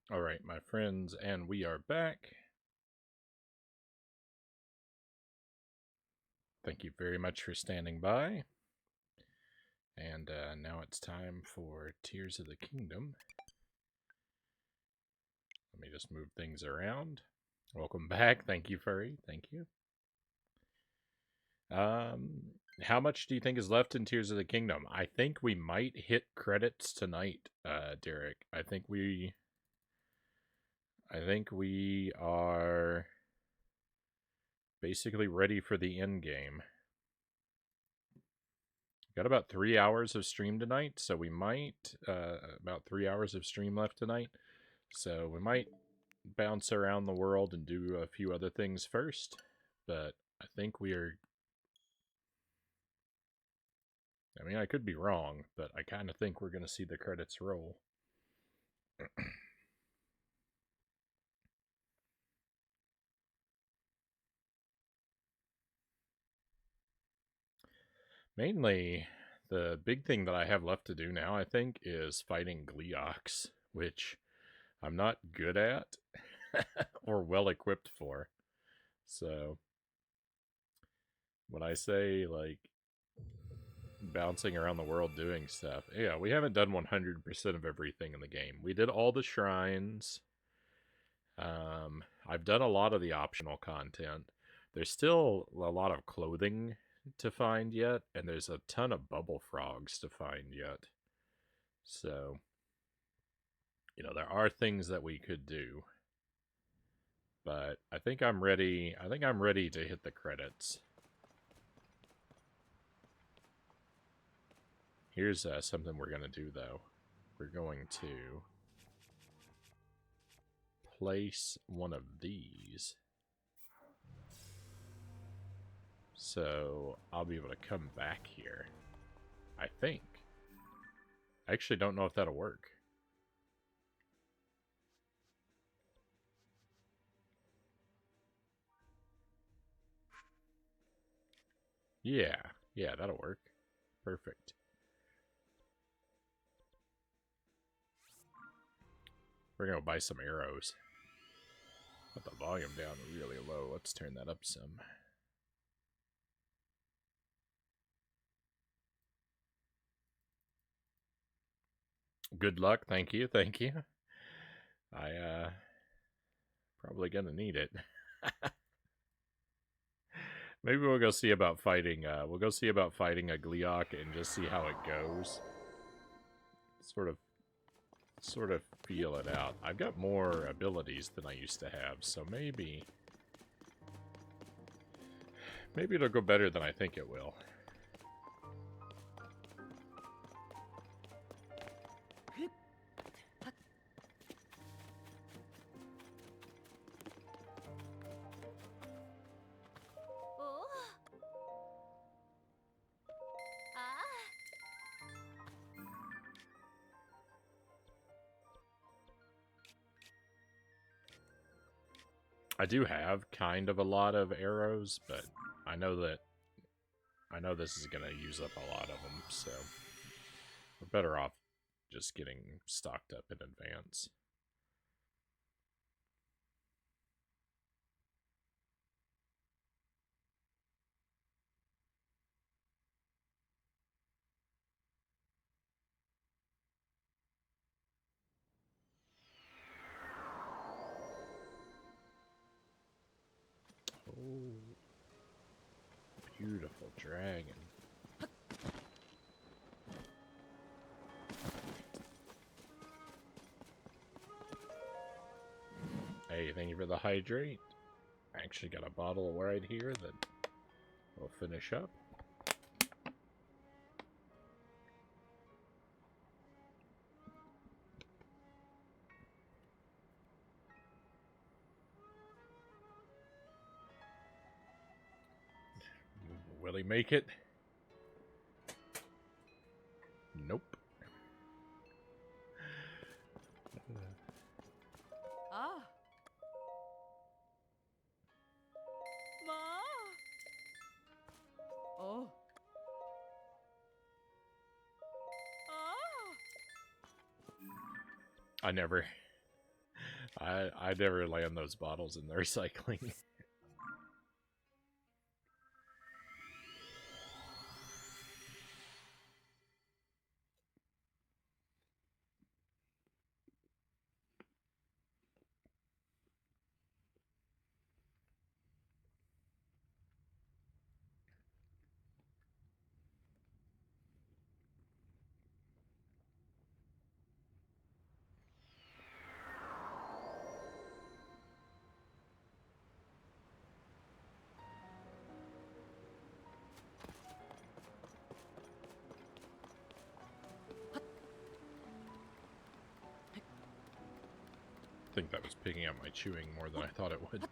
All right, my friends, and we are back. Thank you very much for standing by. And now it's time for Tears of the Kingdom. Let me just move things around. Welcome back. Thank you, Furry. Thank you. How much do you think is left in Tears of the Kingdom? I think we might hit credits tonight, Derek. I think we are basically ready for the end game. Got about 3 hours of stream tonight, so we might about 3 hours of stream left tonight. So we might bounce around the world and do a few other things first. But I think we are. I mean, I could be wrong, but I kind of think we're going to see the credits roll. Mainly, the big thing that I have left to do now, I think, is fighting Gleeoks, which I'm not good at or well equipped for. So, when I say, like, bouncing around the world doing stuff, yeah, we haven't done 100% of everything in the game. We did all the shrines. I've done a lot of the optional content. There's still a lot of clothing to find yet, and there's a ton of bubble frogs to find yet. So, there are things that we could do. But I think I'm ready. I think I'm ready to hit the credits. Here's something we're going to do, though. We're going to place one of these. So I'll be able to come back here. I think. I actually don't know if that'll work. Yeah, that'll work. Perfect. We're going to buy some arrows. Put the volume down really low. Let's turn that up some. Good luck. Thank you. Thank you. I probably gonna need it. Maybe we'll go see about fighting we'll go see about fighting a Gleeok and just see how it goes. Sort of feel it out. I've got more abilities than I used to have, so maybe it'll go better than I think it will. I do have kind of a lot of arrows, but I know this is going to use up a lot of them, so we're better off just getting stocked up in advance. Oh, beautiful dragon. Hey, thank you for the hydrate. I actually got a bottle right here that we'll finish up. Will he make it? Nope. Ah. Ma. Oh. Ah. I never I never land those bottles in the recycling. I think that was picking up my chewing more than I thought it would.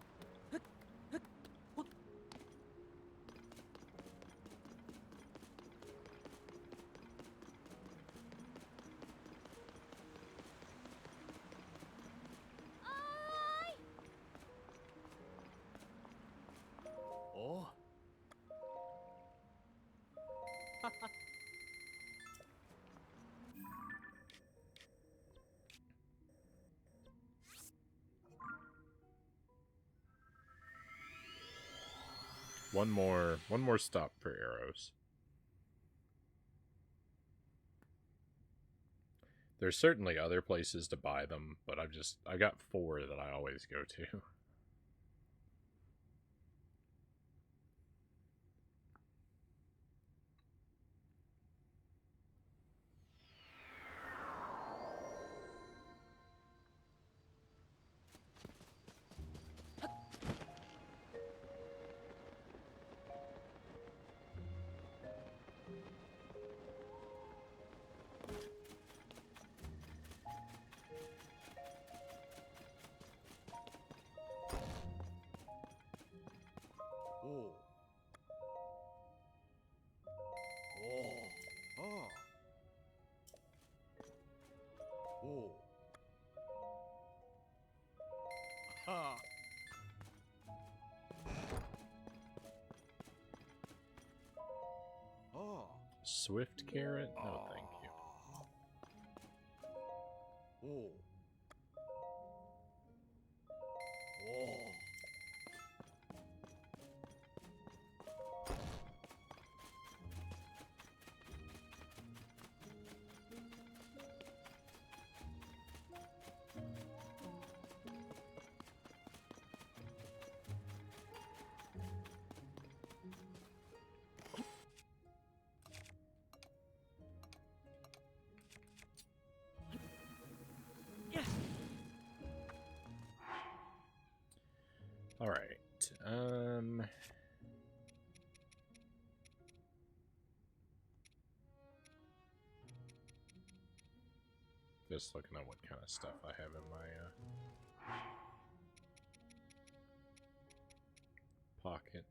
Oh. One more stop for arrows. There's certainly other places to buy them, but I got 4 that I always go to. Oh. Oh. Oh. Oh. Ha. Oh. Swift carrot? No, thank you. Oh. Oh. All right. Just looking at what kind of stuff I have in my pocket.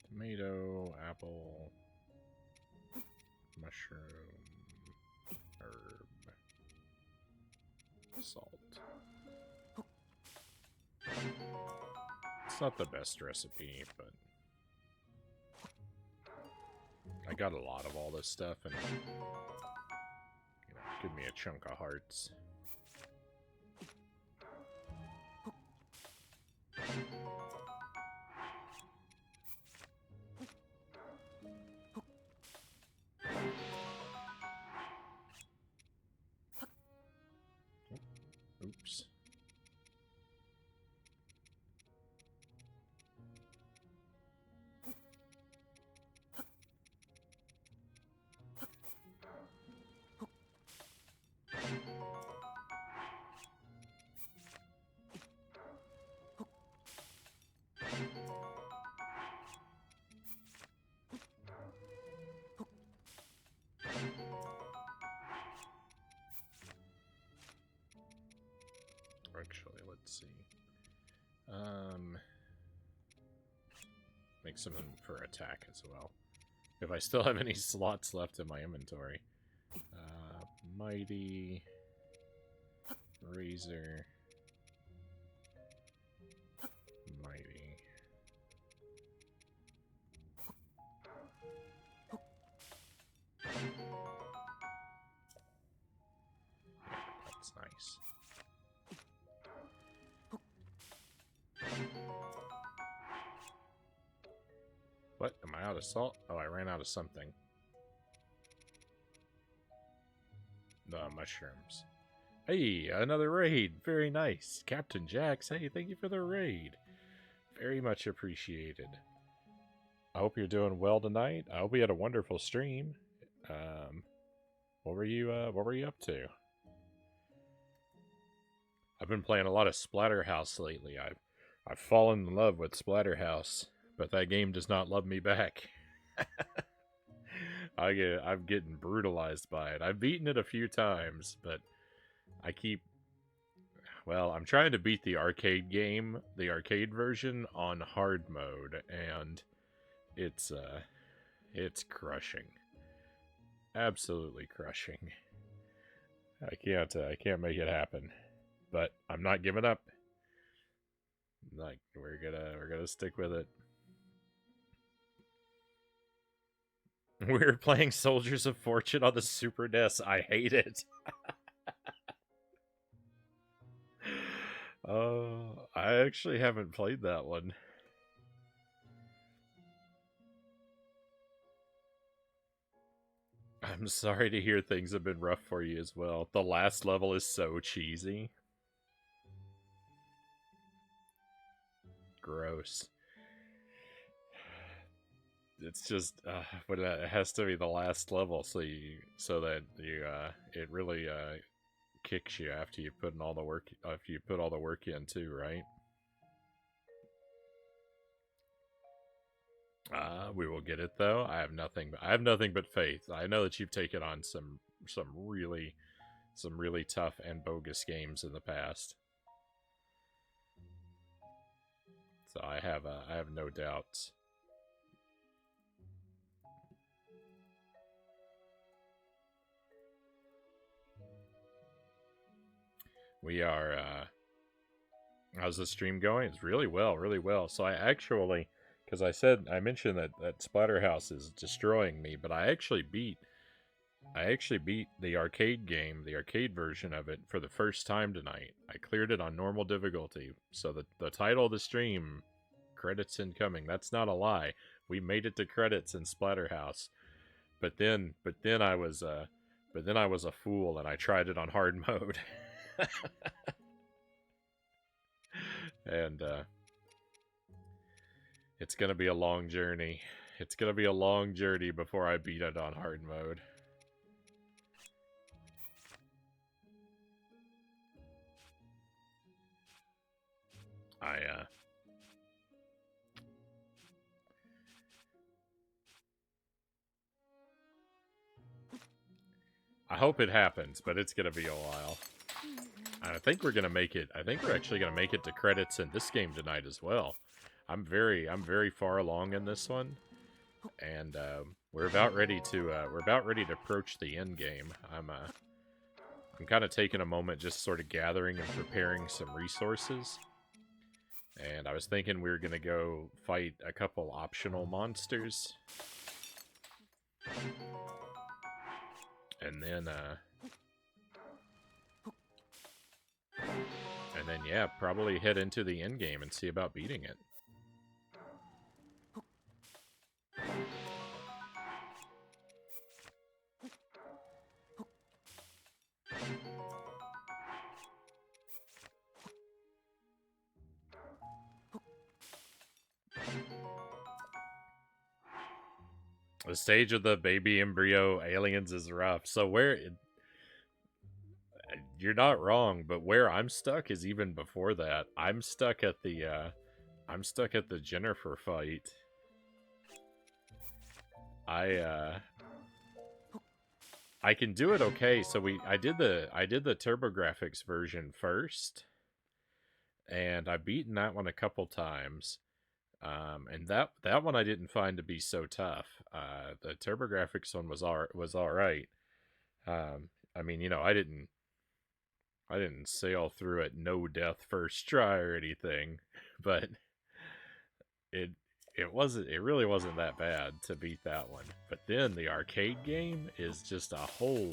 Tomato, apple, mushroom, herb, salt. It's not the best recipe, but I got a lot of all this stuff, and you know, give me a chunk of hearts. actually, let's see. Make some for attack as well. If I still have any slots left in my inventory. Mighty... Razor... Mighty... That's nice. What? Am I out of salt? Oh, I ran out of something. The mushrooms. Hey, another raid. Very nice. Captain Jax, hey, thank you for the raid. Very much appreciated. I hope you're doing well tonight. I hope you had a wonderful stream. What were you up to? I've been playing a lot of Splatterhouse lately. I've fallen in love with Splatterhouse, but that game does not love me back. I'm getting brutalized by it. I've beaten it a few times, but I'm trying to beat the arcade game, the arcade version, on hard mode, and it's crushing. Absolutely crushing. I can't make it happen. But I'm not giving up. Like, we're gonna stick with it. We're playing Soldiers of Fortune on the Super NES. I hate it. I actually haven't played that one. I'm sorry to hear things have been rough for you as well. The last level is so cheesy. Gross. It's just, but it has to be the last level, so that it really kicks you after you put in all the work. If you put all the work in too, right? We will get it though. I have nothing but faith. I know that you've taken on some really tough and bogus games in the past. So I have no doubts. We are how's the stream going? It's really well, really well. So I actually, because I mentioned that Splatterhouse is destroying me, but I actually beat the arcade game, the arcade version of it, for the first time tonight. I cleared it on normal difficulty. So the title of the stream, credits incoming. That's not a lie. We made it to credits in Splatterhouse. But then I was a fool and I tried it on hard mode. And it's gonna be a long journey. It's gonna be a long journey before I beat it on hard mode. I hope it happens, but it's gonna be a while. I think we're gonna make it. I think we're actually gonna make it to credits in this game tonight as well. I'm very far along in this one, and we're about ready to approach the end game. I'm kind of taking a moment, just sort of gathering and preparing some resources. And I was thinking we were gonna go fight a couple optional monsters, and then yeah, probably head into the end game and see about beating it. The stage of the baby embryo aliens is rough. So you're not wrong, but where I'm stuck is even before that. I'm stuck at the Jennifer fight. I can do it okay. So I did the TurboGrafx version first, and I've beaten that one a couple times. And that one I didn't find to be so tough. The TurboGrafx one was all right. I mean, I didn't sail through it no death first try or anything, but it it really wasn't that bad to beat that one. But then the arcade game is just a whole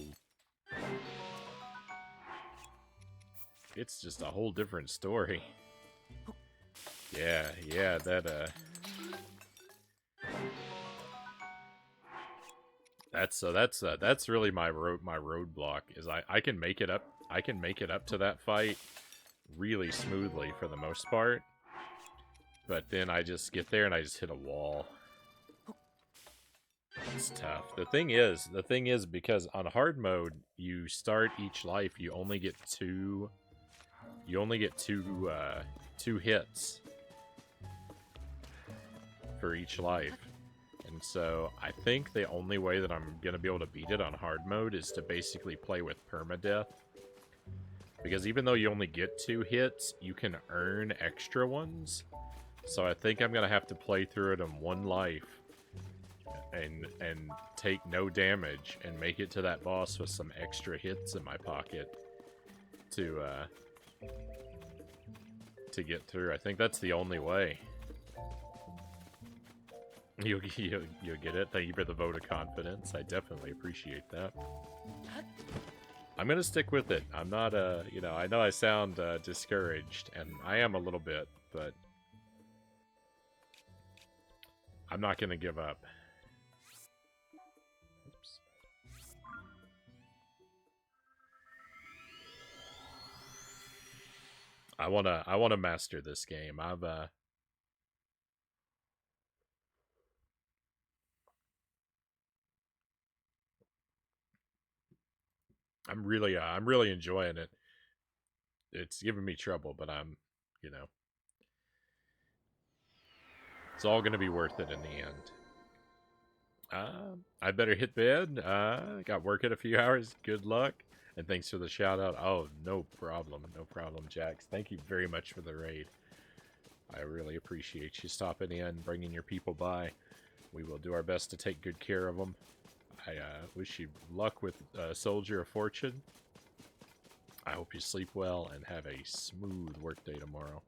it's just a whole different story. Yeah, that's really my roadblock is I can make it up to that fight really smoothly for the most part, but then I just get there and I just hit a wall. It's tough. The thing is because on hard mode you start each life you only get two hits for each life. And so I think the only way that I'm going to be able to beat it on hard mode is to basically play with permadeath. Because even though you only get 2 hits, you can earn extra ones. So I think I'm going to have to play through it in 1 life and take no damage and make it to that boss with some extra hits in my pocket to get through. I think that's the only way. You'll get it. Thank you for the vote of confidence. I definitely appreciate that. I'm gonna stick with it. I'm not, I know I sound discouraged, and I am a little bit, but I'm not gonna give up. Oops. I wanna master this game. I'm really enjoying it. It's giving me trouble, but it's all gonna be worth it in the end. I better hit bed. Got work in a few hours. Good luck. And thanks for the shout out. Oh, no problem. No problem, Jax. Thank you very much for the raid. I really appreciate you stopping in, bringing your people by. We will do our best to take good care of them. I wish you luck with Soldier of Fortune. I hope you sleep well and have a smooth workday tomorrow.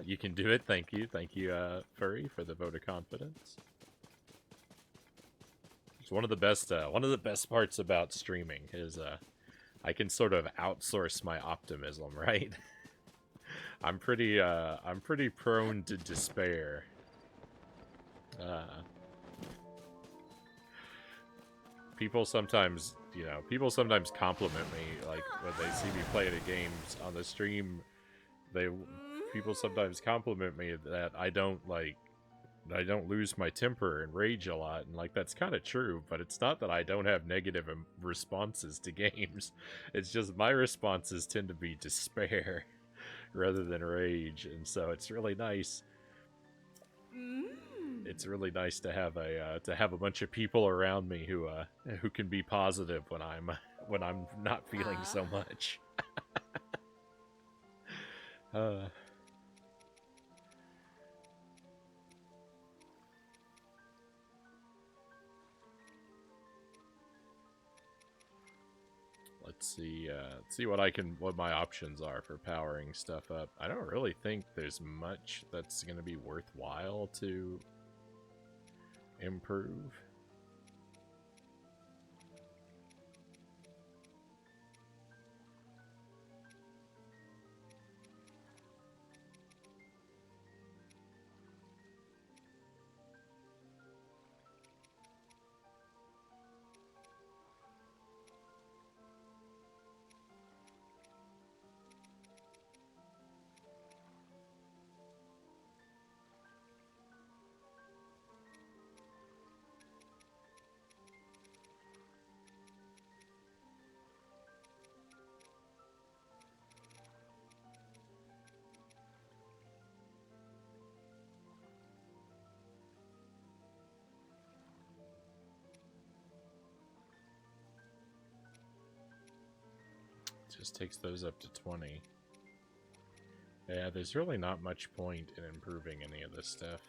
You can do it. Thank you. Thank you, Furry, for the vote of confidence. It's one of the best parts about streaming is I can sort of outsource my optimism, right? I'm pretty prone to despair. People sometimes compliment me, like when they see me play the games on the stream. People sometimes compliment me that I don't lose my temper and rage a lot, and like that's kind of true, but it's not that I don't have negative responses to games. It's just my responses tend to be despair rather than rage, and so it's really nice. It's really nice to have a bunch of people around me who can be positive when I'm not feeling so much. Let's see what my options are for powering stuff up. I don't really think there's much that's gonna be worthwhile to improve. just takes those up to 20. Yeah, there's really not much point in improving any of this stuff.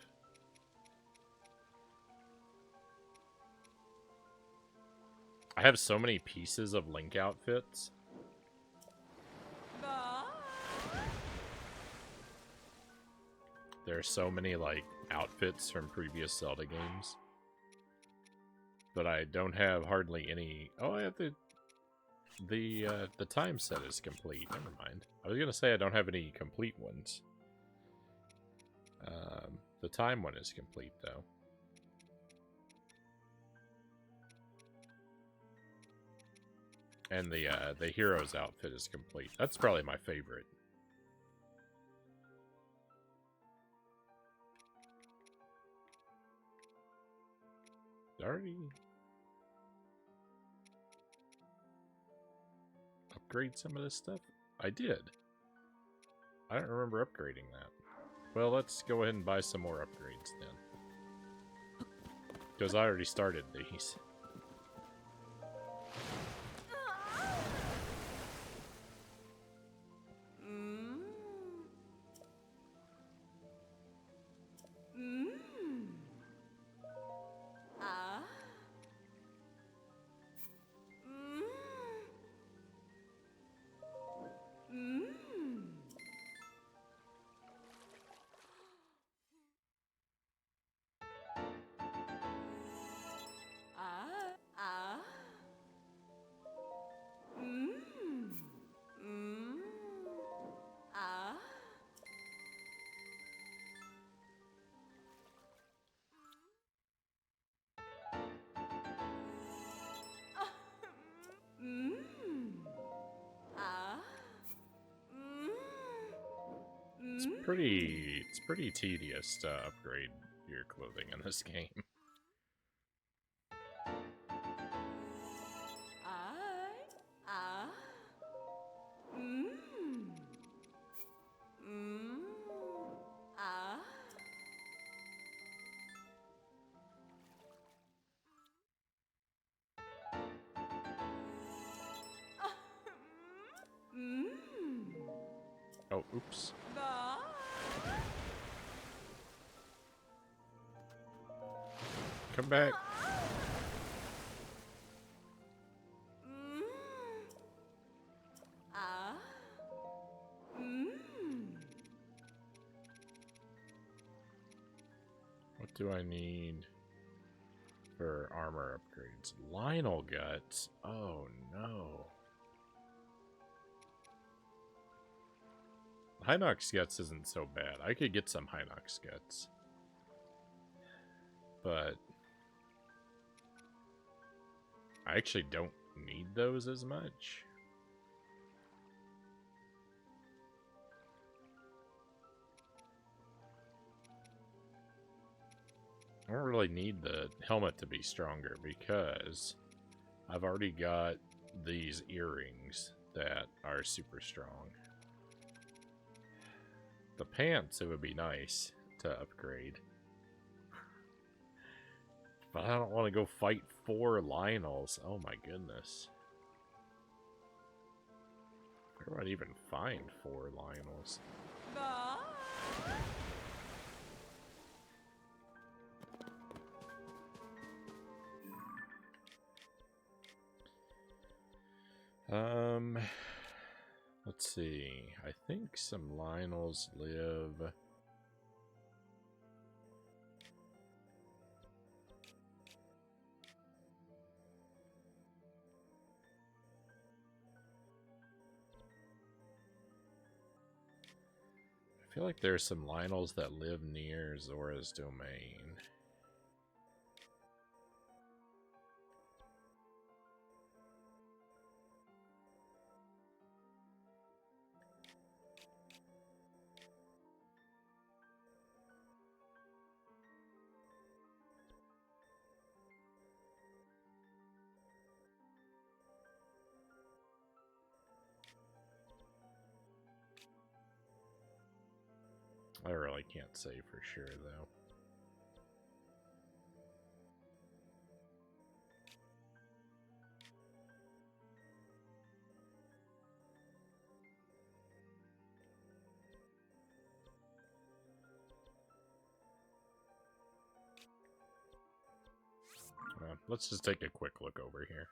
I have so many pieces of Link outfits. Ba. There are so many, like, outfits from previous Zelda games. But I don't have hardly any... Oh, I have the time set is complete. Never mind. I was gonna say I don't have any complete ones. The time one is complete, though. And the hero's outfit is complete. That's probably my favorite. Already upgrade some of this stuff? I did. I don't remember upgrading that. Well, let's go ahead and buy some more upgrades then. Because I already started these. Mm. Mm. Ah. Mm. Mm. Ah. Ah. Mm. Mm. Ah. Mm. Ah. Mm. It's pretty tedious to upgrade your clothing in this game. Ah. Mm. Mm. Ah. Mm. Oh, oops. Ba. Come back. Mm. Ah. Mm. What do I need for armor upgrades? Lionel guts. Oh no. Hinox guts isn't so bad. I could get some Hinox guts. But I actually don't need those as much. I don't really need the helmet to be stronger because I've already got these earrings that are super strong. The pants, it would be nice to upgrade. But I don't want to go fight 4 Lionels. Oh my goodness. Where would I even find 4 Lionels? Ba. Let's see. I think some Lionels live... I feel like there's some Lionels that live near Zora's domain. I really can't say for sure, though. let's just take a quick look over here.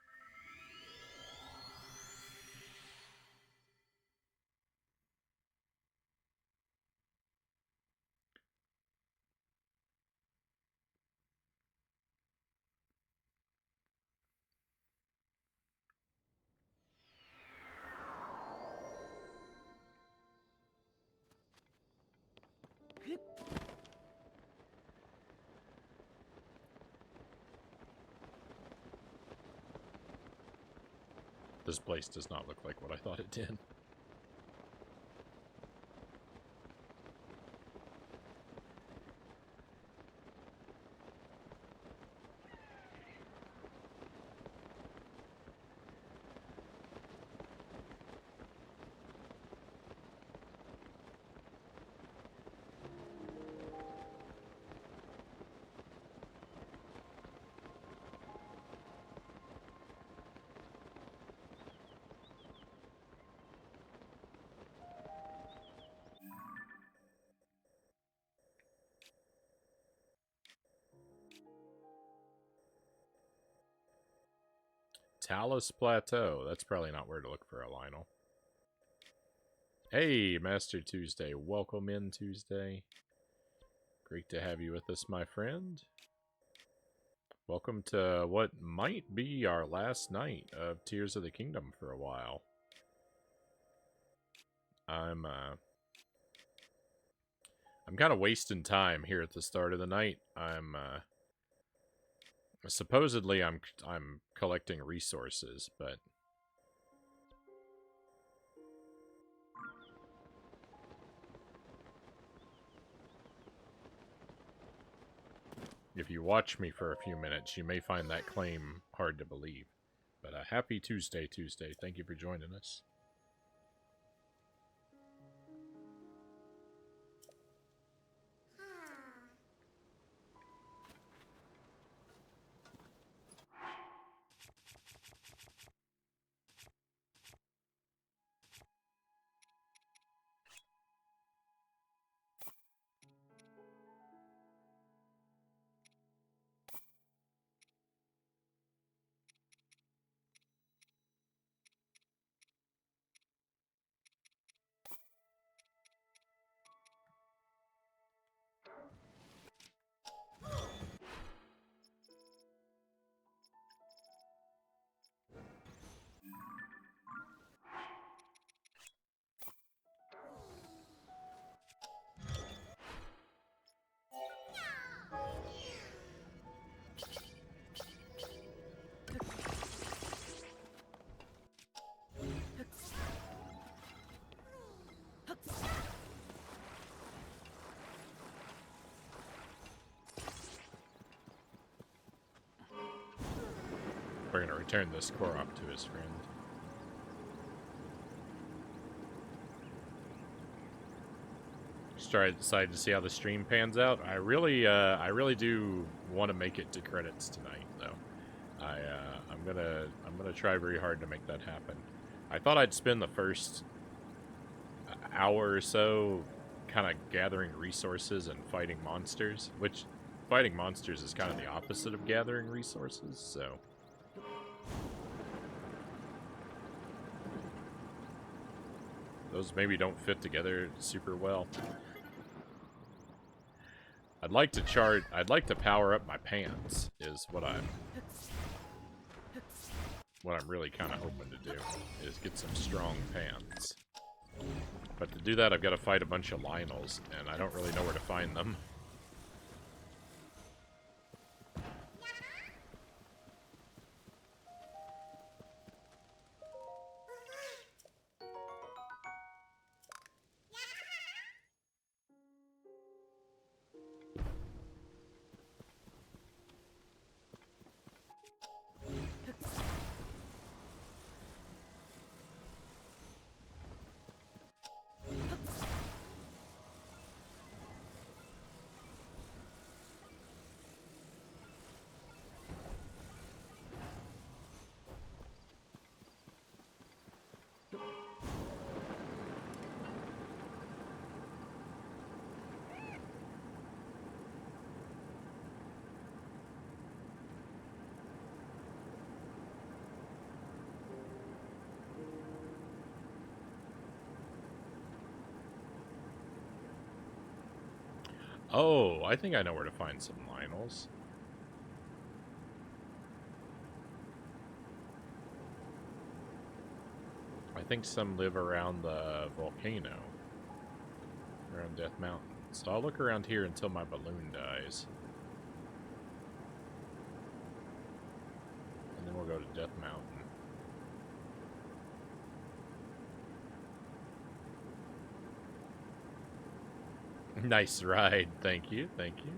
This place does not look like what I thought it did. Talus Plateau. That's probably not where to look for a Lionel. Hey, Master Tuesday. Welcome in, Tuesday. Great to have you with us, my friend. Welcome to what might be our last night of Tears of the Kingdom for a while. I'm kind of wasting time here at the start of the night. Supposedly I'm collecting resources, but if you watch me for a few minutes, you may find that claim hard to believe. But happy Tuesday, Tuesday. Thank you for joining us. We're going to return this Korok to his friend. Just try to decide to see how the stream pans out. I really do want to make it to credits tonight, though. I'm gonna try very hard to make that happen. I thought I'd spend the first hour or so kind of gathering resources and fighting monsters, which fighting monsters is kind of the opposite of gathering resources, so. Those maybe don't fit together super well. I'd like to power up my pants, is what I'm really kind of hoping to do, is get some strong pants. But to do that, I've got to fight a bunch of Lionels, and I don't really know where to find them. Oh, I think I know where to find some Lionels. I think some live around the volcano. Around Death Mountain. So I'll look around here until my balloon dies. And then we'll go to Death Mountain. Nice ride, thank you, thank you.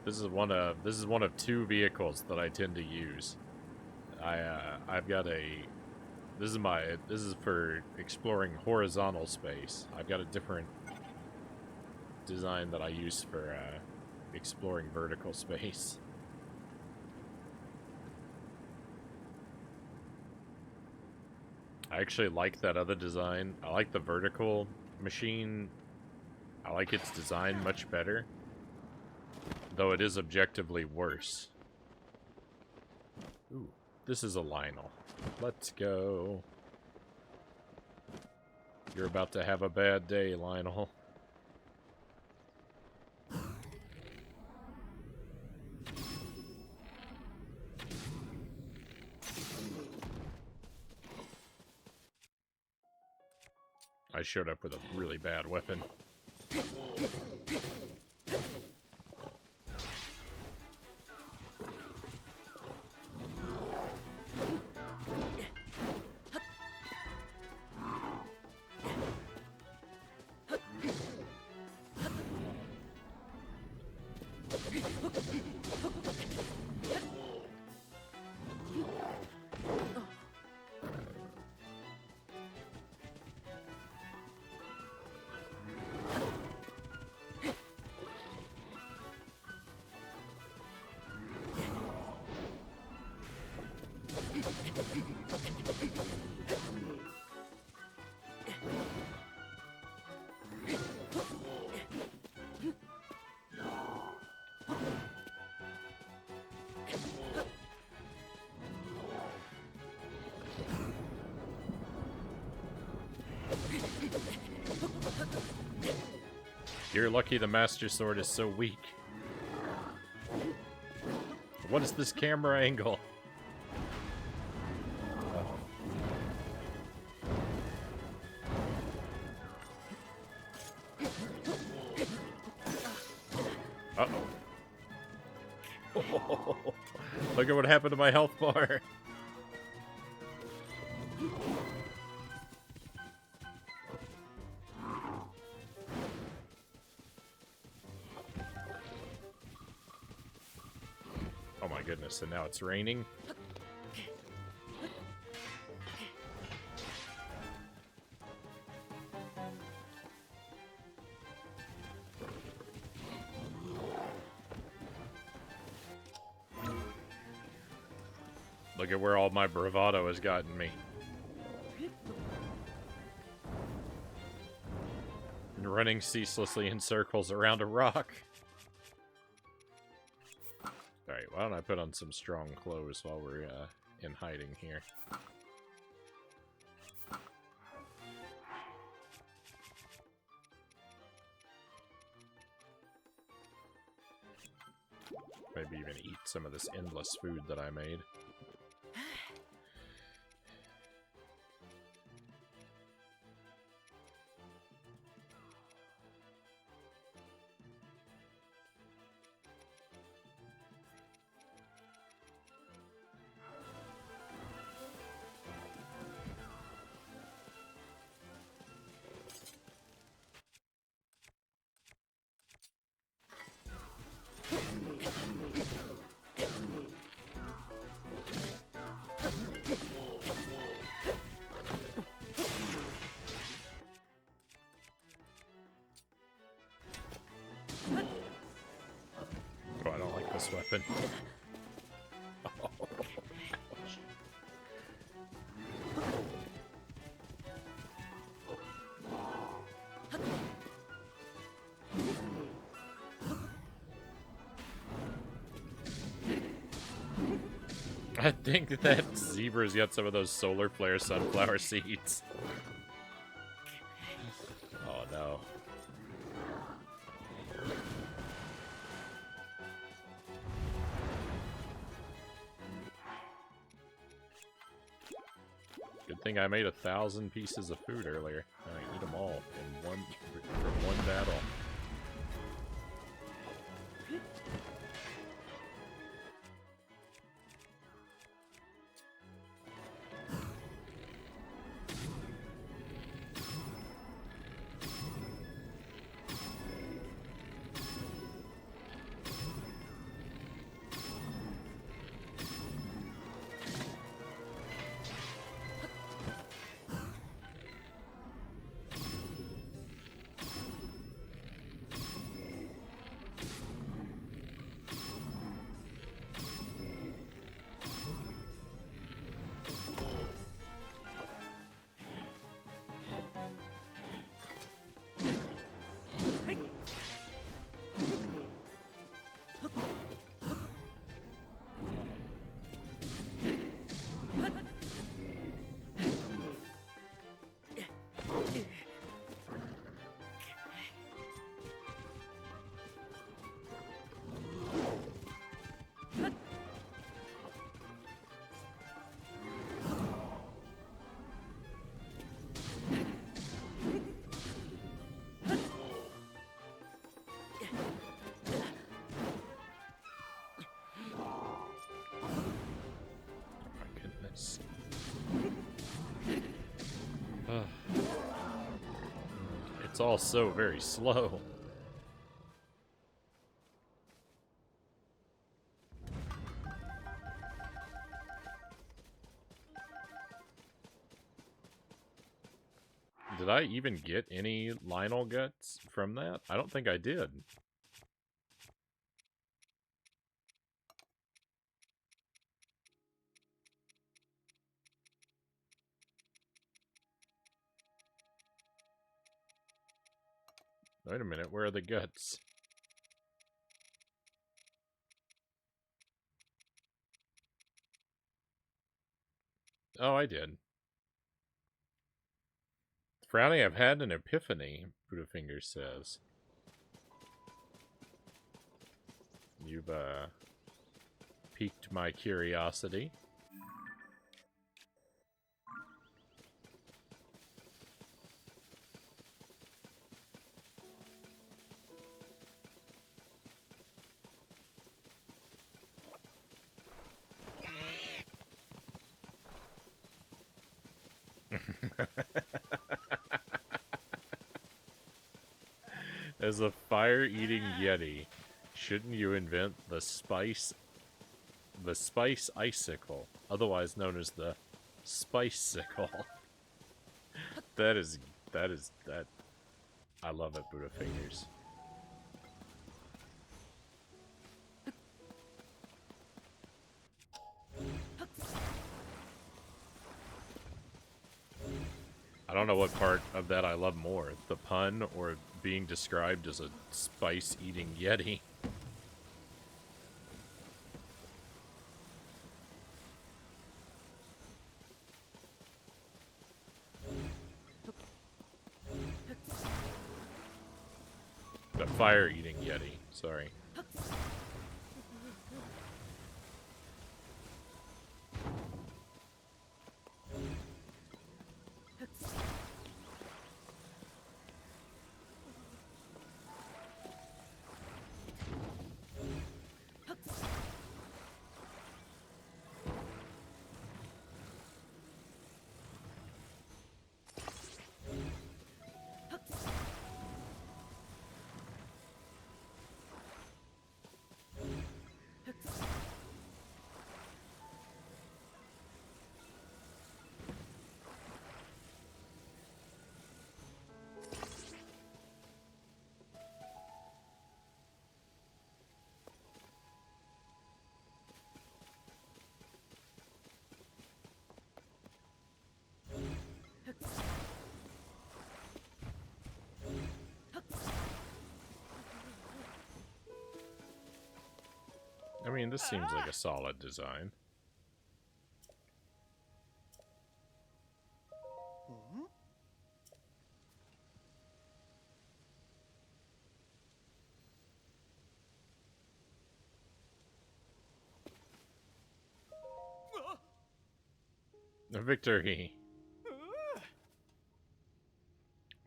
This is one of two vehicles that I tend to use. I've got a this is for exploring horizontal space. I've got a different design that I use for exploring vertical space. I actually like that other design. I like the vertical machine. I like its design much better. Though it is objectively worse. Ooh, this is a Lionel. Let's go. You're about to have a bad day, Lionel. I showed up with a really bad weapon. You're lucky the Master Sword is so weak. What is this camera angle? Uh-oh. Look at what happened to my health bar. Oh my goodness, and now it's raining. Look at where all my bravado has gotten me. Running ceaselessly in circles around a rock. Alright, why don't I put on some strong clothes while we're in hiding here. Maybe even eat some of this endless food that I made. Oh, I don't like this weapon. Oh, ouch. I think that zebra's got some of those solar flare sunflower seeds. Oh no. Good thing I made 1,000 pieces of food earlier. I eat them all in from one battle. It's all so very slow. Did I even get any Lionel guts from that? I don't think I did. Wait a minute, where are the guts? Oh, I did. Frownie, I've had an epiphany, Buddhafinger says. You've, piqued my curiosity. As a fire-eating yeti, shouldn't you invent the spice icicle, otherwise known as the spice-sicle? that is I love it, Buddha Fingers. I don't know what part of that I love more, the pun or being described as a spice-eating yeti. The fire-eating yeti, sorry. I mean, this seems like a solid design. Victory.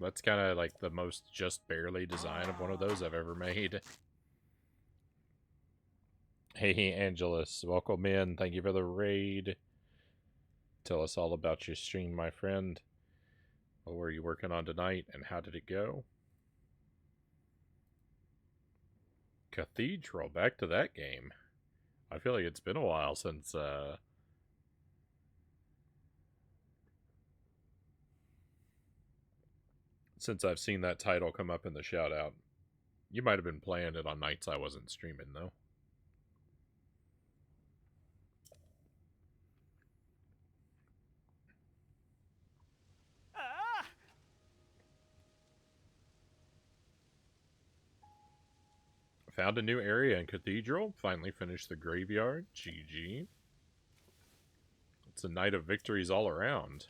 That's kind of like the most just barely design of one of those I've ever made. Hey, Angelus, welcome in. Thank you for the raid. Tell us all about your stream, my friend. What were you working on tonight, and how did it go? Cathedral, back to that game. I feel like it's been a while since I've seen that title come up in the shout out. You might have been playing it on nights I wasn't streaming, though. Ah! Found a new area in Cathedral. Finally finished the graveyard. GG. It's a night of victories all around.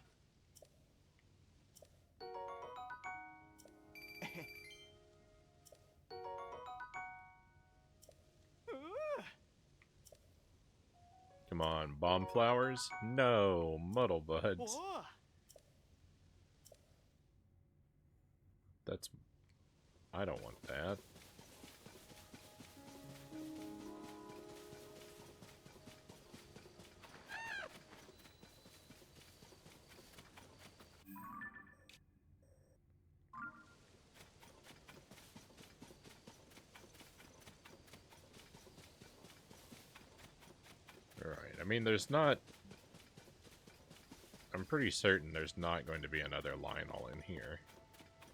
Come on, bomb flowers? No, muddle buds. Oh. That's... I don't want that. Alright, I mean, there's not... I'm pretty certain there's not going to be another Lionel in here.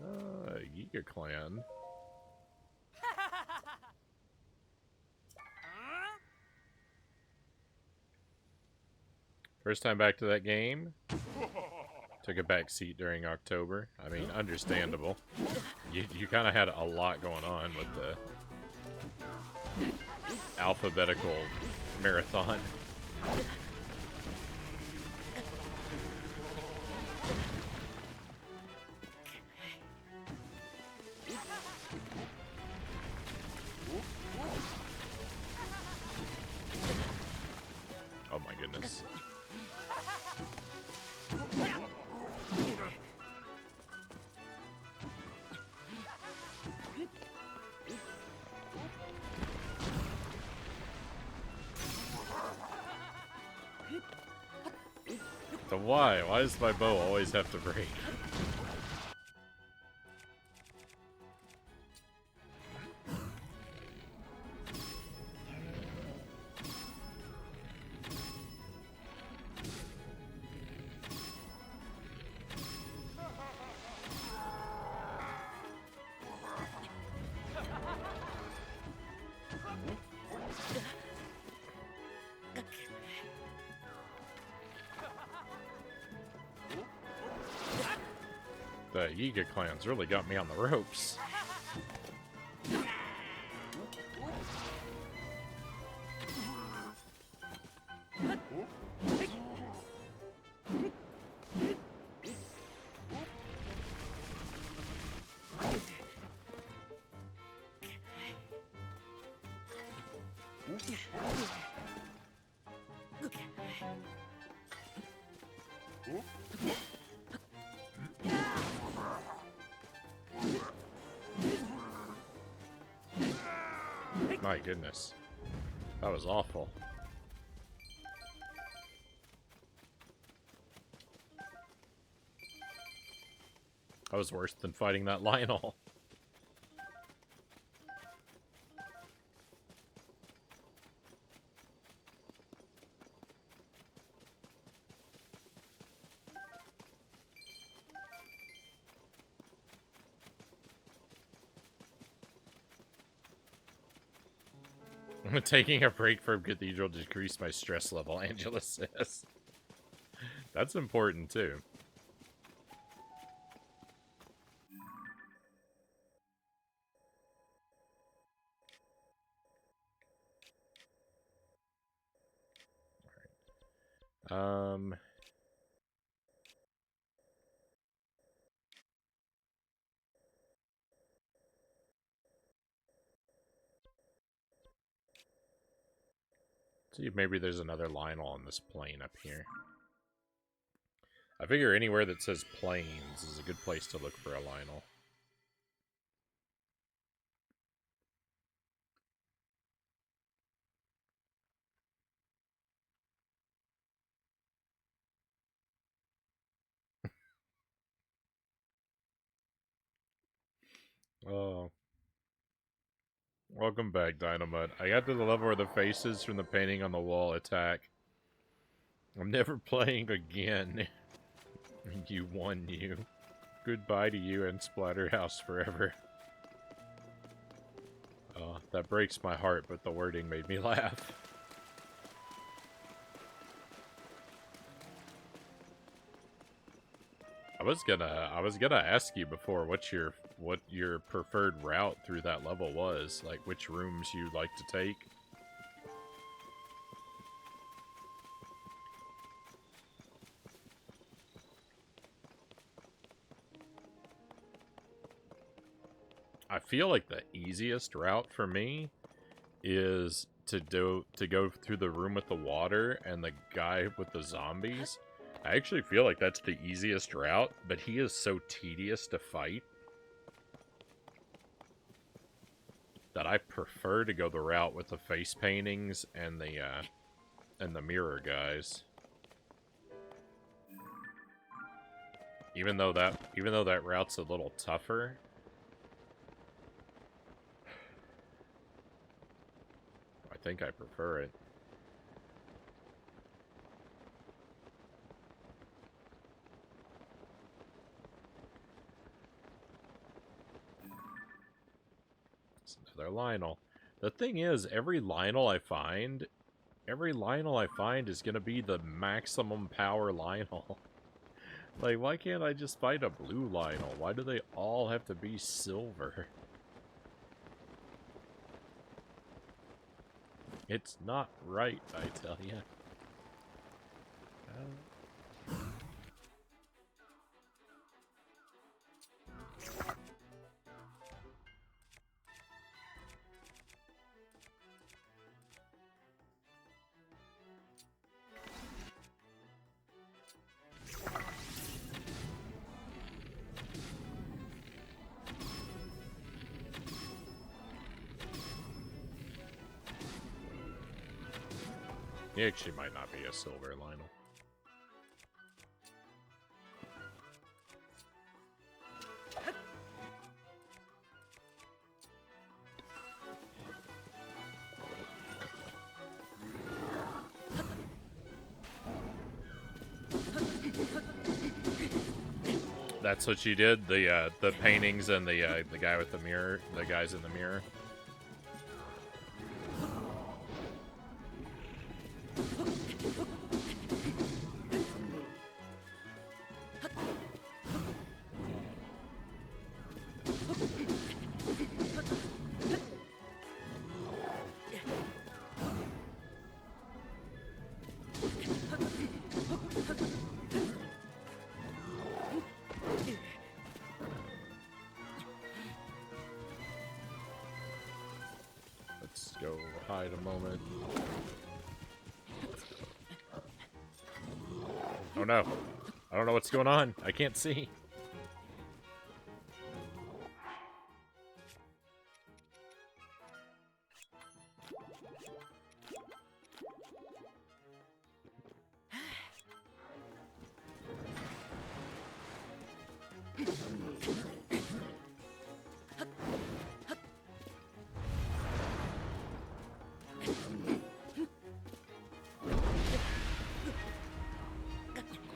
Yiga Clan. First time back to that game. Took a back seat during October. I mean, understandable. You kind of had a lot going on with the alphabetical marathon. Oh my goodness. But why? Why does my bow always have to break? The Yiga clan's really got me on the ropes. My goodness. That was awful. That was worse than fighting that Lionel. Taking a break from Cathedral decreased my stress level, Angela says. That's important, too. Alright. See if maybe there's another Lionel on this plane up here. I figure anywhere that says plains is a good place to look for a Lionel. Oh. Welcome back, Dynamite. I got to the level where the faces from the painting on the wall attack. I'm never playing again. You won, you. Goodbye to you and Splatterhouse forever. Oh, that breaks my heart, but the wording made me laugh. I was gonna ask you before what your preferred route through that level was, like which rooms you like to take. I feel like the easiest route for me is to go through the room with the water and the guy with the zombies. I actually feel like that's the easiest route, but he is so tedious to fight that I prefer to go the route with the face paintings and the mirror guys. Even though that route's a little tougher, I think I prefer it. It's another Lionel. The thing is, every Lionel I find is gonna be the maximum power Lionel. Like, why can't I just fight a blue Lionel? Why do they all have to be silver? It's not right, I tell you. He actually might not be a silver Lionel. That's what you did? The paintings and the guy with the mirror, the guys in the mirror? Let's go hide a moment. Oh no. I don't know what's going on. I can't see.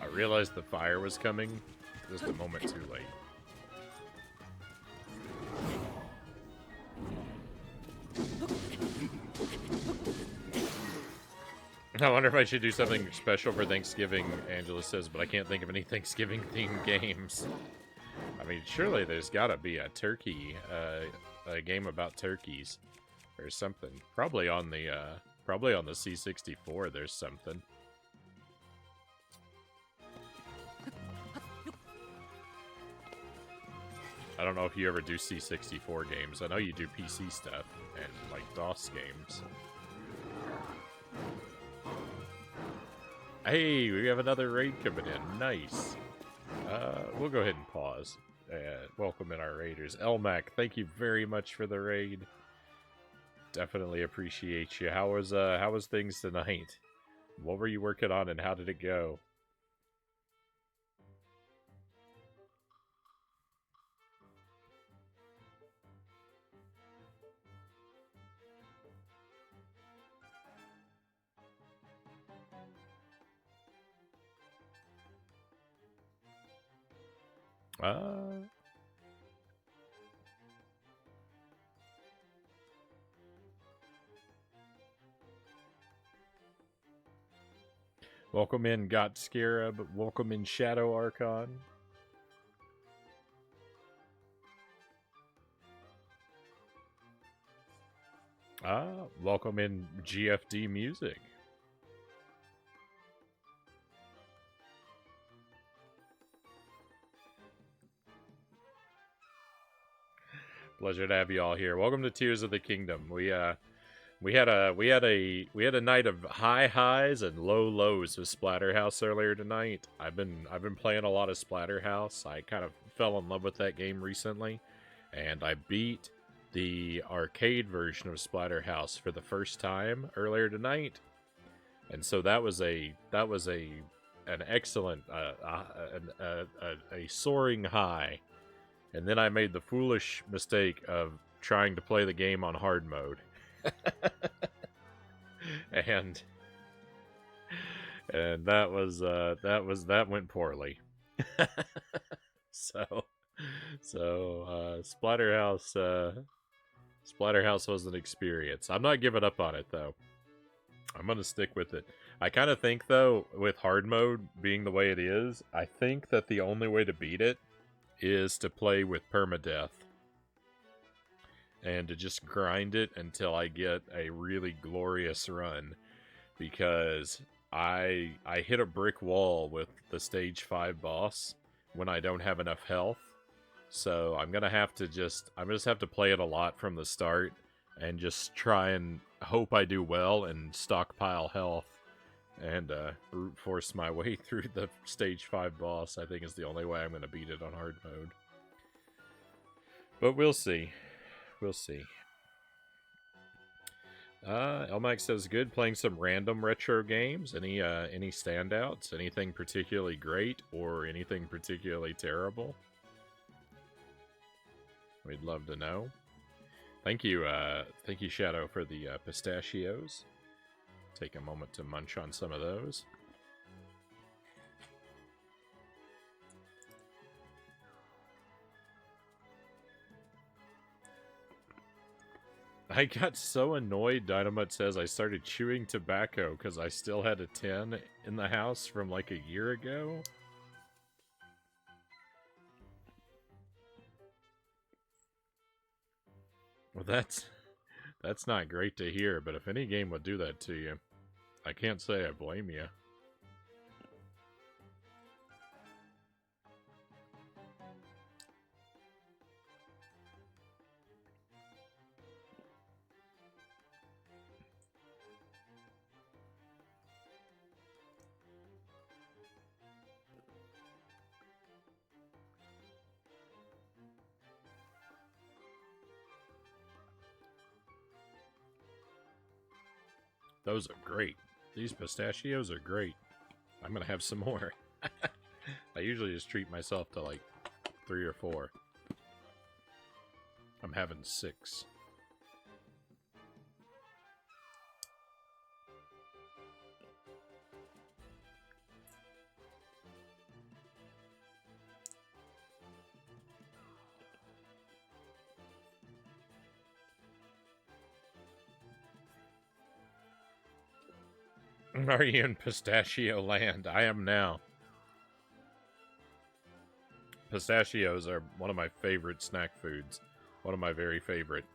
I realized the fire was coming just a moment too late. I wonder if I should do something special for Thanksgiving, Angela says, but I can't think of any Thanksgiving-themed games. I mean, surely there's gotta be a turkey, a game about turkeys, or something. Probably on the C64 there's something. I don't know if you ever do C64 games. I know you do PC stuff, and, like, DOS games. Hey, we have another raid coming in. Nice. We'll go ahead and pause. Welcome in our raiders. Elmac, thank you very much for the raid. Definitely appreciate you. How was things tonight? What were you working on and how did it go? Welcome in Got Scarab. Welcome in Shadow Archon. Welcome in GFD Music. Pleasure to have you all here. Welcome to Tears of the Kingdom. We had a night of high highs and low lows with Splatterhouse earlier tonight. I've been playing a lot of Splatterhouse. I kind of fell in love with that game recently, and I beat the arcade version of Splatterhouse for the first time earlier tonight. And so that was an excellent a soaring high. And then I made the foolish mistake of trying to play the game on hard mode. and that went poorly. so Splatterhouse was an experience. I'm not giving up on it though. I'm gonna stick with it. I kind of think though, with hard mode being the way it is, I think that the only way to beat it is to play with permadeath and to just grind it until I get a really glorious run, because I hit a brick wall with the stage 5 boss when I don't have enough health. So I'm just have to play it a lot from the start and just try and hope I do well and stockpile health and brute force my way through the stage 5 boss. I think is the only way I'm going to beat it on hard mode. But we'll see. We'll see. Elmax says good, playing some random retro games. Any standouts? Anything particularly great or anything particularly terrible? We'd love to know. Thank you, Shadow, for the pistachios. Take a moment to munch on some of those. I got so annoyed, Dynamite says, I started chewing tobacco because I still had a 10 in the house from like a year ago. Well, that's not great to hear, but if any game would do that to you, I can't say I blame you. Those are great. These pistachios are great. I'm gonna have some more. I usually just treat myself to like 3 or 4. I'm having 6. Are you in pistachio land? I am now. Pistachios are one of my favorite snack foods. One of my very favorite.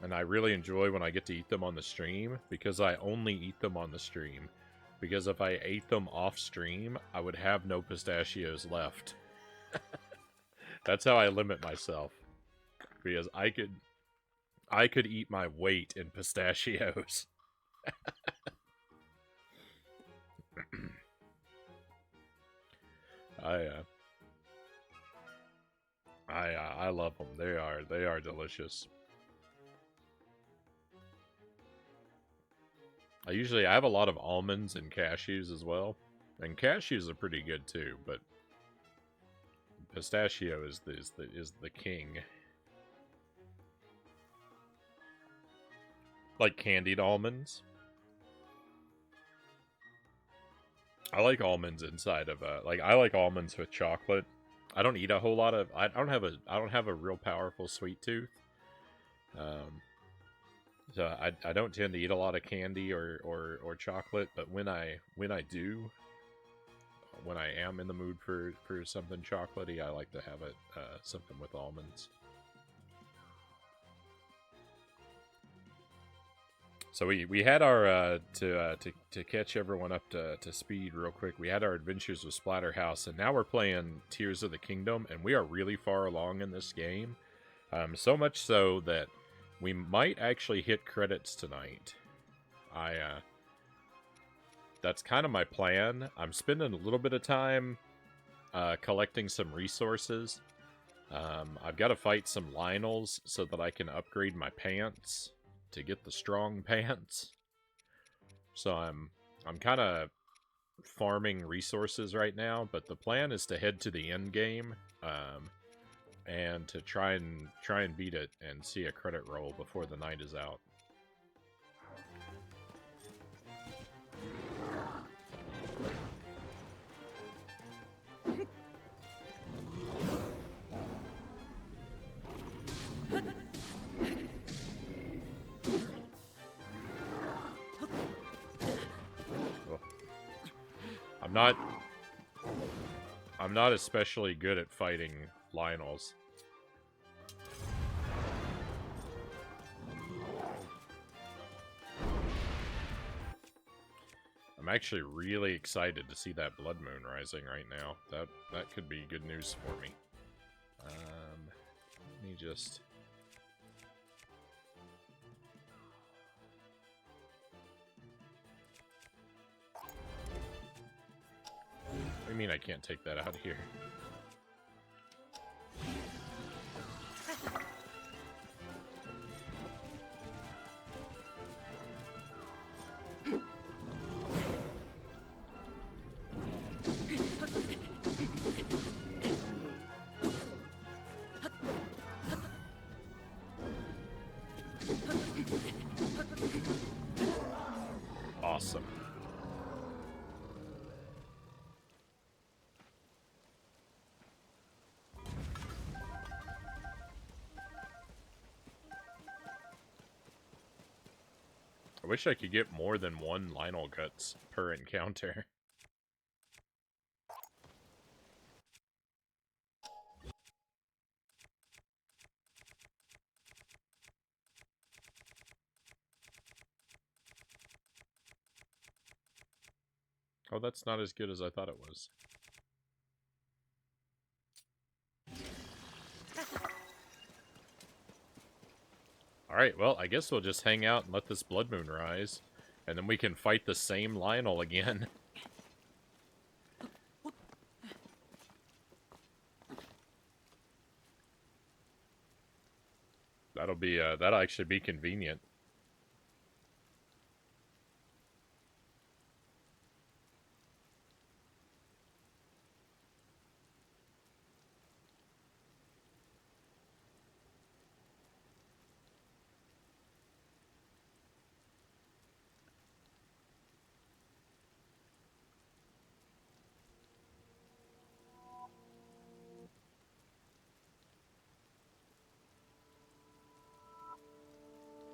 And I really enjoy when I get to eat them on the stream, because I only eat them on the stream. Because if I ate them off stream, I would have no pistachios left. That's how I limit myself. Because I could eat my weight in pistachios. I love them. They are delicious. I have a lot of almonds and cashews as well, and cashews are pretty good too. But pistachio is the king. Like candied almonds. I like almonds inside of like I like almonds with chocolate. I don't eat a whole lot of I don't have a real powerful sweet tooth. So I don't tend to eat a lot of candy or chocolate, but when I do, when I am in the mood for something chocolatey, I like to have it something with almonds. So we had our to catch everyone up to speed real quick. We had our adventures with Splatterhouse, and now we're playing Tears of the Kingdom, and we are really far along in this game. So much so that we might actually hit credits tonight. That's kind of my plan. I'm spending a little bit of time collecting some resources. I've got to fight some Lionels so that I can upgrade my pants to get the strong pants. So I'm kind of farming resources right now, but the plan is to head to the end game and to try and beat it and see a credit roll before the night is out. I'm not especially good at fighting Lionels. I'm actually really excited to see that blood moon rising right now. That could be good news for me. Let me just... What do you mean I can't take that out here? Awesome. I wish I could get more than one Lionel Guts per encounter. Oh, that's not as good as I thought it was. Alright, well, I guess we'll just hang out and let this blood moon rise. And then we can fight the same Lionel again. That'll actually be convenient.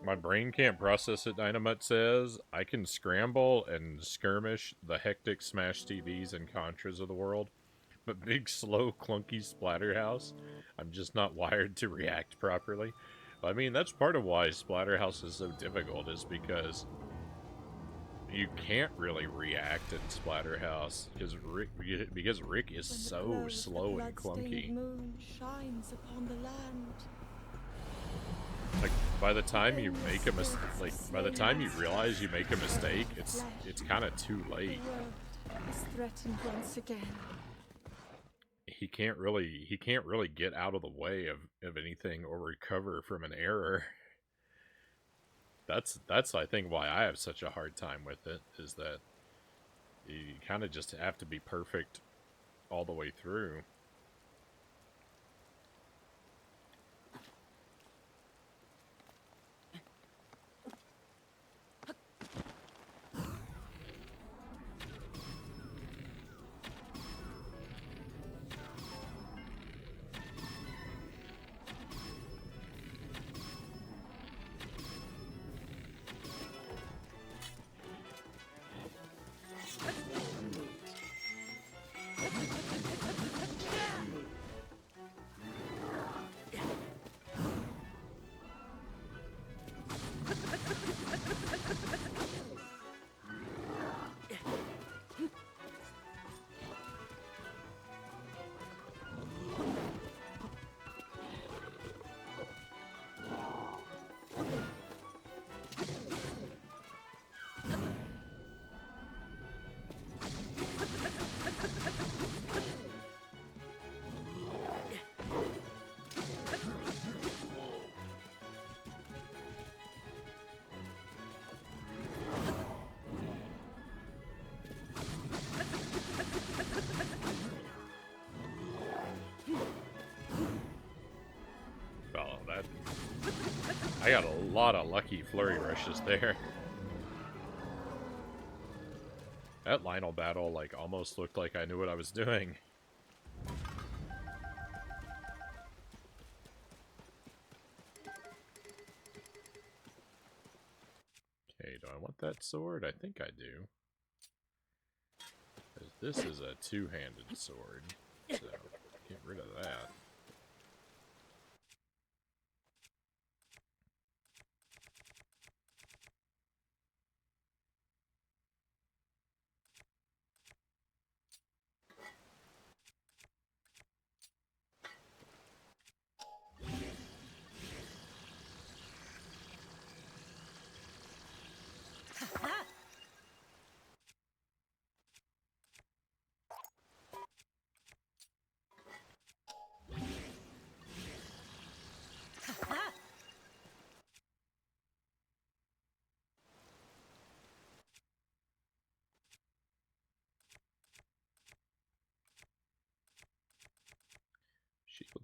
My brain can't process it, Dynamite says. I can scramble and skirmish the hectic Smash TVs and Contras of the world, but big, slow, clunky Splatterhouse, I'm just not wired to react properly. I mean, that's part of why Splatterhouse is so difficult, is because you can't really react in Splatterhouse, because Rick is so slow and clunky. Moon shines upon the land. Like, by the time you make a mistake, by the time you realize you make a mistake, it's kind of too late. The world is threatened once again. he can't really get out of the way of anything or recover from an error. That's I think why I have such a hard time with it, is that you kind of just have to be perfect all the way through. Oh, that I got a lot of lucky flurry rushes there. That Lionel battle, like, almost looked like I knew what I was doing. Okay, do I want that sword? I think I do. 'Cause this is a two-handed sword, so get rid of that.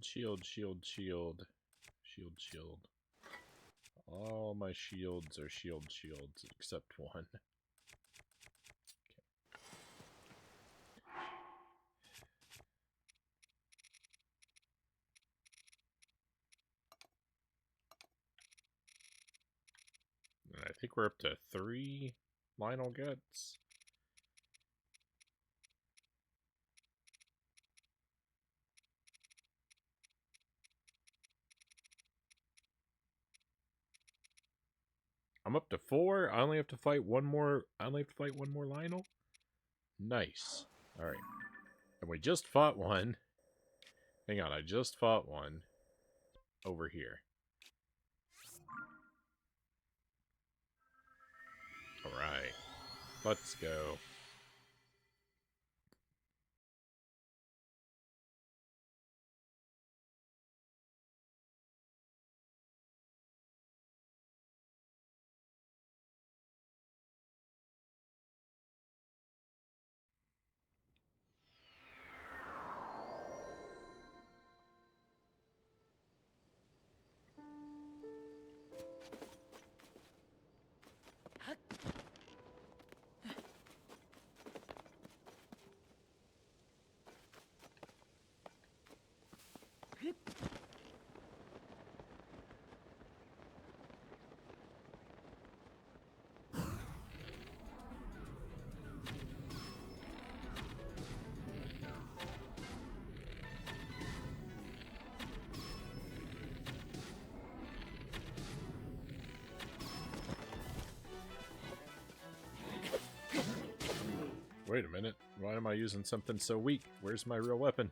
Shield, shield, shield, shield. Shield, shield. All my shields are shields except one. And I think we're up to 3 Lionel guts. I'm up to 4. I only have to fight one more. I only have to fight one more Lionel. Nice. All right. And we just fought one. Hang on, I just fought one over here. All right. Let's go. Wait a minute. Why am I using something so weak? Where's my real weapon?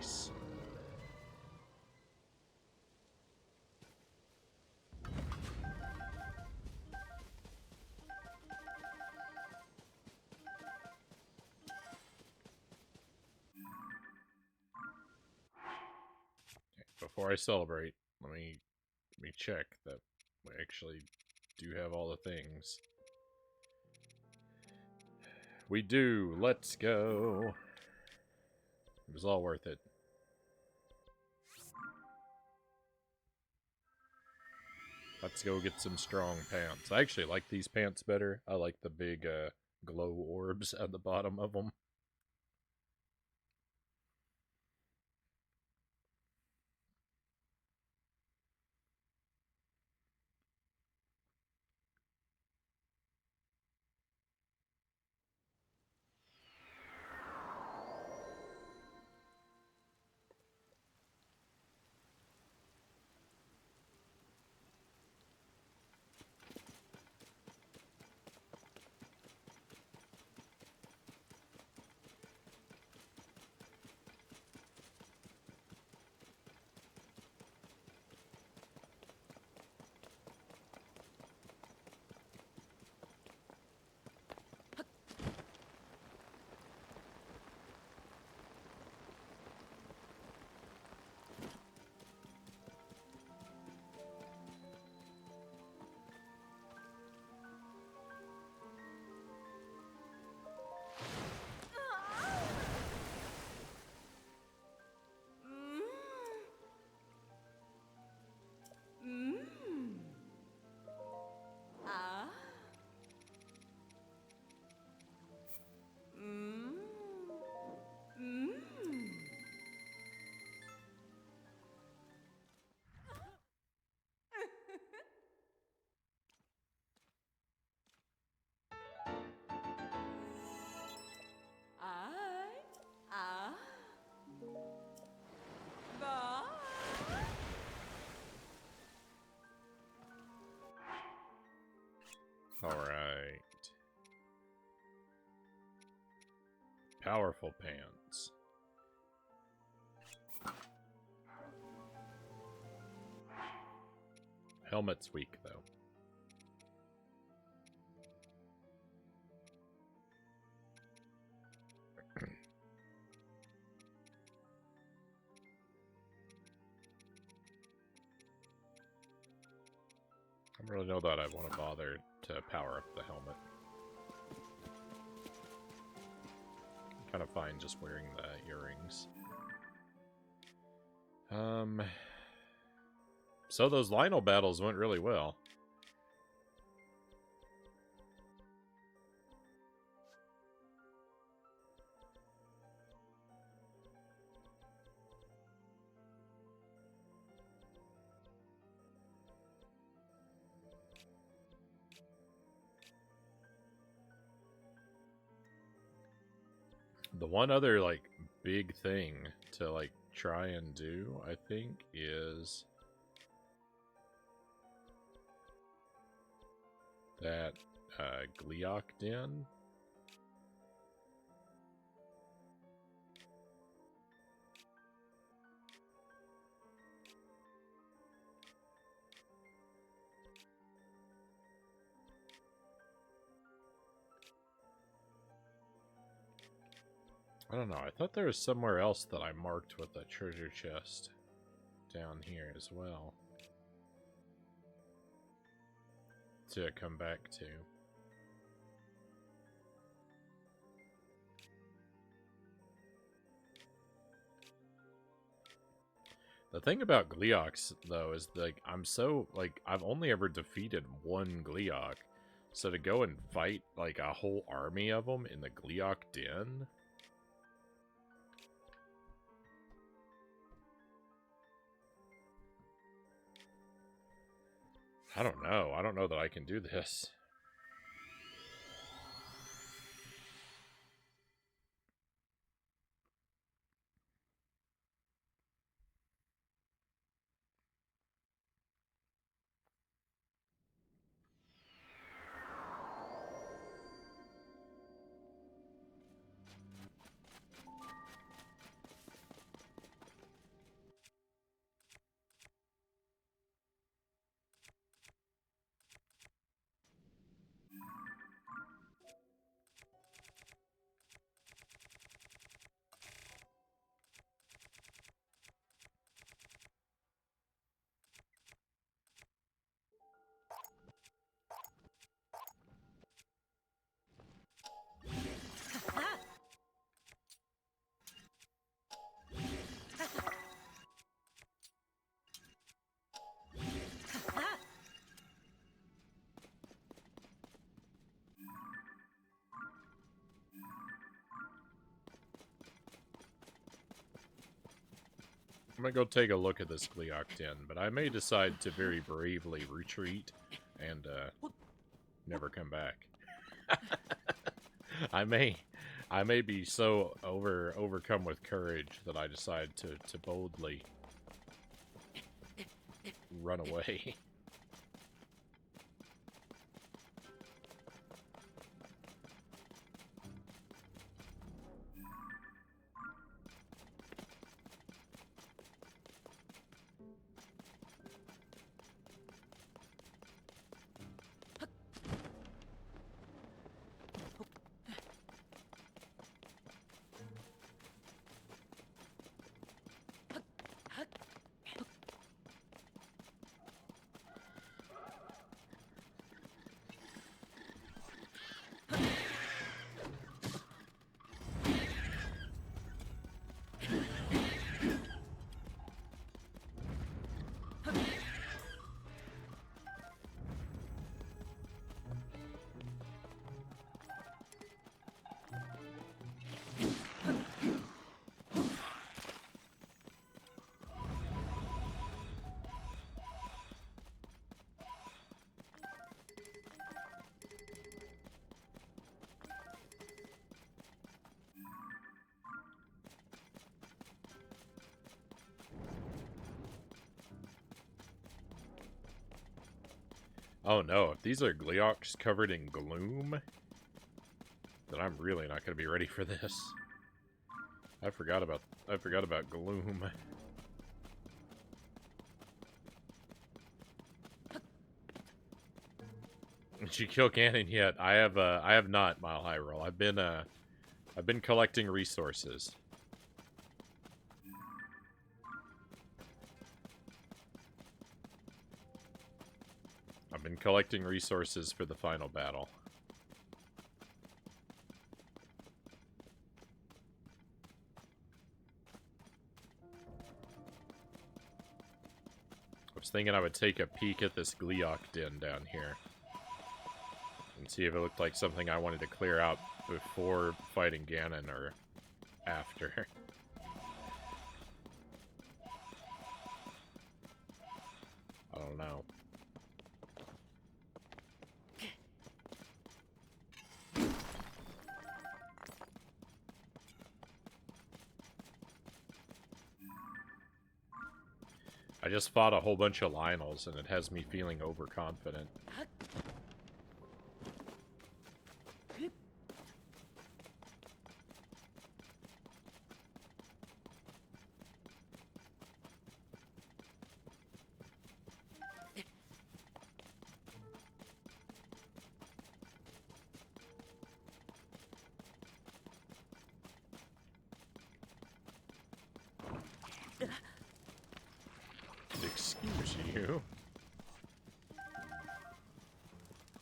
Nice. Before I celebrate, let me check that we actually do have all the things. We do. Let's go. It was all worth it. Let's go get some strong pants. I actually like these pants better. I like the big glow orbs at the bottom of them. Alright. Powerful pants. Helmet's weak, though. I don't really know that I want to bother to power up the helmet. I'm kind of fine just wearing the earrings. So those Lionel battles went really well. The one other, like, big thing to, like, try and do, I think, is that Gleeok Den. I don't know, I thought there was somewhere else that I marked with a treasure chest down here as well to come back to. The thing about Gleeoks, though, is, like, I'm so, like, I've only ever defeated one Gleeok, so to go and fight, like, a whole army of them in the Gleeok Den... I don't know. I don't know that I can do this. I'm gonna go take a look at this Gleeok den, but I may decide to very bravely retreat and never come back. I may be so overcome with courage that I decide to boldly run away. Oh no, if these are Gleeoks covered in gloom, then I'm really not gonna be ready for this. I forgot about gloom. Did you kill Ganon yet? I have not, Mile High Roll. I've been collecting resources. I've been collecting resources for the final battle. I was thinking I would take a peek at this Gleeok den down here. And see if it looked like something I wanted to clear out before fighting Ganon or after. I don't know. I just fought a whole bunch of Lionels, and it has me feeling overconfident. Excuse you.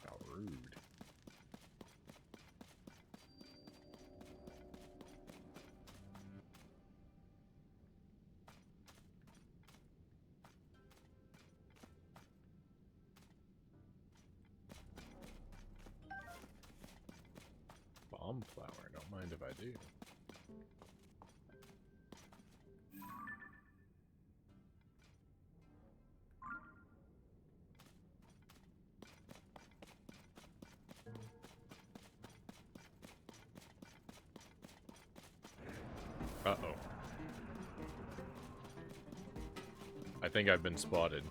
How rude. Bomb flower, don't mind if I do. Uh-oh. I think I've been spotted.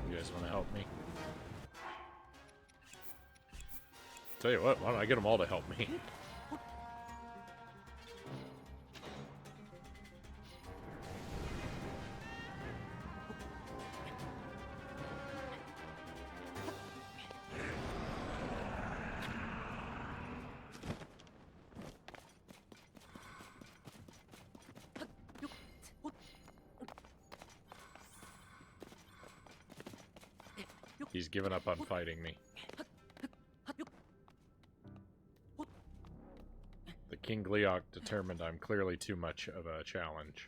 You guys want to help me? Tell you what, why don't I get them all to help me? He's given up on fighting me. The King Gleeok determined I'm clearly too much of a challenge.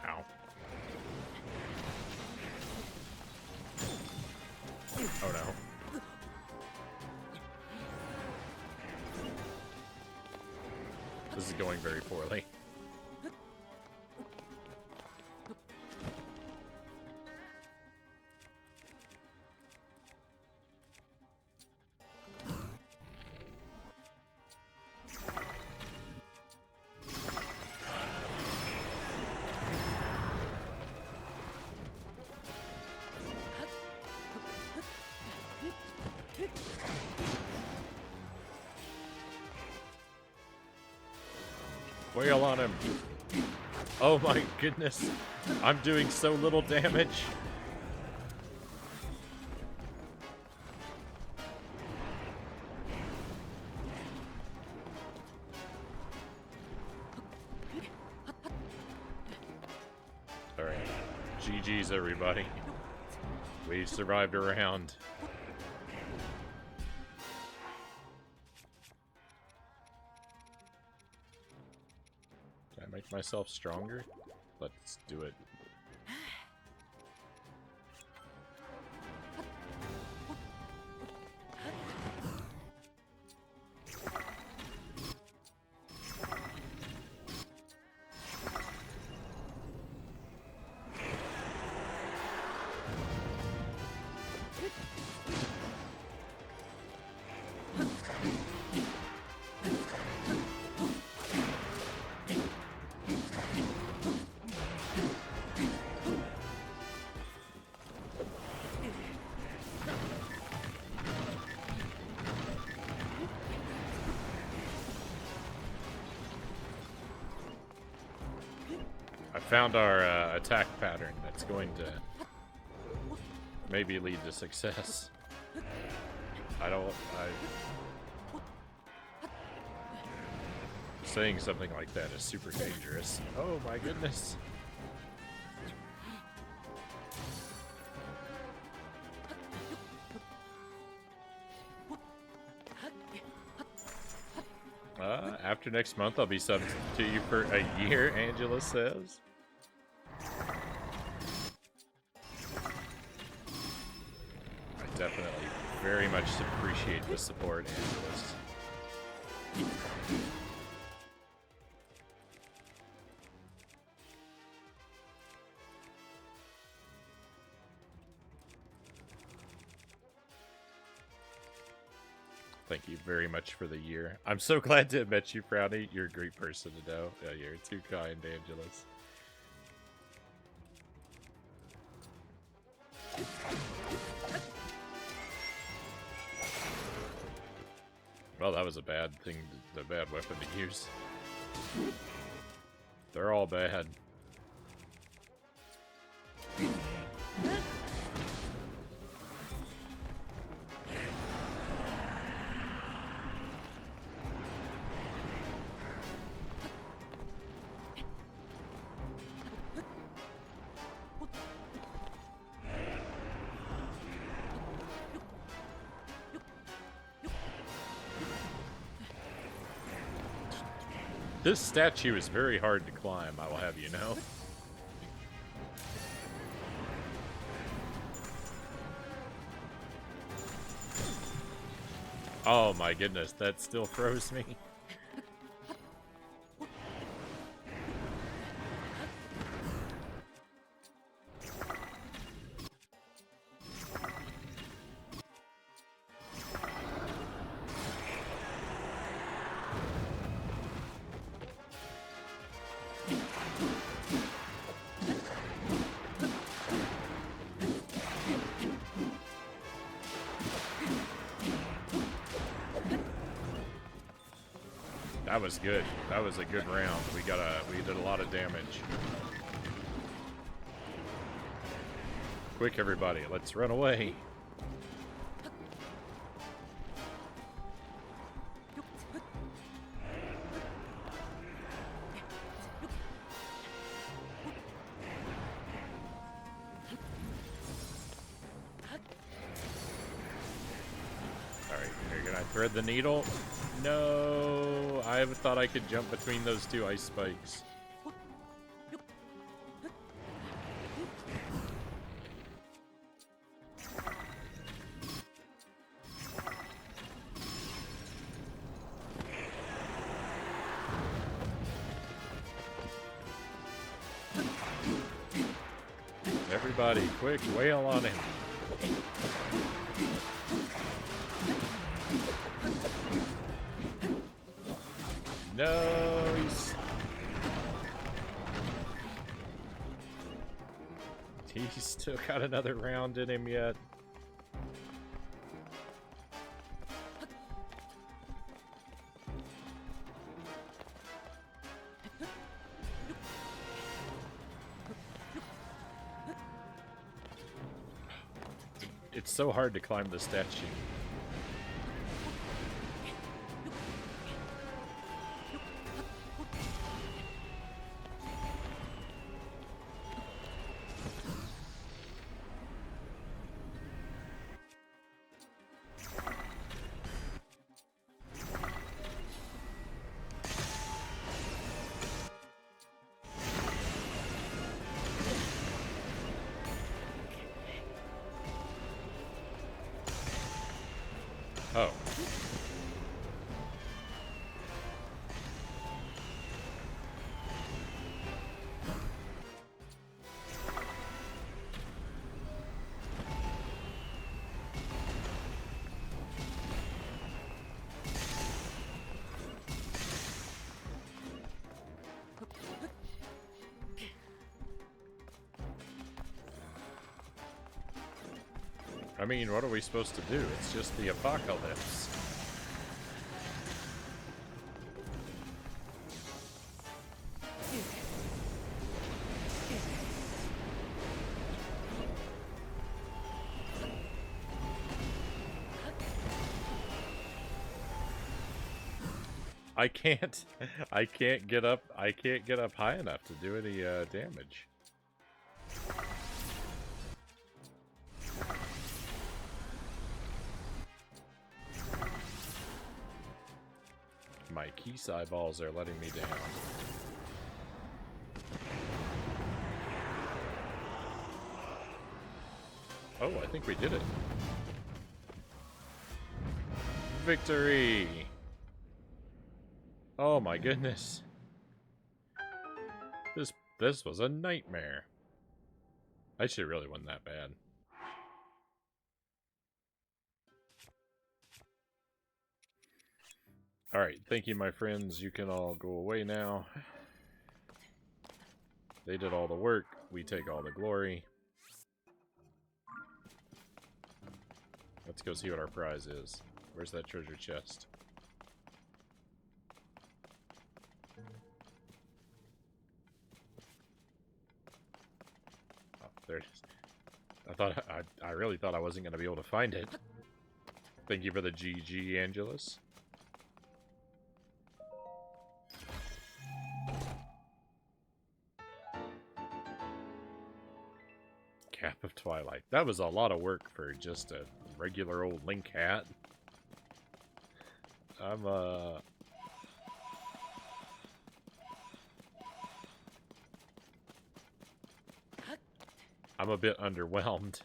Ow. Oh no. This is going very poorly. Wail on him. Oh my goodness. I'm doing so little damage. Alright. GG's everybody. We survived a round. Can I make myself stronger? Let's do it. I found our attack pattern that's going to maybe lead to success. Saying something like that is super dangerous. Oh my goodness. After next month, I'll be subbed to you for a year, Angela says. I definitely very much appreciate the support, Angela's. Thank you very much for the year. I'm so glad to have met you, Frownie. You're a great person to know. Yeah, you're too kind, Angelus. Well, that was a bad thing, a bad weapon to use. They're all bad. This statue is very hard to climb, I will have you know. Oh my goodness, that still froze me. That was good. That was a good round. We did a lot of damage. Quick, everybody, let's run away. Alright, can I thread the needle? No, I thought I could jump between those two ice spikes. Everybody, quick, wail on him. No, he's still got another round in him yet. It's so hard to climb the statue. Oh. I mean, what are we supposed to do? It's just the apocalypse. I can't get up high enough to do any damage. My Keese eyeballs are letting me down. Oh, I think we did it. Victory! Oh my goodness. This was a nightmare. I should really won that bad. Alright, thank you my friends. You can all go away now. They did all the work. We take all the glory. Let's go see what our prize is. Where's that treasure chest? Oh, there it is. I really thought I wasn't going to be able to find it. Thank you for the GG, Angelus. Cap of Twilight. That was a lot of work for just a regular old Link hat. I'm a bit underwhelmed.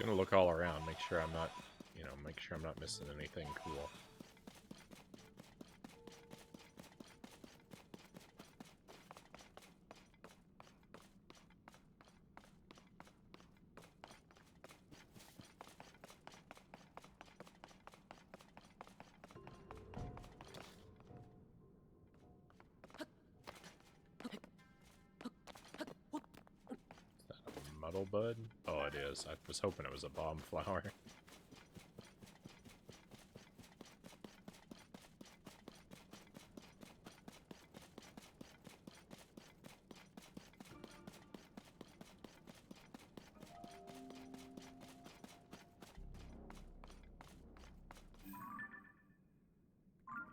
Gonna look all around, make sure I'm not, make sure I'm not missing anything cool. Muddle bud? Oh, it is. I was hoping it was a bomb flower.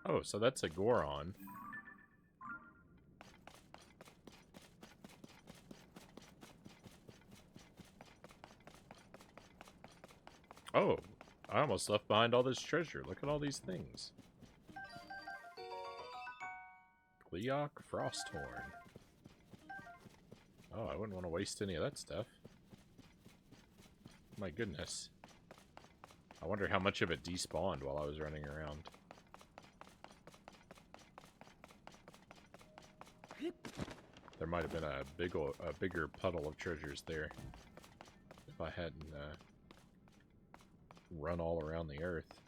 Oh, so that's a Goron. Oh, I almost left behind all this treasure. Look at all these things. Gleeok Frosthorn. Oh, I wouldn't want to waste any of that stuff. My goodness. I wonder how much of it despawned while I was running around. There might have been a bigger puddle of treasures there if I hadn't run all around the earth.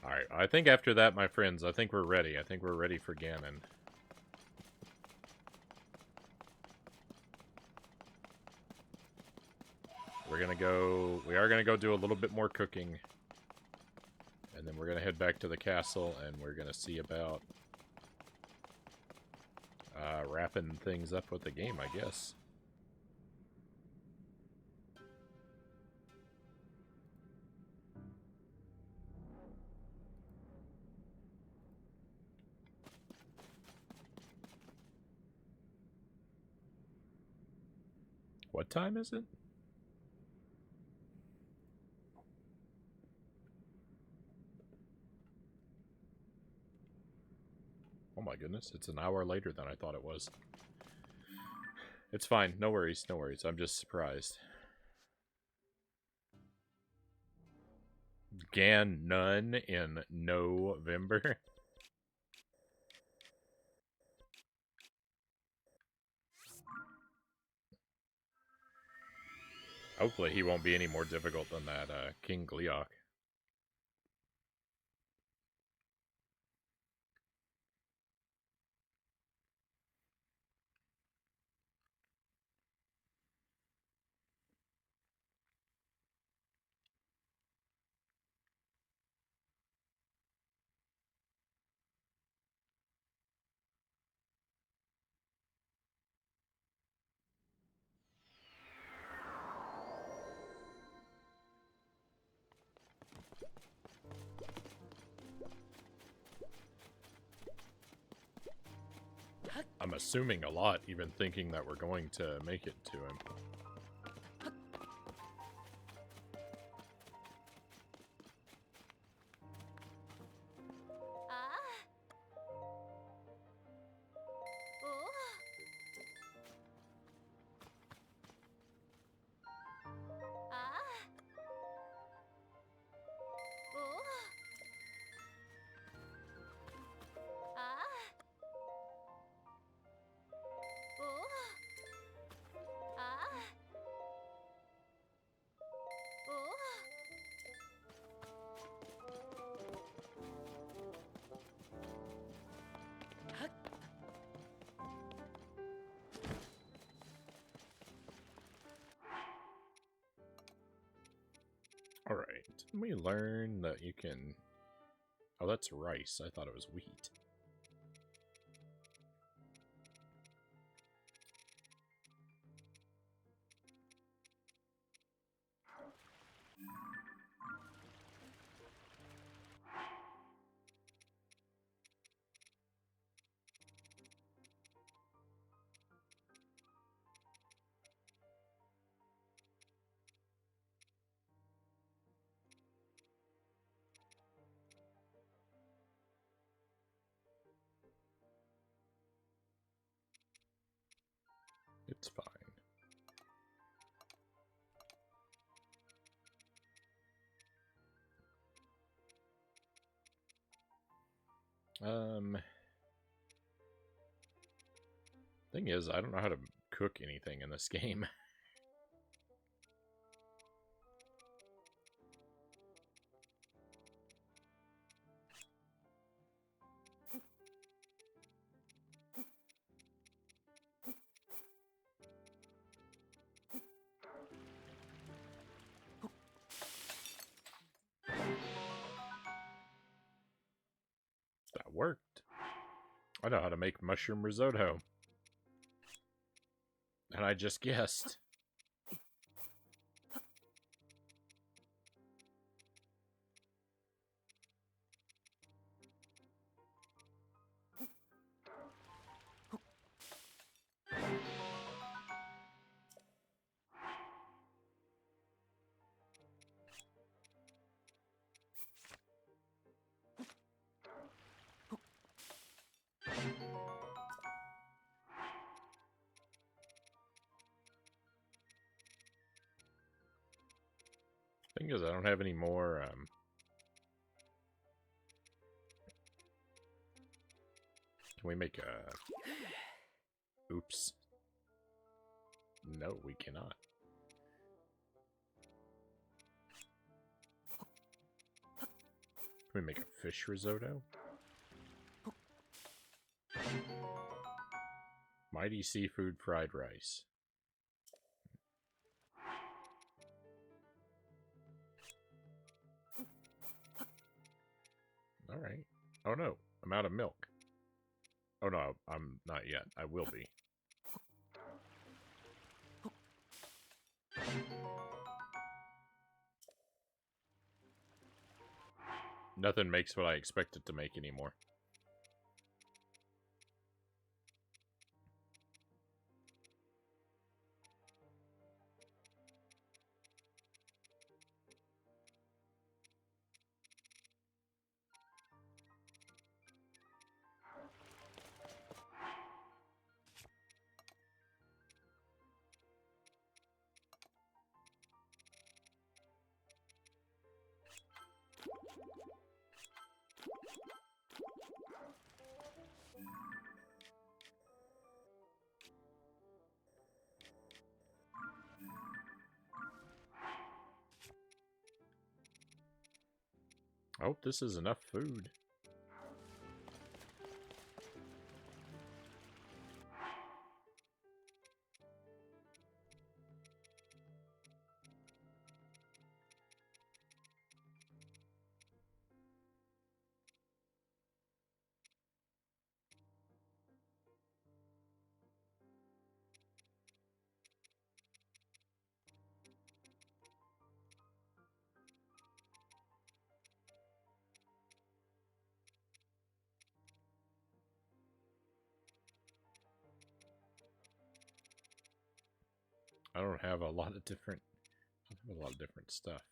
Alright, I think after that, my friends, I think we're ready. I think we're ready for Ganon. We are gonna go do a little bit more cooking. And then we're gonna head back to the castle, and we're gonna see about wrapping things up with the game, I guess. What time is it? Oh my goodness, it's an hour later than I thought it was. It's fine, no worries, no worries. I'm just surprised. None in November. Hopefully he won't be any more difficult than that King Gleeok. I'm assuming a lot, even thinking that we're going to make it to him. Alright, didn't we learn that you can... Oh, that's rice. I thought it was wheat. It's fine. Thing is, I don't know how to cook anything in this game. That worked. I know how to make mushroom risotto. And I just guessed. Thing is, I don't have any more, Can we make a... Oops. No, we cannot. Can we make a fish risotto? Mighty seafood fried rice. Alright. Oh no, I'm out of milk. Oh no, I'm not yet. I will be. Nothing makes what I expect it to make anymore. I hope this is enough food. I don't have a lot of different... I have a lot of different stuff.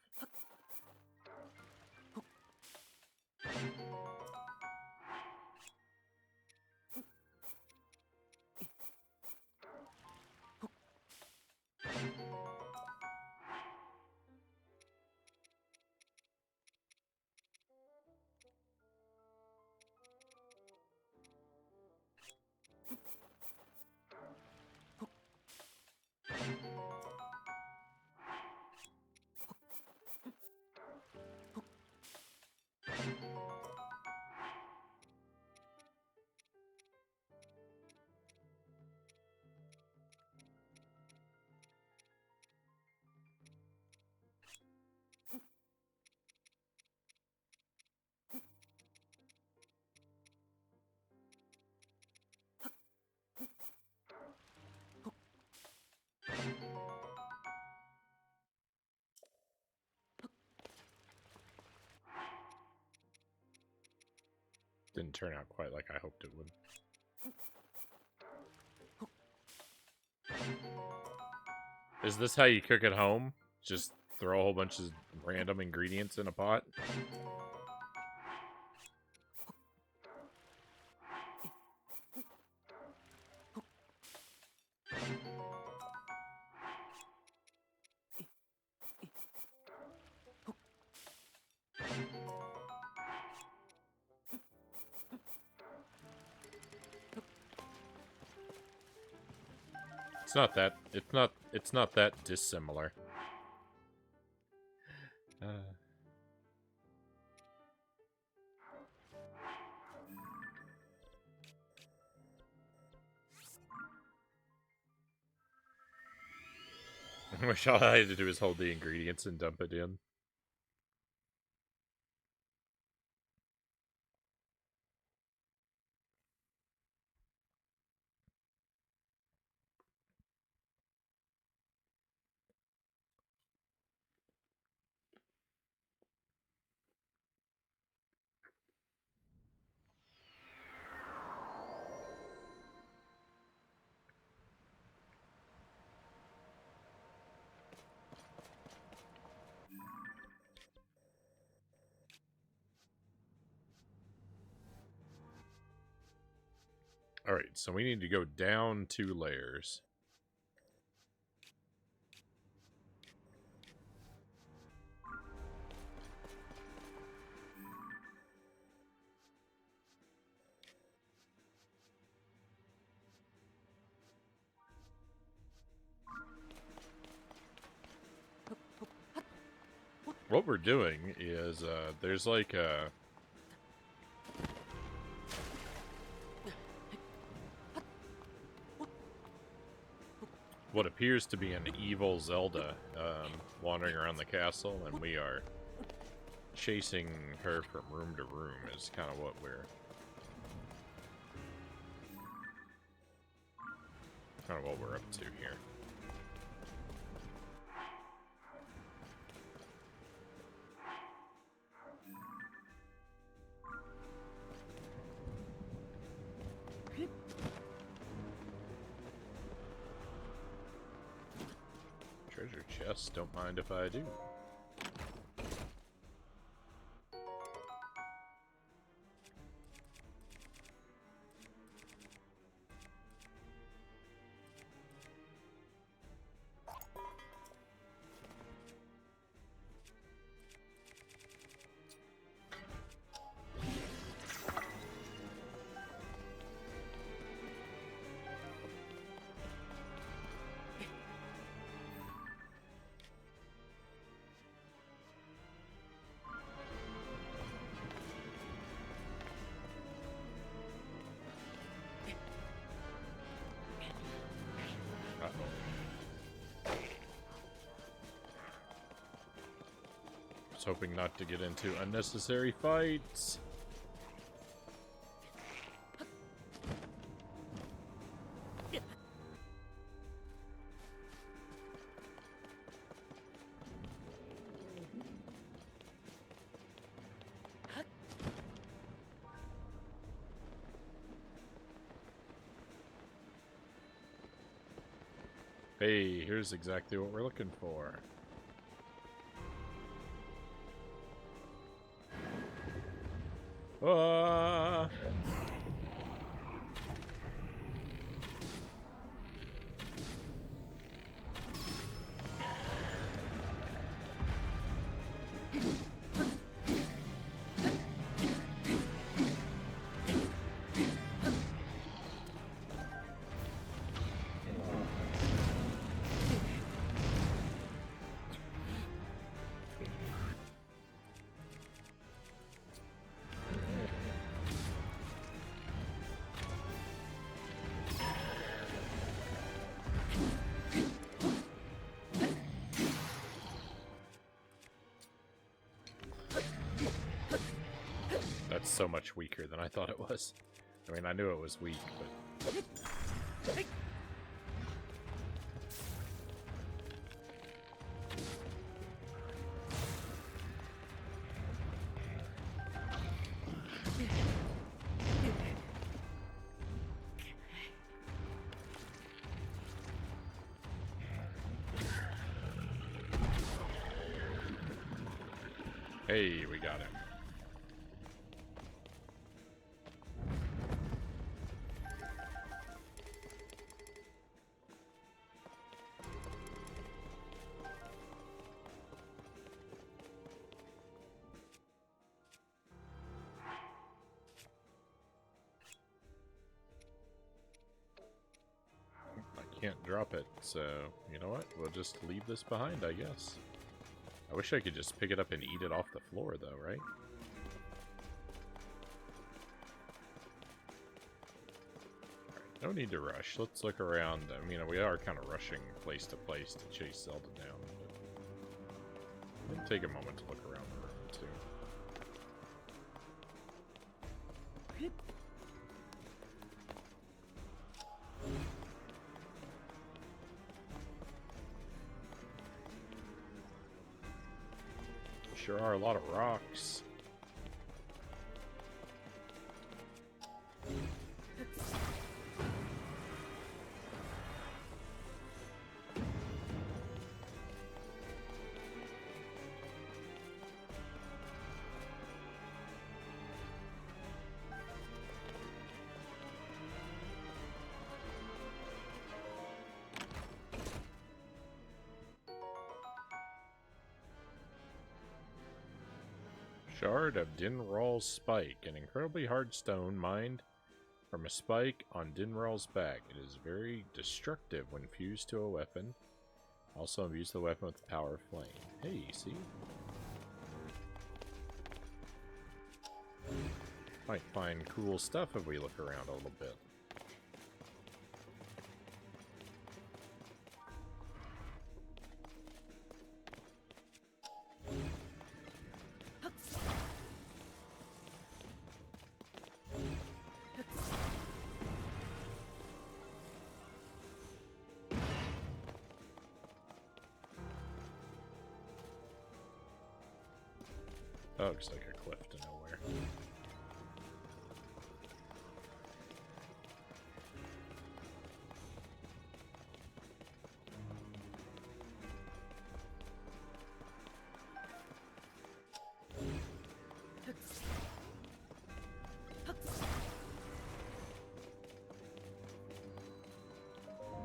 Didn't turn out quite like I hoped it would. Is this how you cook at home? Just throw a whole bunch of random ingredients in a pot? It's not that. It's not that dissimilar. I wish all I had to do is hold the ingredients and dump it in. Alright, so we need to go down 2 layers. What we're doing is, there's like a... what appears to be an evil Zelda wandering around the castle, and we are chasing her from room to room is kind of what we're... up to here. Treasure chest, don't mind if I do. I was hoping not to get into unnecessary fights. Hey, here's exactly what we're looking for. Ah! That's so much weaker than I thought it was. I mean, I knew it was weak, but... Hey, we got him. I can't drop it, so you know what? We'll just leave this behind, I guess. I wish I could just pick it up and eat it off the floor, though, right? Alright, no need to rush. Let's look around. I mean, we are kind of rushing place to place to chase Zelda down, but we'll take a moment to look around the room, too. Sure are a lot of rocks. Shard of Dinral's spike, an incredibly hard stone mined from a spike on Dinral's back. It is very destructive when fused to a weapon. Also imbues the weapon with the power of flame. Hey, see? Might find cool stuff if we look around a little bit. Oh, looks like a cliff to nowhere.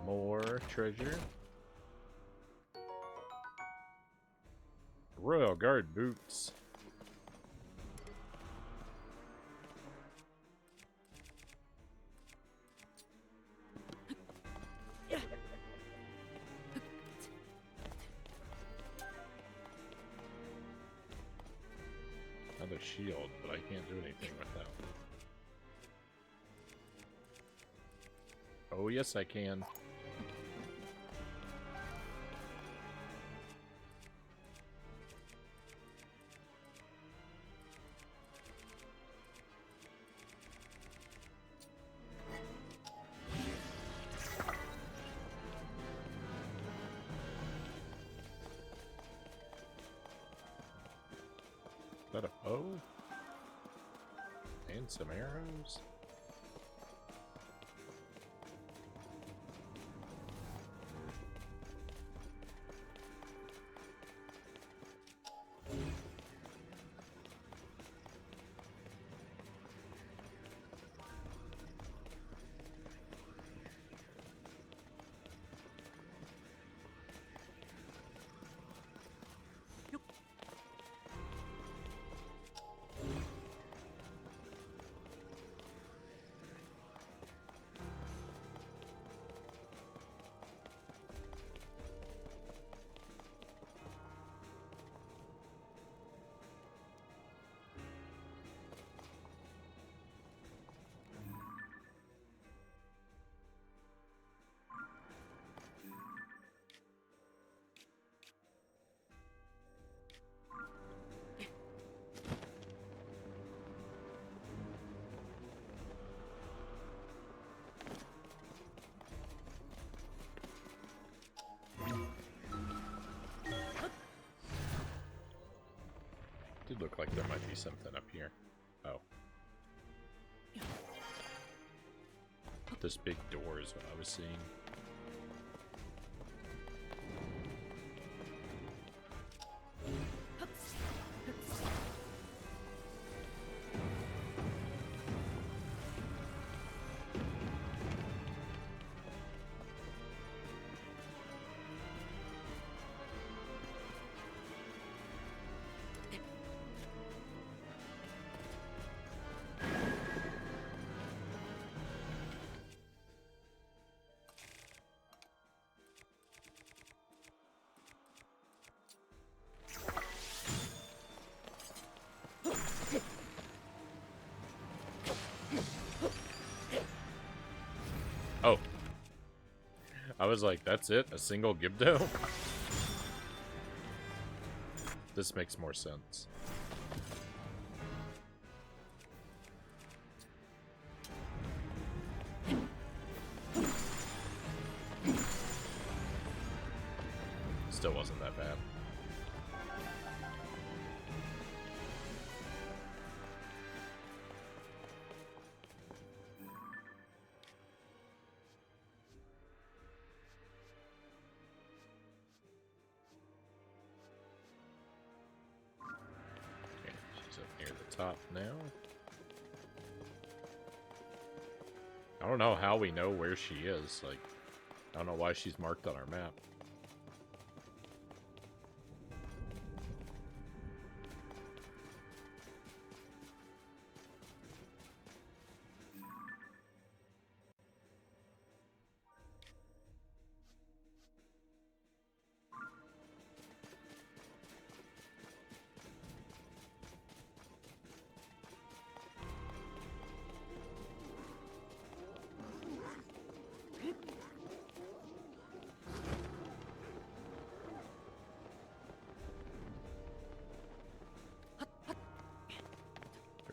More treasure. Royal Guard boots. Another shield, but I can't do anything with that one. Oh, yes, I can. Is that a bow? And some arrows? Did look like there might be something up here. Oh. This big door is what I was seeing. I was like, that's it? A single Gibdo? This makes more sense. Still wasn't that bad. Okay, she's up near the top now. I don't know how we know where she is. Like, I don't know why she's marked on our map.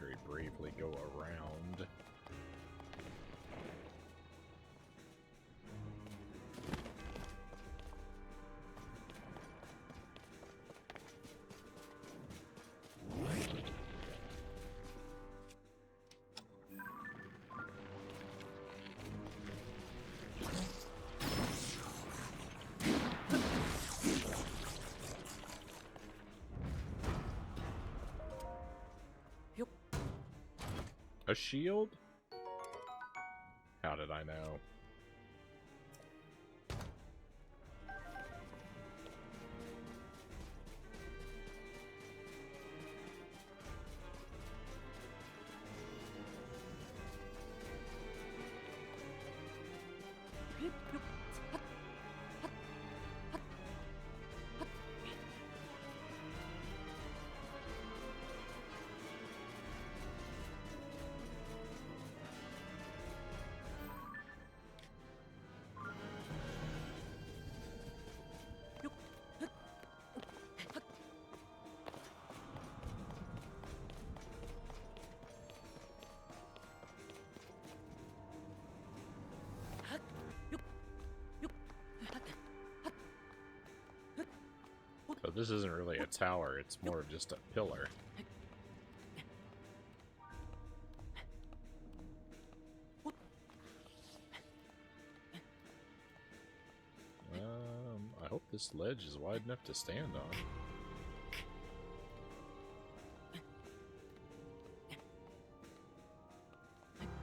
Very bravely go around. A shield? How did I know? So this isn't really a tower, it's more of just a pillar. I hope this ledge is wide enough to stand on.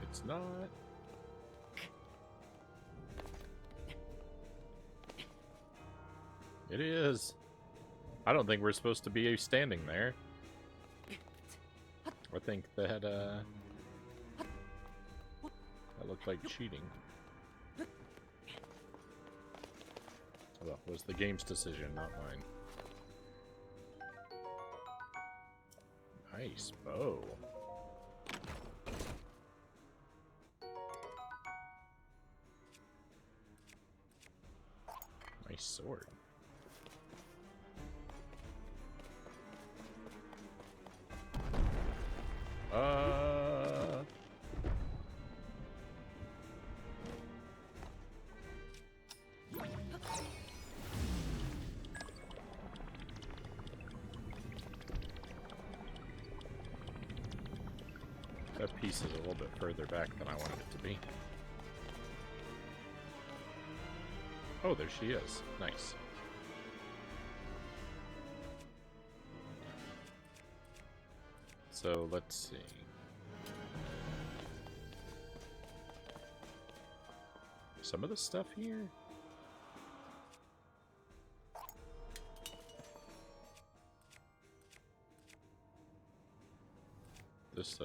It's not. It is. I don't think we're supposed to be standing there. I think that, that looked like cheating. Well, it was the game's decision, not mine. Nice bow. Nice sword. That piece is a little bit further back than I wanted it to be. Oh, there she is. Nice. So, let's see. Some of the stuff here? This,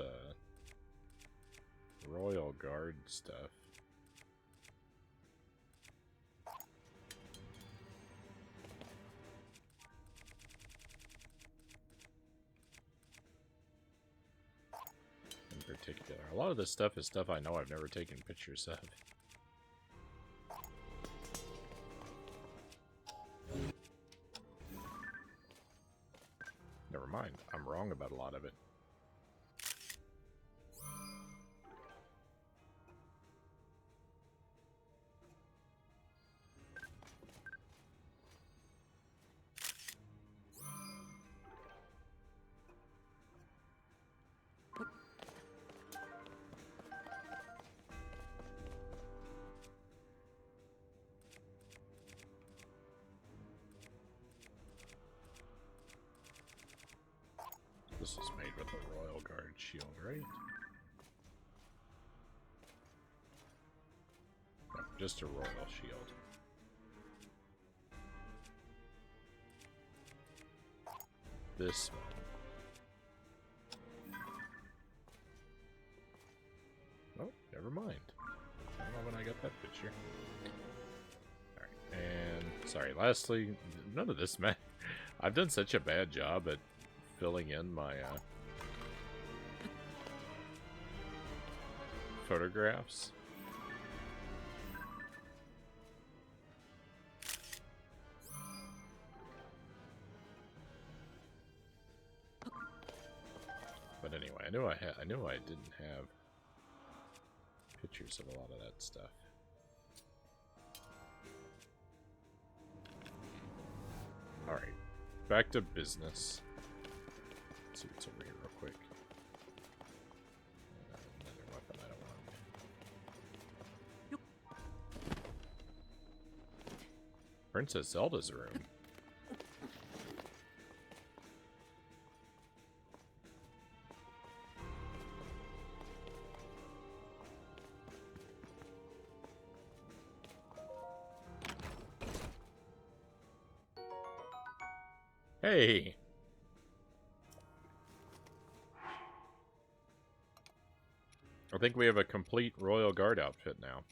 Royal Guard stuff. In particular. A lot of this stuff is stuff I know I've never taken pictures of. wrong about a lot of it. This is made with a Royal Guard shield, right? No, just a Royal shield. This one. Oh, never mind. I don't know when I got that picture. Alright, and sorry, lastly, none of this matters. I've done such a bad job at filling in my photographs. But anyway, I knew I didn't have pictures of a lot of that stuff. All right, back to business. Let's see what's over here real quick. Another weapon I don't want. Princess Zelda's room. Hey! I think we have a complete Royal Guard outfit now.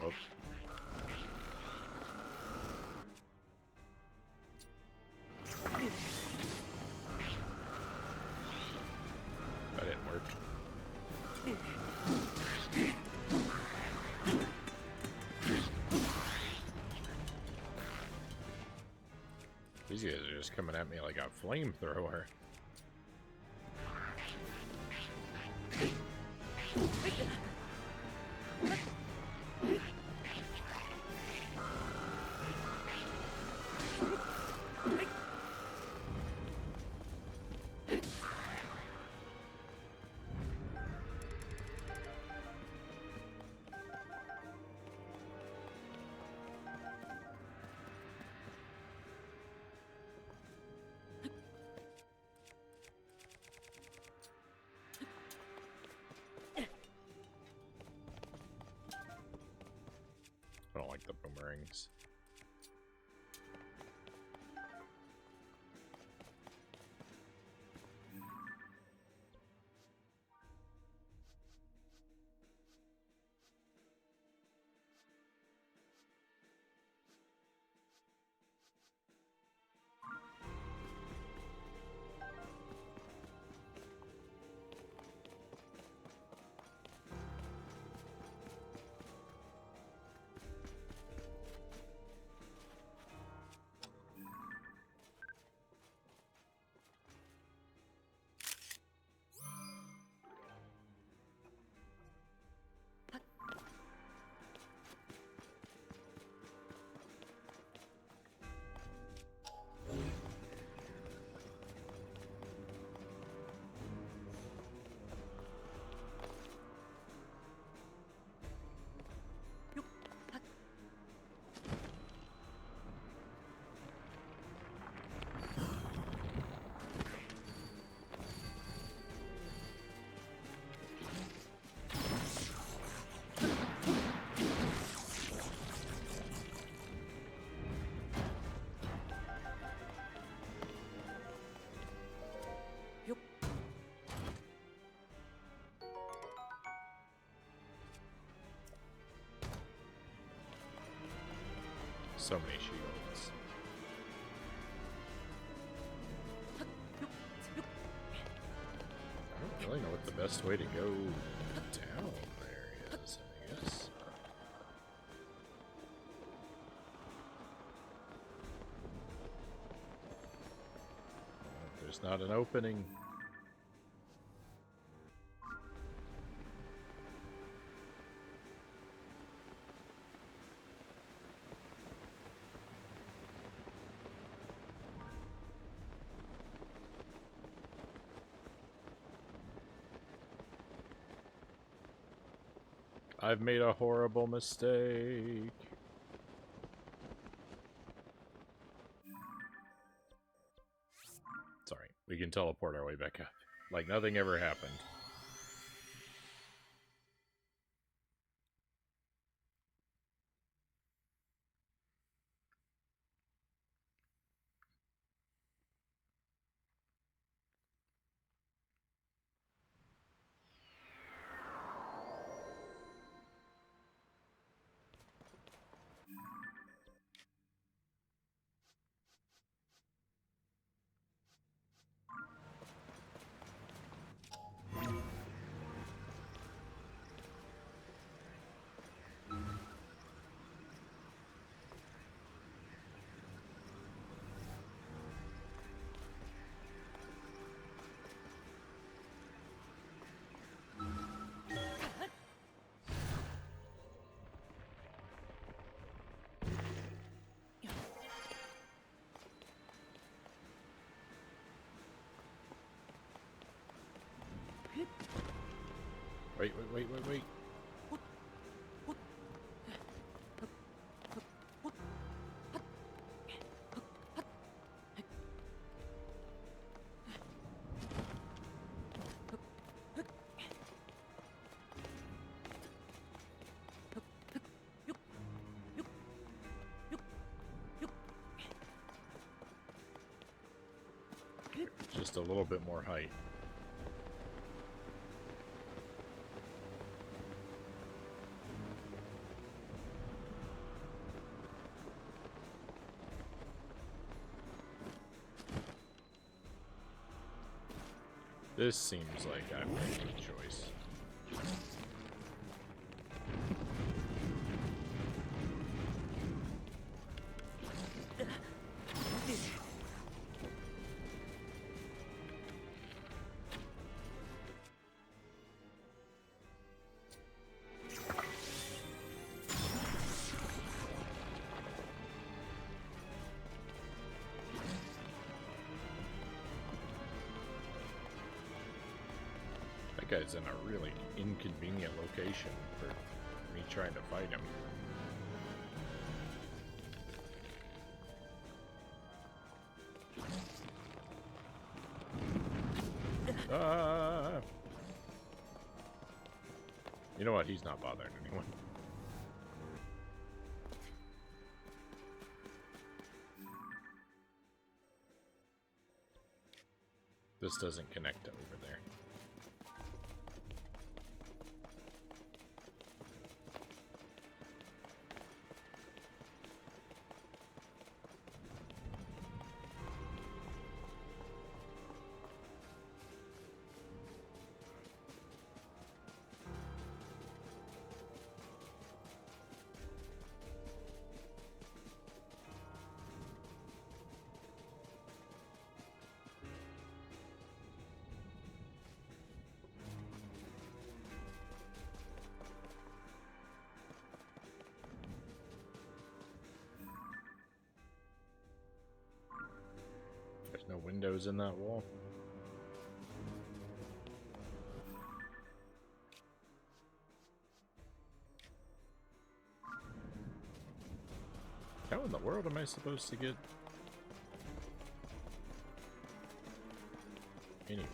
Oops. That didn't work. These guys are just coming at me like a flamethrower. I don't like the boomerangs. So many shields. I don't really know what the best way to go down there is, I guess. There's not an opening. I've made a horrible mistake. Sorry, we can teleport our way back up. Like nothing ever happened. Wait. Just a little bit more height. This seems like I've made a good choice. That guy's in a really inconvenient location for me trying to fight him. Ah! You know what? He's not bothering anyone. This doesn't connect to over there. There's no windows in that wall. How in the world am I supposed to get anywhere?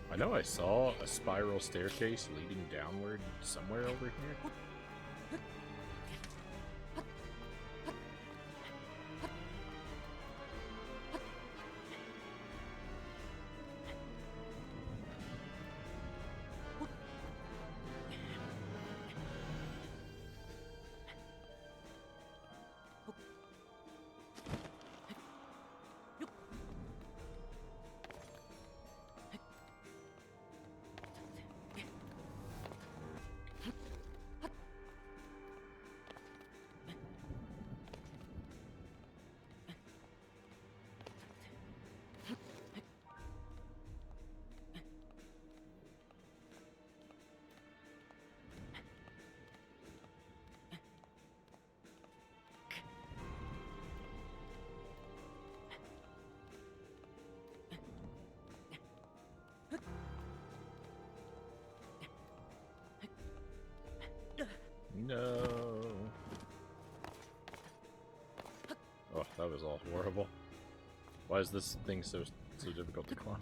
I know I saw a spiral staircase leading downward somewhere over here. No. Oh, that was all horrible. Why is this thing so difficult to climb?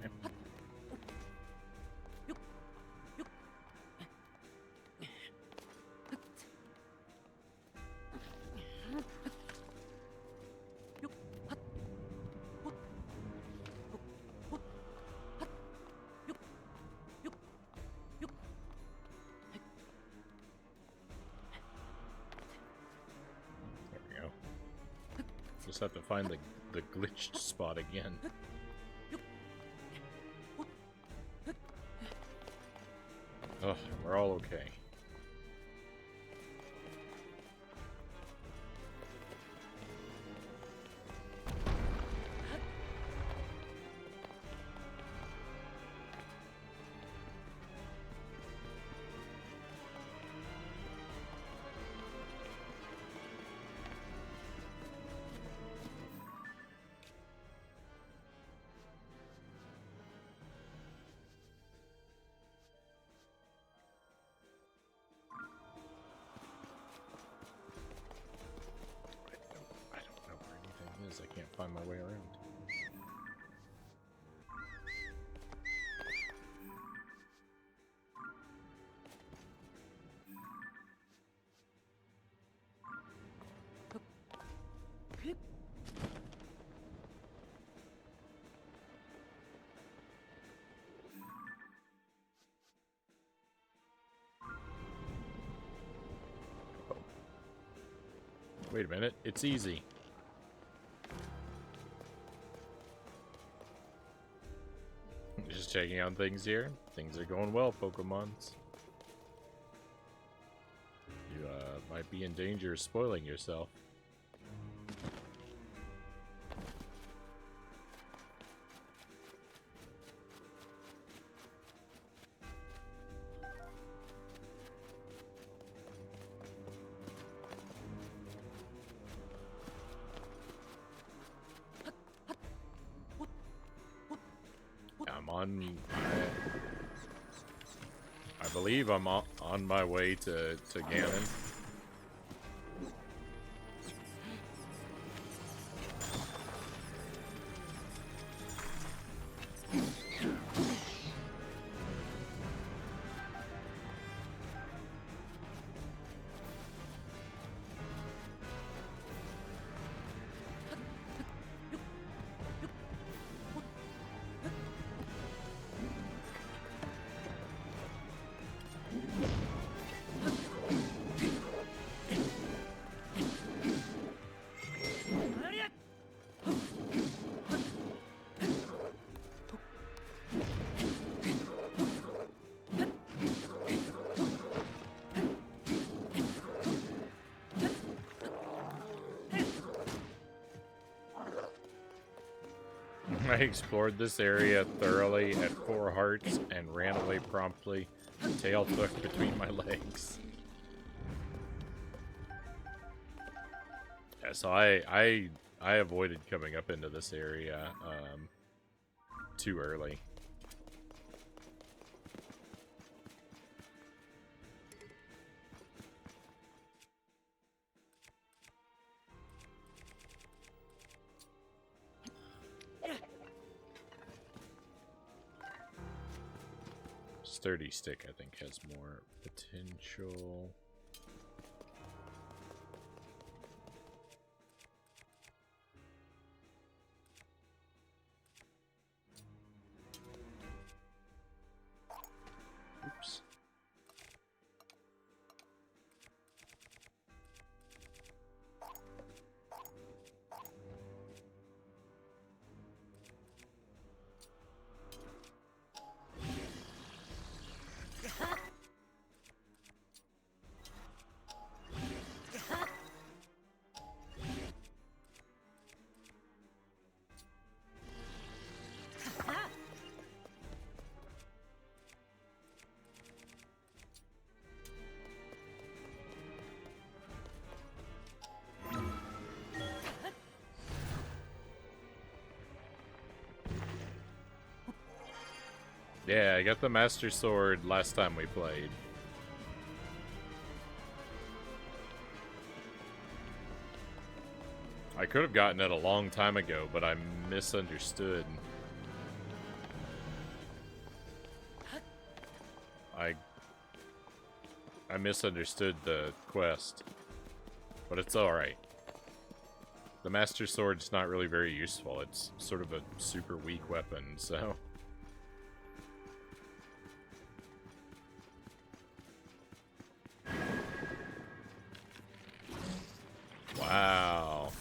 There we go. Just have to find the glitched spot again. Oh, we're all okay. I don't know where anything is. I can't find my way around. Wait a minute, it's easy. Just checking out things here. Things are going well, Pokemons. You might be in danger of spoiling yourself. I'm on. I believe I'm on my way to Ganon. I explored this area thoroughly at 4 hearts and ran away promptly, tail tucked between my legs. Yeah, so I avoided coming up into this area too early. Sturdy stick, I think, has more potential. Oops. Yeah, I got the Master Sword last time we played. I could have gotten it a long time ago, but I misunderstood. I misunderstood the quest, but it's alright. The Master Sword's not really very useful. It's sort of a super weak weapon, so... Wow.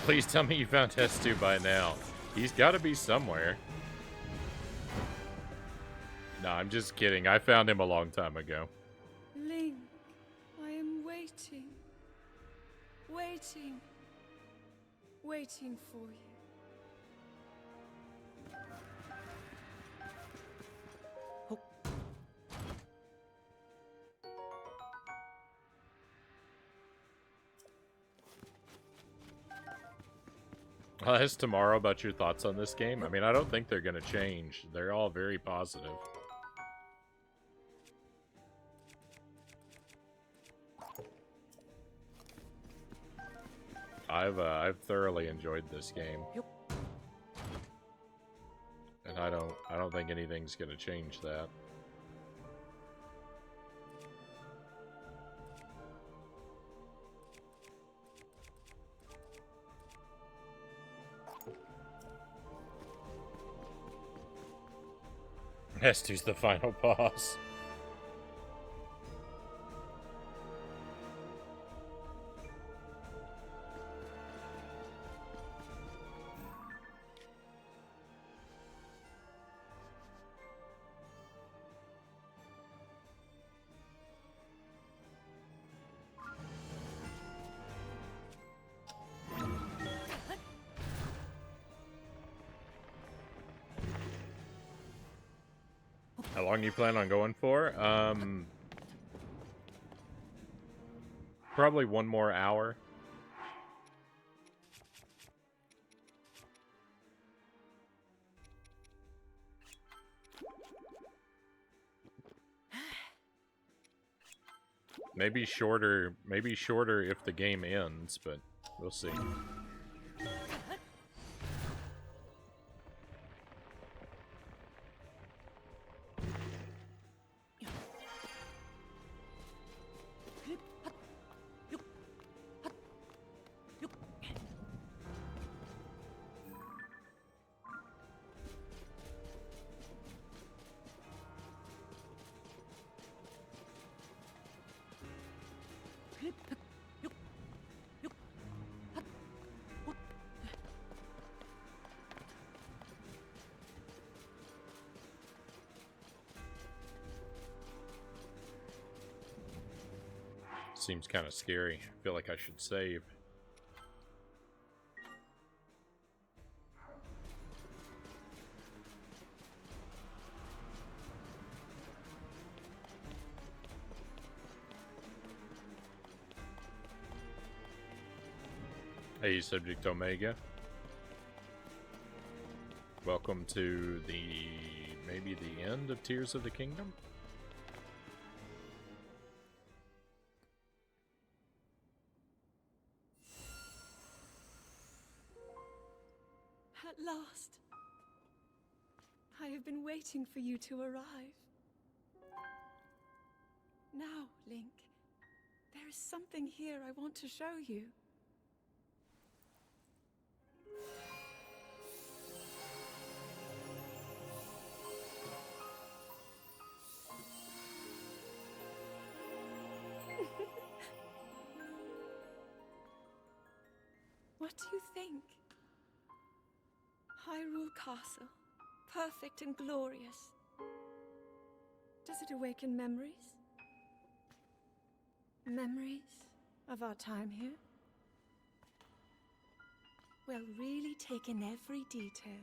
Please tell me you found S2 by now. He's got to be somewhere. No, I'm just kidding. I found him a long time ago. Link, I am waiting. Waiting. Waiting for you. I'll ask tomorrow about your thoughts on this game. I mean, I don't think they're going to change. They're all very positive. I've thoroughly enjoyed this game. And I don't think anything's going to change that. S2's the final boss. How long do you plan on going for? Probably one more hour. Maybe shorter if the game ends, but we'll see. Seems kind of scary. I feel like I should save. Hey, Subject Omega. Welcome to maybe the end of Tears of the Kingdom? At last. I have been waiting for you to arrive. Now, Link, there is something here I want to show you. What do you think? Hyrule Castle, perfect and glorious. Does it awaken memories? Memories of our time here? Well, really take in every detail.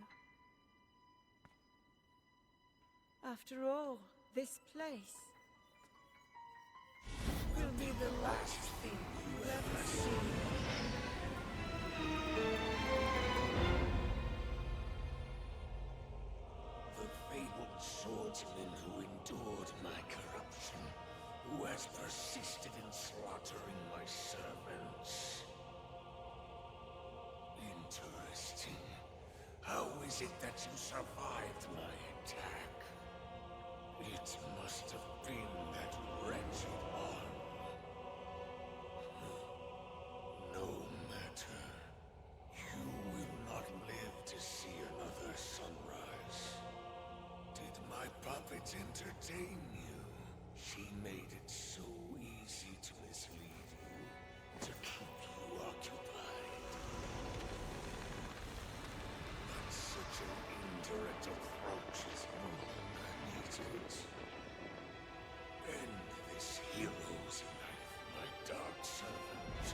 After all, this place will be the last thing you ever see. The fabled swordsman who endured my corruption, who has persisted in slaughtering my servants. Interesting. How is it that you survived my attack? It must have been that wretched arm. No matter. You will not live to see another sunrise. Did my puppet entertain you? She made it so easy to mislead you, to keep you occupied. But such an indirect approach is more than I needed. End this hero's life, my dark servant.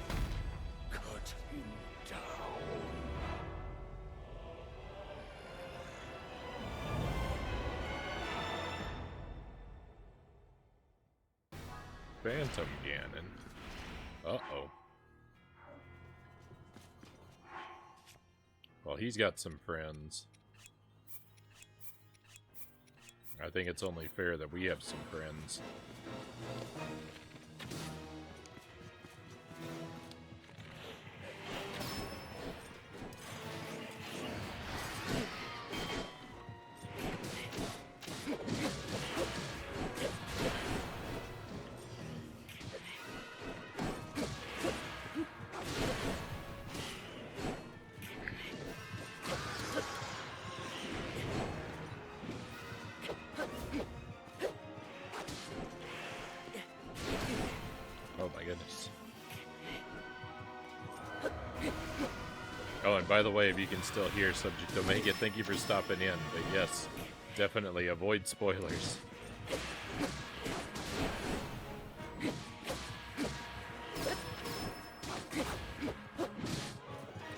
Cut him down. Phantom Ganon. Uh-oh. Well, he's got some friends. I think it's only fair that we have some friends. Oh my goodness. Oh, and by the way, if you can still hear Subject Omega, thank you for stopping in. But yes, definitely avoid spoilers.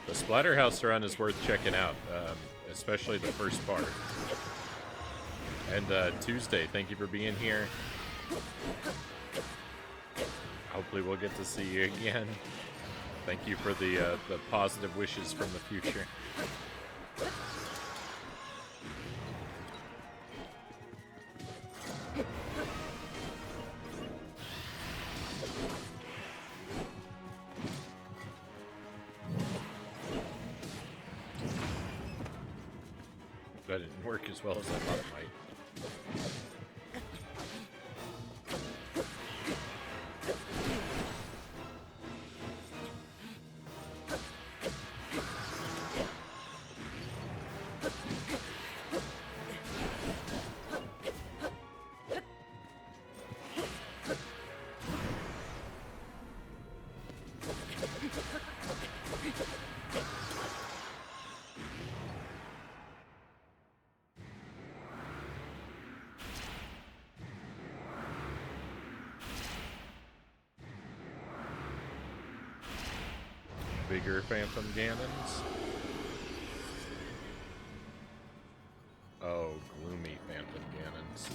The Splatterhouse run is worth checking out, especially the first part. And Tuesday, thank you for being here. Hopefully we'll get to see you again. Thank you for the positive wishes from the future. That didn't work as well as I thought it might. Bigger Phantom Ganons. Oh, gloomy Phantom Ganons.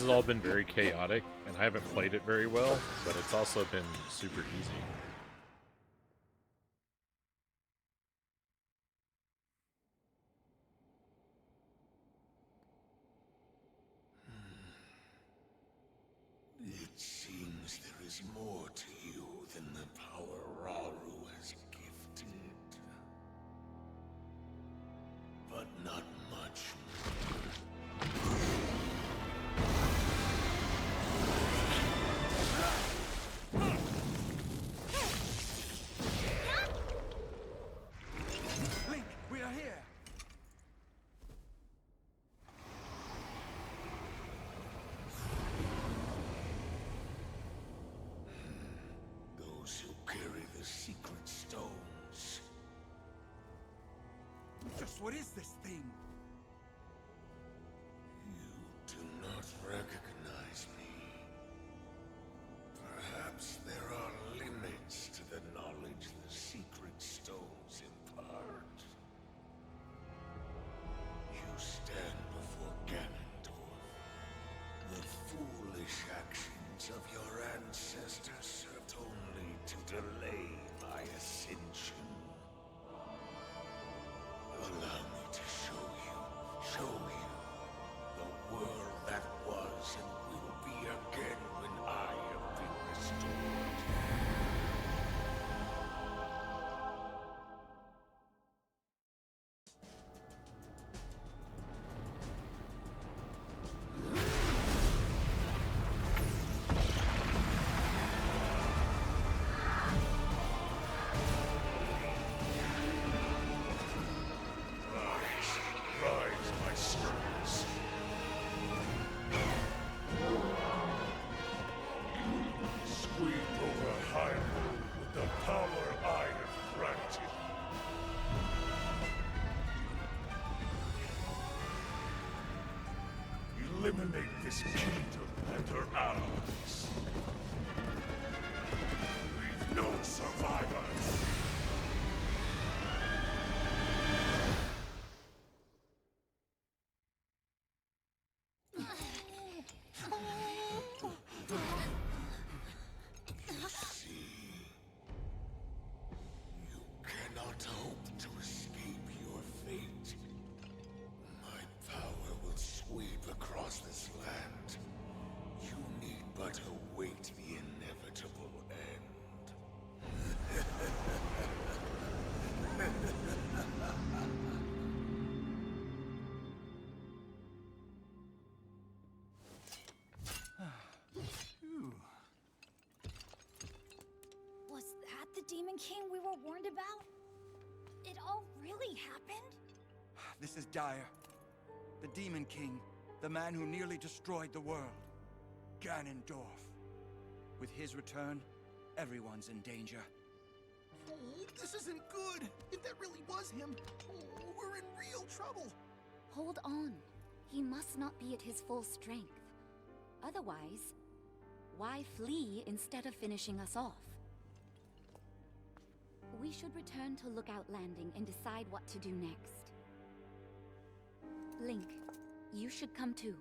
has all been very chaotic, and I haven't played it very well, but it's also been super easy. It seems there is more to you than the power Rauru has gifted. But not much Link, we are here. those who carry the secret stones. Just what is this thing? You do not recognize me. Perhaps there are limits to the knowledge the secret stones impart. You stand before Ganondorf. The foolish actions of your ancestors served only to delay my ascension. Allow me to show you, the world that was and will be again when I have been restored. Rise, my sons. Sweep over Hyrule with the power I have granted. Eliminate this kingdom and her allies. Leave no survivors. You cannot hope to escape your fate. My power will sweep across this land. You need but await the inevitable end. Phew. Was that the Demon King we were warned about? It all really happened? This is dire. The Demon King, the man who nearly destroyed the world. Ganondorf. With his return, everyone's in danger. Oh, this isn't good. If that really was him, we're in real trouble. Hold on. He must not be at his full strength. Otherwise, why flee instead of finishing us off? We should return to Lookout Landing and decide what to do next. Link, you should come too.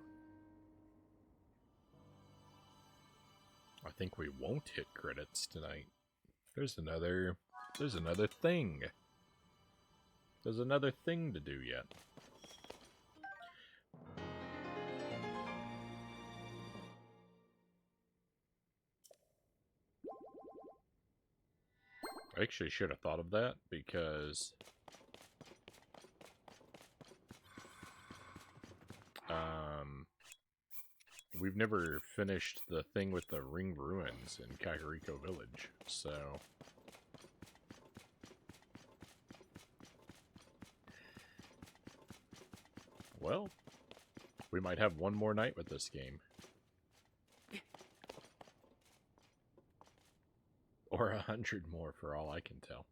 I think we won't hit credits tonight. There's another thing. There's another thing to do yet. I actually should have thought of that because we've never finished the thing with the ring ruins in Kakariko Village, so well, we might have one more night with this game. Or 100 more for all I can tell.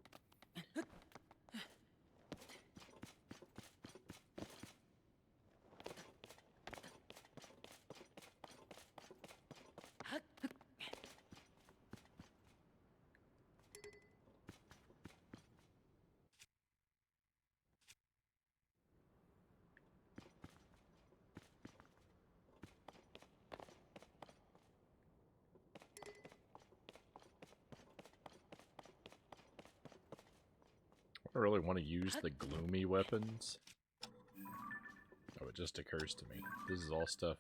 I really want to use the gloomy weapons. Oh, it just occurs to me. This is all stuff.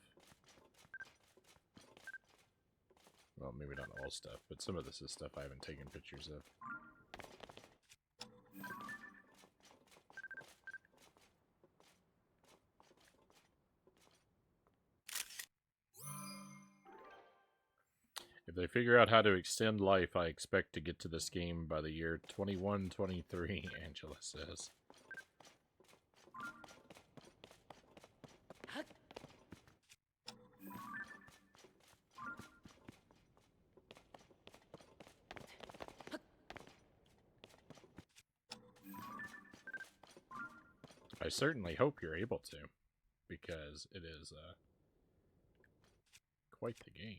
Well, maybe not all stuff, but some of this is stuff I haven't taken pictures of. If they figure out how to extend life, I expect to get to this game by the year 2123, Angela says. I certainly hope you're able to, because it is quite the game.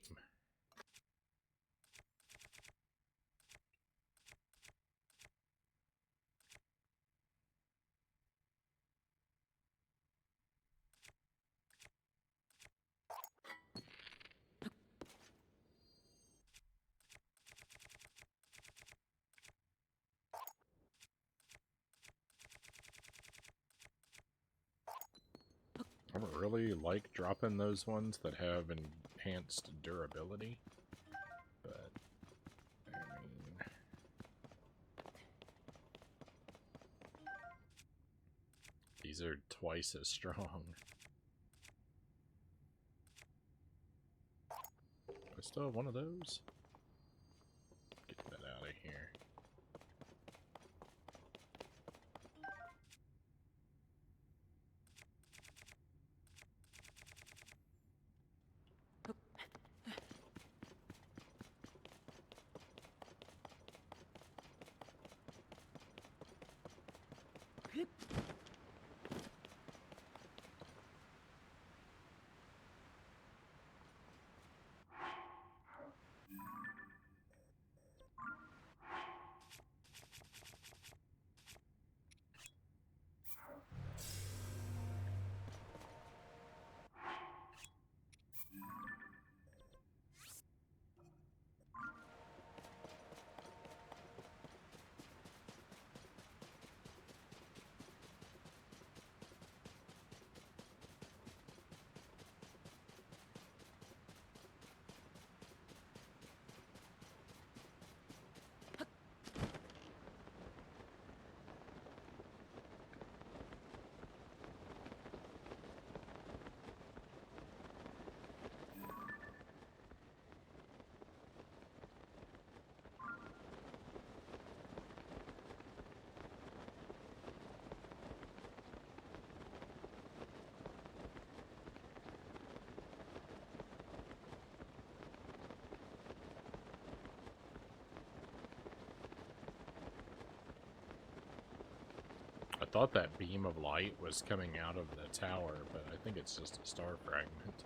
I don't really like dropping those ones that have enhanced durability, but I mean, these are twice as strong. I still have one of those. Get that out of here. I thought that beam of light was coming out of the tower, but I think it's just a star fragment.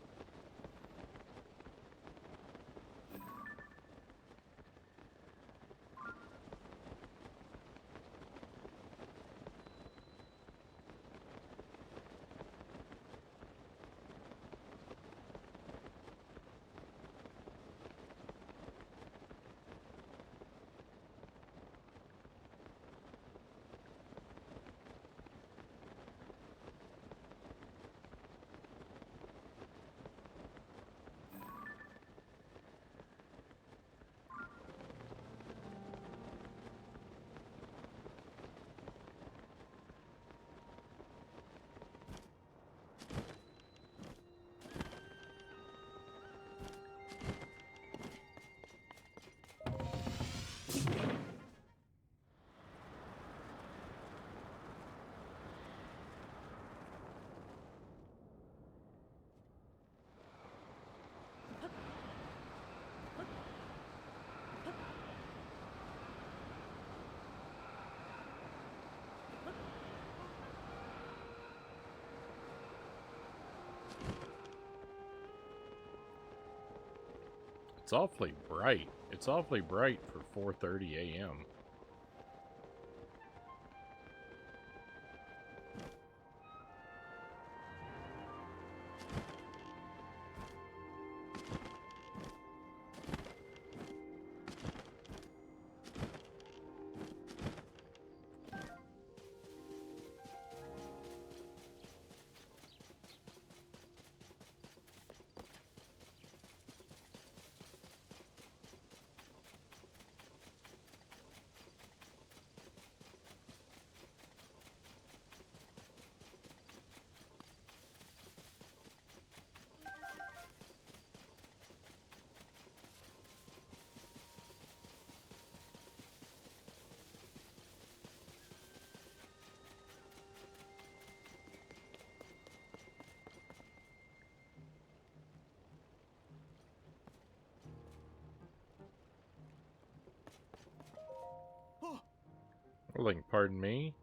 It's awfully bright. It's awfully bright for 4:30 a.m. Link, pardon me.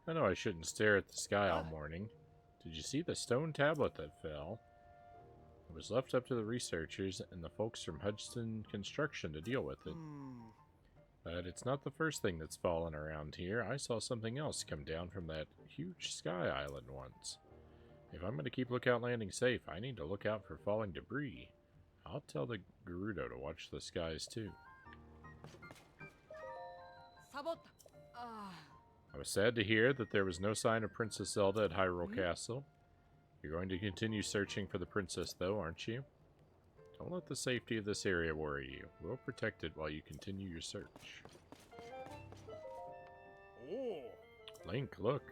I know I shouldn't stare at the sky all morning. Did you see the stone tablet that fell? It was left up to the researchers and the folks from Hudson Construction to deal with it. But it's not the first thing that's fallen around here. I saw something else come down from that huge sky island once. If I'm going to keep Lookout Landing safe, I need to look out for falling debris. I'll tell the Gerudo to watch the skies too. I was sad to hear that there was no sign of Princess Zelda at Hyrule Castle. You're going to continue searching for the princess though, aren't you? Don't let the safety of this area worry you. We'll protect it while you continue your search. Oh. Link, look.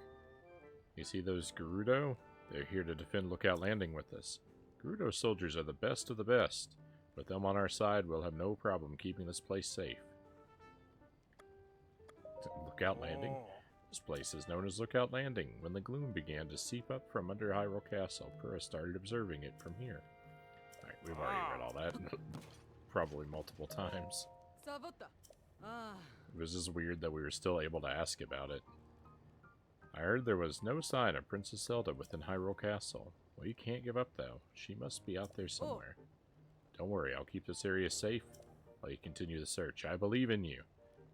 You see those Gerudo? They're here to defend Lookout Landing with us. Gerudo soldiers are the best of the best. With them on our side, we'll have no problem keeping this place safe. Lookout Landing? This place is known as Lookout Landing. When the gloom began to seep up from under Hyrule Castle, Purah started observing it from here. Alright, we've already read all that. Probably multiple times. It was just weird that we were still able to ask about it. I heard there was no sign of Princess Zelda within Hyrule Castle. Well, you can't give up, though. She must be out there somewhere. Don't worry, I'll keep this area safe while you continue the search. I believe in you.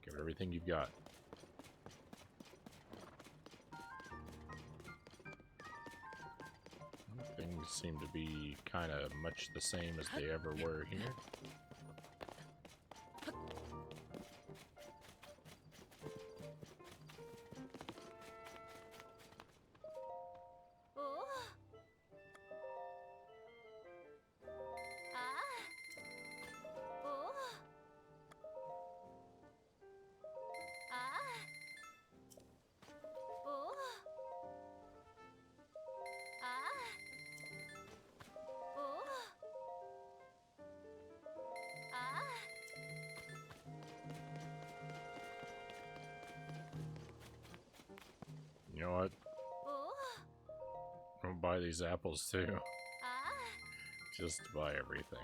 Give it everything you've got. Things seem to be kind of much the same as they ever were here. You know what? I'll buy these apples too. Just buy everything.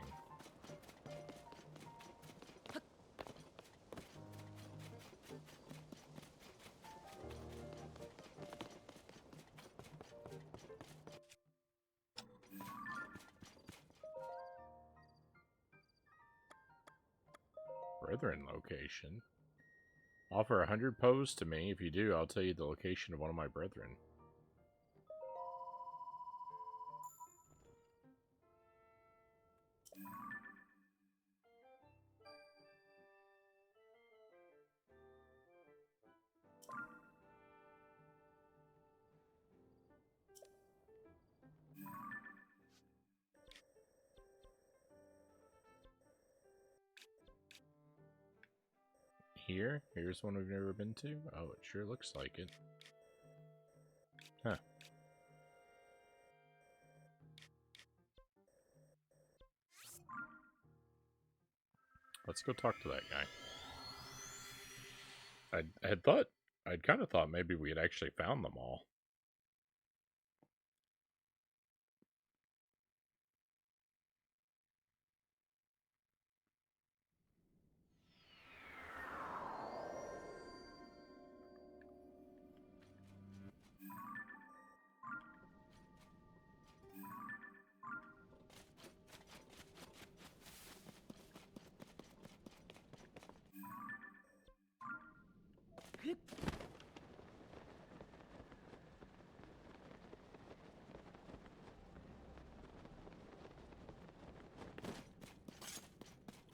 Brethren location. Offer 100 pos to me. If you do, I'll tell you the location of one of my brethren. Here's one we've never been to. Oh, it sure looks like it. Huh. Let's go talk to that guy. I'd kind of thought maybe we had actually found them all.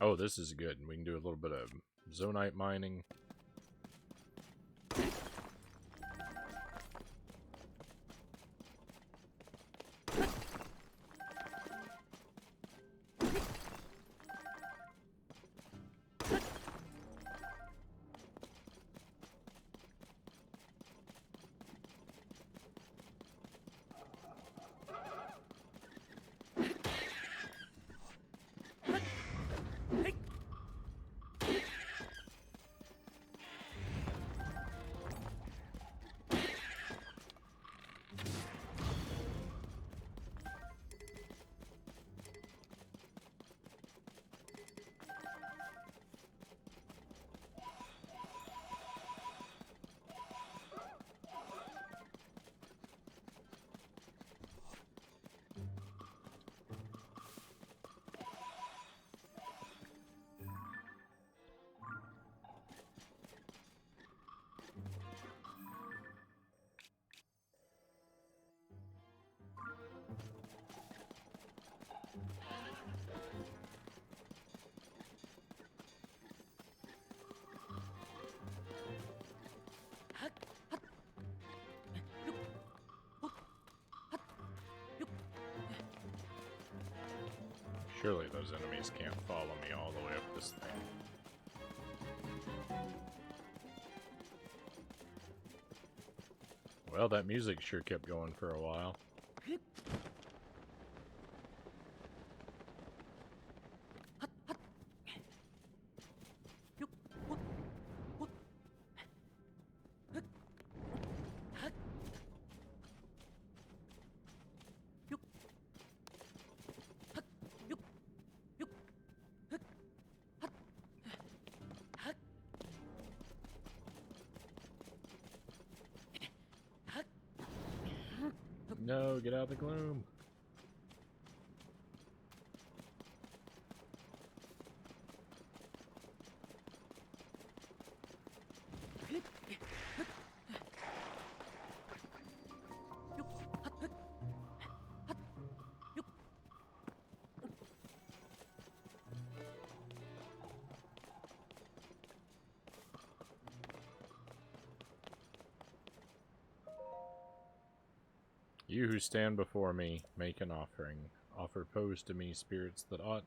Oh, this is good. We can do a little bit of zonite mining. Surely those enemies can't follow me all the way up this thing. Well, that music sure kept going for a while. No, get out of the gloom. You who stand before me, make an offering. Offer pose to me spirits that ought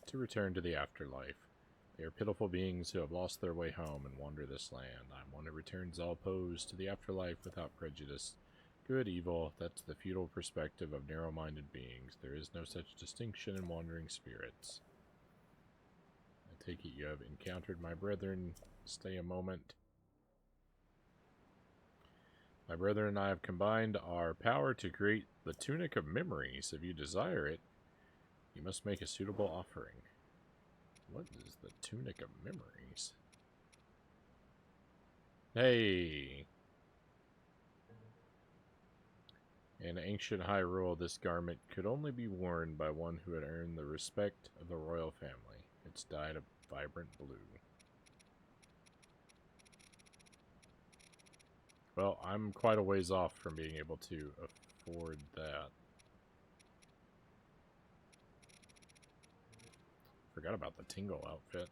to return to the afterlife. They are pitiful beings who have lost their way home and wander this land. I'm one who returns all pose to the afterlife without prejudice. Good, evil, that's the feudal perspective of narrow-minded beings. There is no such distinction in wandering spirits. I take it you have encountered my brethren. Stay a moment. My brethren and I have combined our power to create the Tunic of Memories. If you desire it, you must make a suitable offering. What is the Tunic of Memories? Hey! In ancient Hyrule, this garment could only be worn by one who had earned the respect of the royal family. It's dyed a vibrant blue. Well, I'm quite a ways off from being able to afford that. Forgot about the Tingle outfit.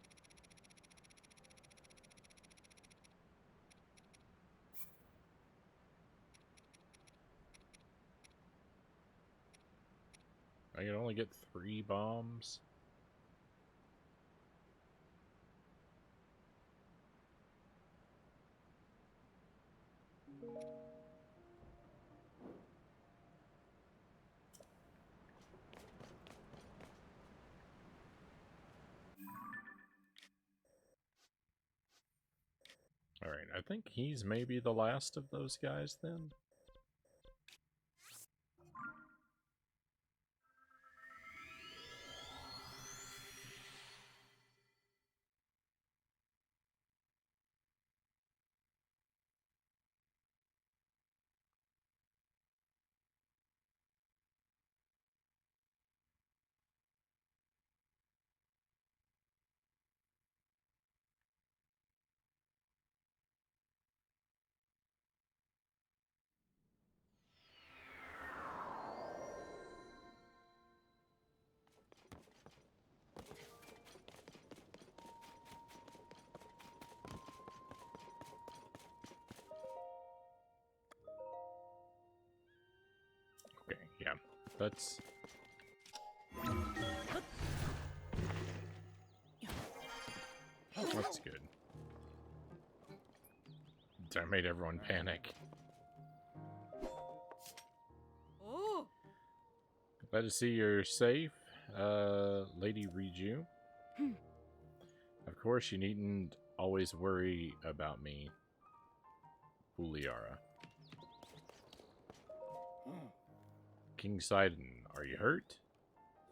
I can only get 3 bombs. Alright, I think he's maybe the last of those guys then. Okay, yeah. That's good. I made everyone panic. Oh! Glad to see you're safe, Lady Riju. Of course, you needn't always worry about me, Uliara. King Sidon, are you hurt?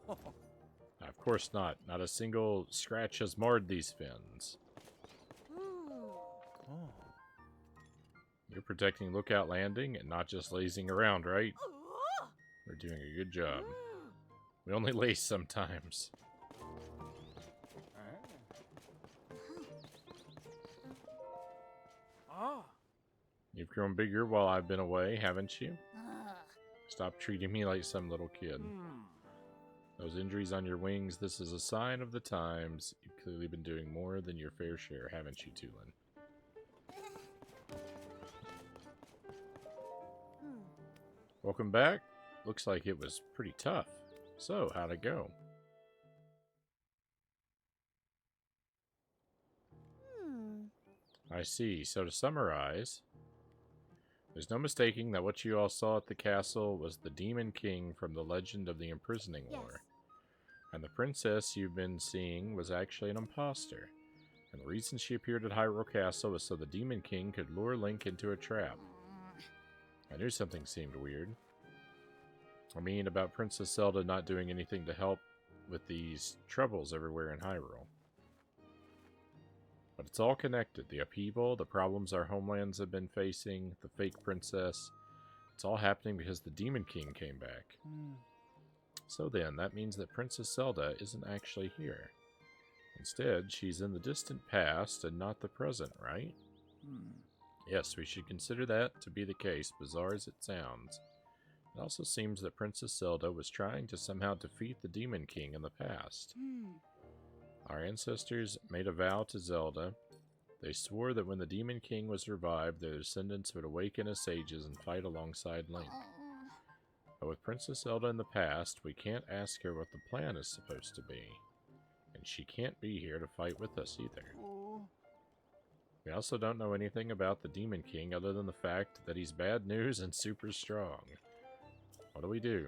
Of course not. Not a single scratch has marred these fins. You're protecting Lookout Landing and not just lazing around, right? We're doing a good job. We only laze sometimes. You've grown bigger while I've been away, haven't you? Stop treating me like some little kid. Those injuries on your wings, this is a sign of the times. You've clearly been doing more than your fair share, haven't you, Tulin? Welcome back. Looks like it was pretty tough. So, how'd it go? I see. So to summarize, there's no mistaking that what you all saw at the castle was the Demon King from the Legend of the Imprisoning War. And the princess you've been seeing was actually an imposter. And the reason she appeared at Hyrule Castle was so the Demon King could lure Link into a trap. I knew something seemed weird. I mean, about Princess Zelda not doing anything to help with these troubles everywhere in Hyrule. But it's all connected. The upheaval, the problems our homelands have been facing, the fake princess. It's all happening because the Demon King came back. So then, that means that Princess Zelda isn't actually here. Instead, she's in the distant past and not the present, right? Yes, we should consider that to be the case, bizarre as it sounds. It also seems that Princess Zelda was trying to somehow defeat the Demon King in the past. Our ancestors made a vow to Zelda. They swore that when the Demon King was revived, their descendants would awaken as sages and fight alongside Link. But with Princess Zelda in the past, we can't ask her what the plan is supposed to be. And she can't be here to fight with us either. We also don't know anything about the Demon King other than the fact that he's bad news and super strong. What do we do?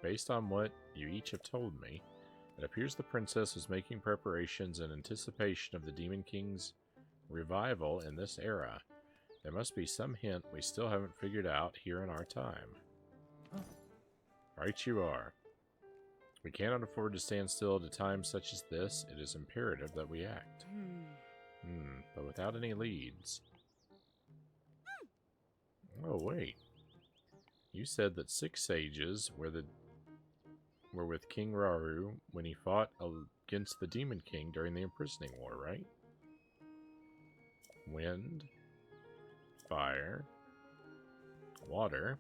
Based on what you each have told me, it appears the princess was making preparations in anticipation of the Demon King's revival in this era. There must be some hint we still haven't figured out here in our time. Right you are. We cannot afford to stand still at a time such as this. It is imperative that we act. But without any leads. Oh, wait. You said that 6 sages were with King Rauru when he fought against the Demon King during the Imprisoning War, right? Wind, fire, water,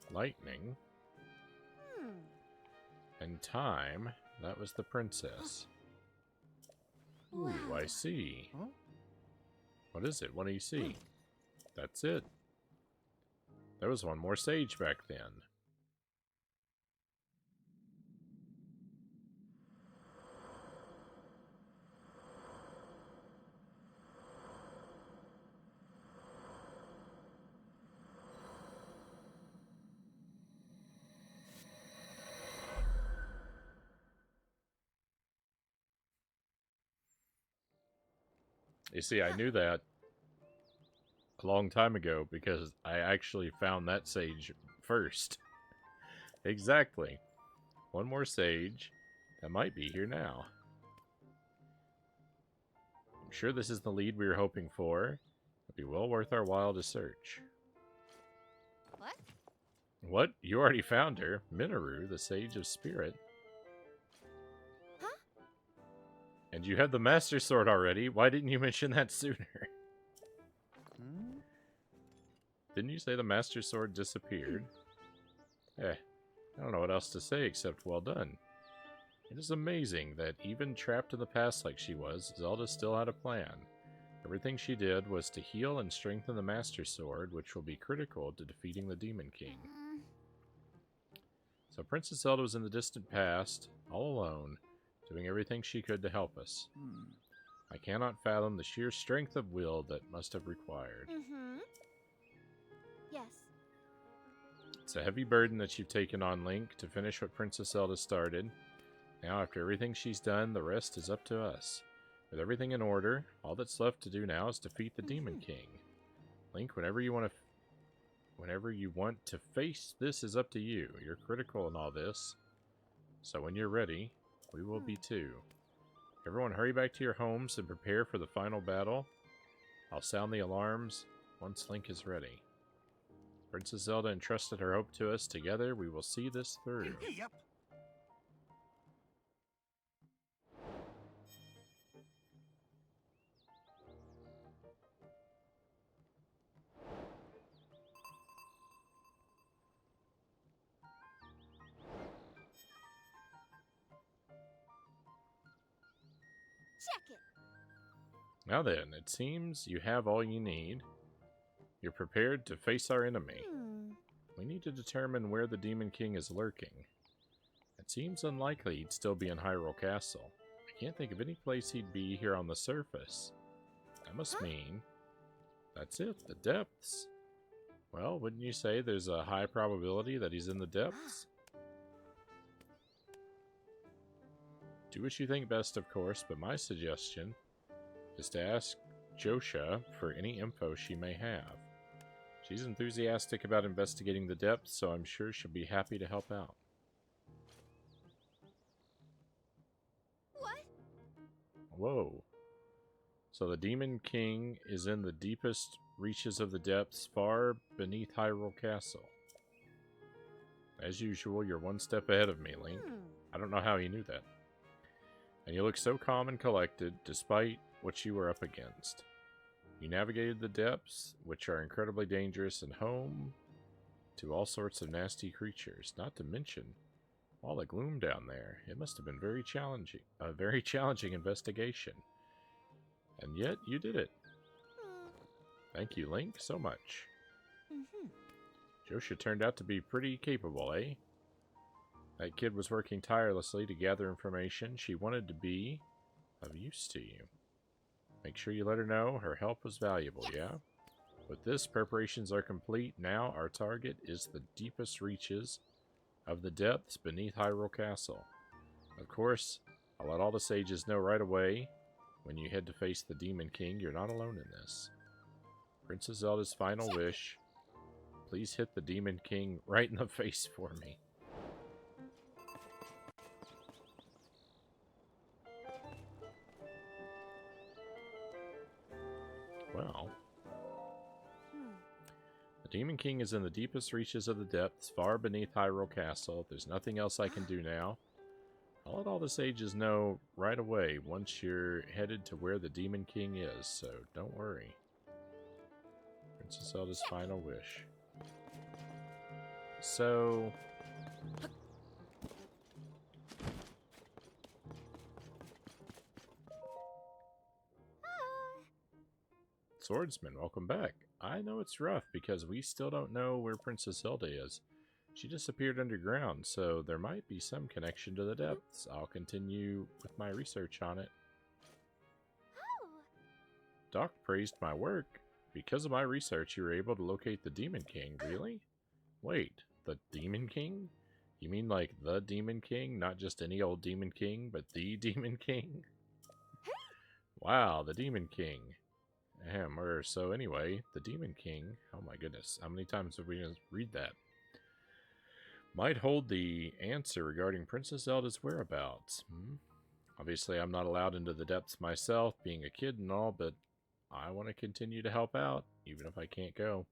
lightning, and time. That was the princess. Ooh, I see. What is it? What do you see? That's it. There was one more sage back then. You see, I knew that a long time ago because I actually found that sage first. Exactly. One more sage that might be here now. I'm sure this is the lead we were hoping for. It'd be well worth our while to search. What? What? You already found her. Minoru, the Sage of Spirit. Huh? And you had the Master Sword already. Why didn't you mention that sooner? Didn't you say the Master Sword disappeared? I don't know what else to say except well done. It is amazing that even trapped in the past like she was, Zelda still had a plan. Everything she did was to heal and strengthen the Master Sword, which will be critical to defeating the Demon King. So Princess Zelda was in the distant past, all alone, doing everything she could to help us. I cannot fathom the sheer strength of will that must have required. Yes. It's a heavy burden that you've taken on, Link, to finish what Princess Zelda started. Now, after everything she's done, the rest is up to us. With everything in order, all that's left to do now is defeat the Demon King. Link, whenever you want to face this is up to you. You're critical in all this. So when you're ready, we will be too. Everyone hurry back to your homes and prepare for the final battle. I'll sound the alarms once Link is ready. Princess Zelda entrusted her hope to us. Together, we will see this through. Yep. Check it. Now then, it seems you have all you need. You're prepared to face our enemy. We need to determine where the Demon King is lurking. It seems unlikely he'd still be in Hyrule Castle. I can't think of any place he'd be here on the surface. That must mean that's it, the depths. Well, wouldn't you say there's a high probability that he's in the depths? Do what you think best, of course, but my suggestion is to ask Josha for any info she may have. She's enthusiastic about investigating the depths, so I'm sure she'll be happy to help out. What? Whoa. So the Demon King is in the deepest reaches of the depths, far beneath Hyrule Castle. As usual, you're one step ahead of me, Link. I don't know how you knew that. And you look so calm and collected, despite what you were up against. You navigated the depths, which are incredibly dangerous, and home to all sorts of nasty creatures, not to mention all the gloom down there. It must have been very challenging, a very challenging investigation. And yet, you did it. Thank you, Link, so much. Josha turned out to be pretty capable, eh? That kid was working tirelessly to gather information. She wanted to be of use to you. Make sure you let her know her help was valuable, yeah? With this, preparations are complete. Now our target is the deepest reaches of the depths beneath Hyrule Castle. Of course, I'll let all the sages know right away when you head to face the Demon King. You're not alone in this. Princess Zelda's final wish. Please hit the Demon King right in the face for me. Well, the Demon King is in the deepest reaches of the depths, far beneath Hyrule Castle. There's nothing else I can do now. I'll let all the sages know right away once you're headed to where the Demon King is, so don't worry. Princess Zelda's final wish. So... Swordsman, welcome back. I know it's rough because we still don't know where Princess Zelda is. She disappeared underground, so there might be some connection to the depths. I'll continue with my research on it. Doc praised my work. Because of my research, you were able to locate the Demon King. Really? Wait, the Demon King? You mean like the Demon King? Not just any old Demon King, but the Demon King? Wow, the Demon King. So anyway, the Demon King, oh my goodness, how many times have we gonna read that? Might hold the answer regarding Princess Zelda's whereabouts. Obviously, I'm not allowed into the depths myself, being a kid and all, but I want to continue to help out, even if I can't go.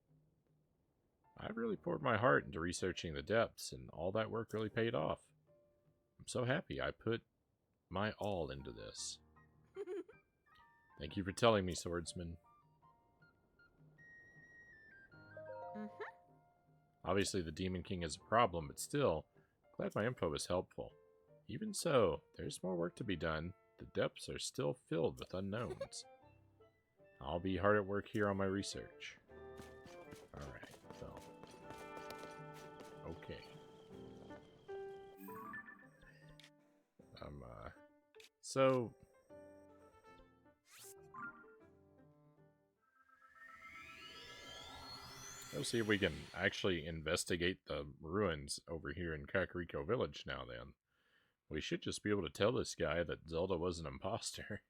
I've really poured my heart into researching the depths, and all that work really paid off. I'm so happy I put my all into this. Thank you for telling me, Swordsman. Obviously, the Demon King is a problem, but still, glad my info was helpful. Even so, there's more work to be done. The depths are still filled with unknowns. I'll be hard at work here on my research. Alright, so... Okay. So... Let's see if we can actually investigate the ruins over here in Kakariko Village now then. We should just be able to tell this guy that Zelda was an imposter.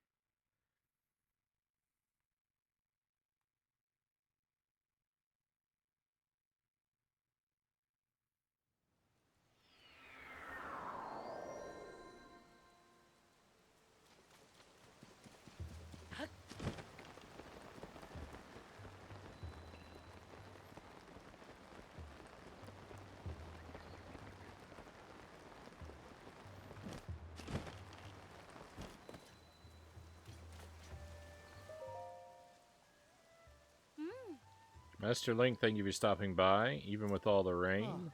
Master Link, thank you for stopping by, even with all the rain.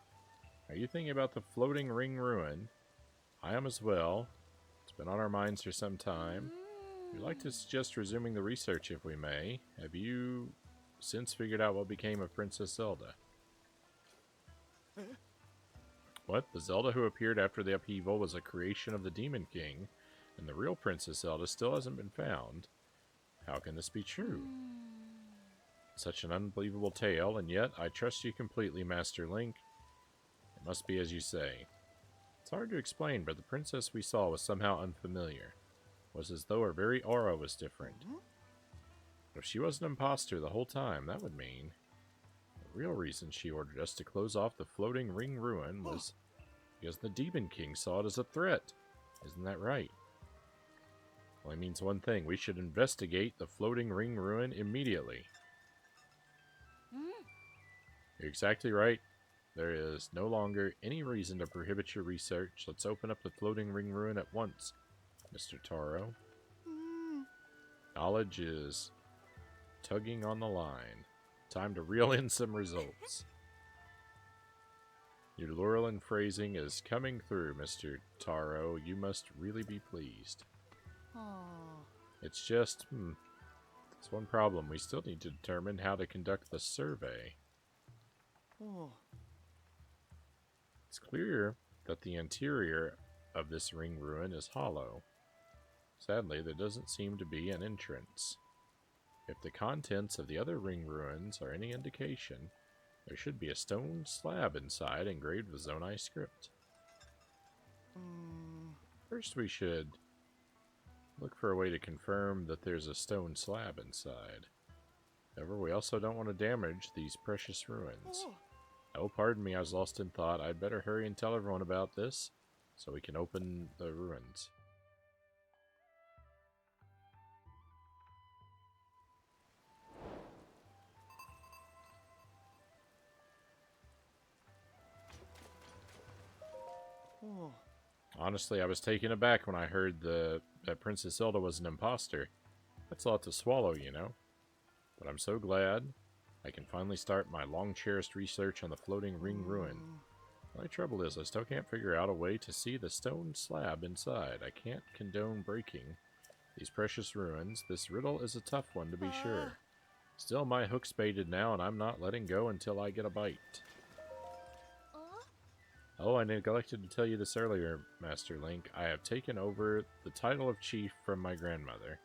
Are you thinking about the floating ring ruin? I am as well. It's been on our minds for some time. We'd like to suggest resuming the research if we may. Have you since figured out what became of Princess Zelda? What? The Zelda who appeared after the upheaval was a creation of the Demon King, and the real Princess Zelda still hasn't been found. How can this be true? Such an unbelievable tale, and yet I trust you completely, Master Link. It must be as you say. It's hard to explain, but the princess we saw was somehow unfamiliar. It was as though her very aura was different. But if she was an imposter the whole time, that would mean the real reason she ordered us to close off the floating ring ruin was because the Demon King saw it as a threat. Isn't that right? Only means one thing. We should investigate the floating ring ruin immediately. You're exactly right. There is no longer any reason to prohibit your research. Let's open up the floating ring ruin at once, Mr. Taro. Knowledge is tugging on the line. Time to reel in some results. Your Laurelin phrasing is coming through, Mr. Taro. You must really be pleased. It's just, there's one problem. We still need to determine how to conduct the survey. It's clear that the interior of this ring ruin is hollow. Sadly, there doesn't seem to be an entrance. If the contents of the other ring ruins are any indication, there should be a stone slab inside engraved with Zonai script. First, we should look for a way to confirm that there's a stone slab inside. However, we also don't want to damage these precious ruins. Oh, pardon me, I was lost in thought. I'd better hurry and tell everyone about this so we can open the ruins. Honestly, I was taken aback when I heard that Princess Zelda was an imposter. That's a lot to swallow, you know. But I'm so glad I can finally start my long-cherished research on the floating ring ruin. My trouble is I still can't figure out a way to see the stone slab inside. I can't condone breaking these precious ruins. This riddle is a tough one, to be sure. Still, my hook's baited now, and I'm not letting go until I get a bite. Oh, I neglected to tell you this earlier, Master Link. I have taken over the title of chief from my grandmother.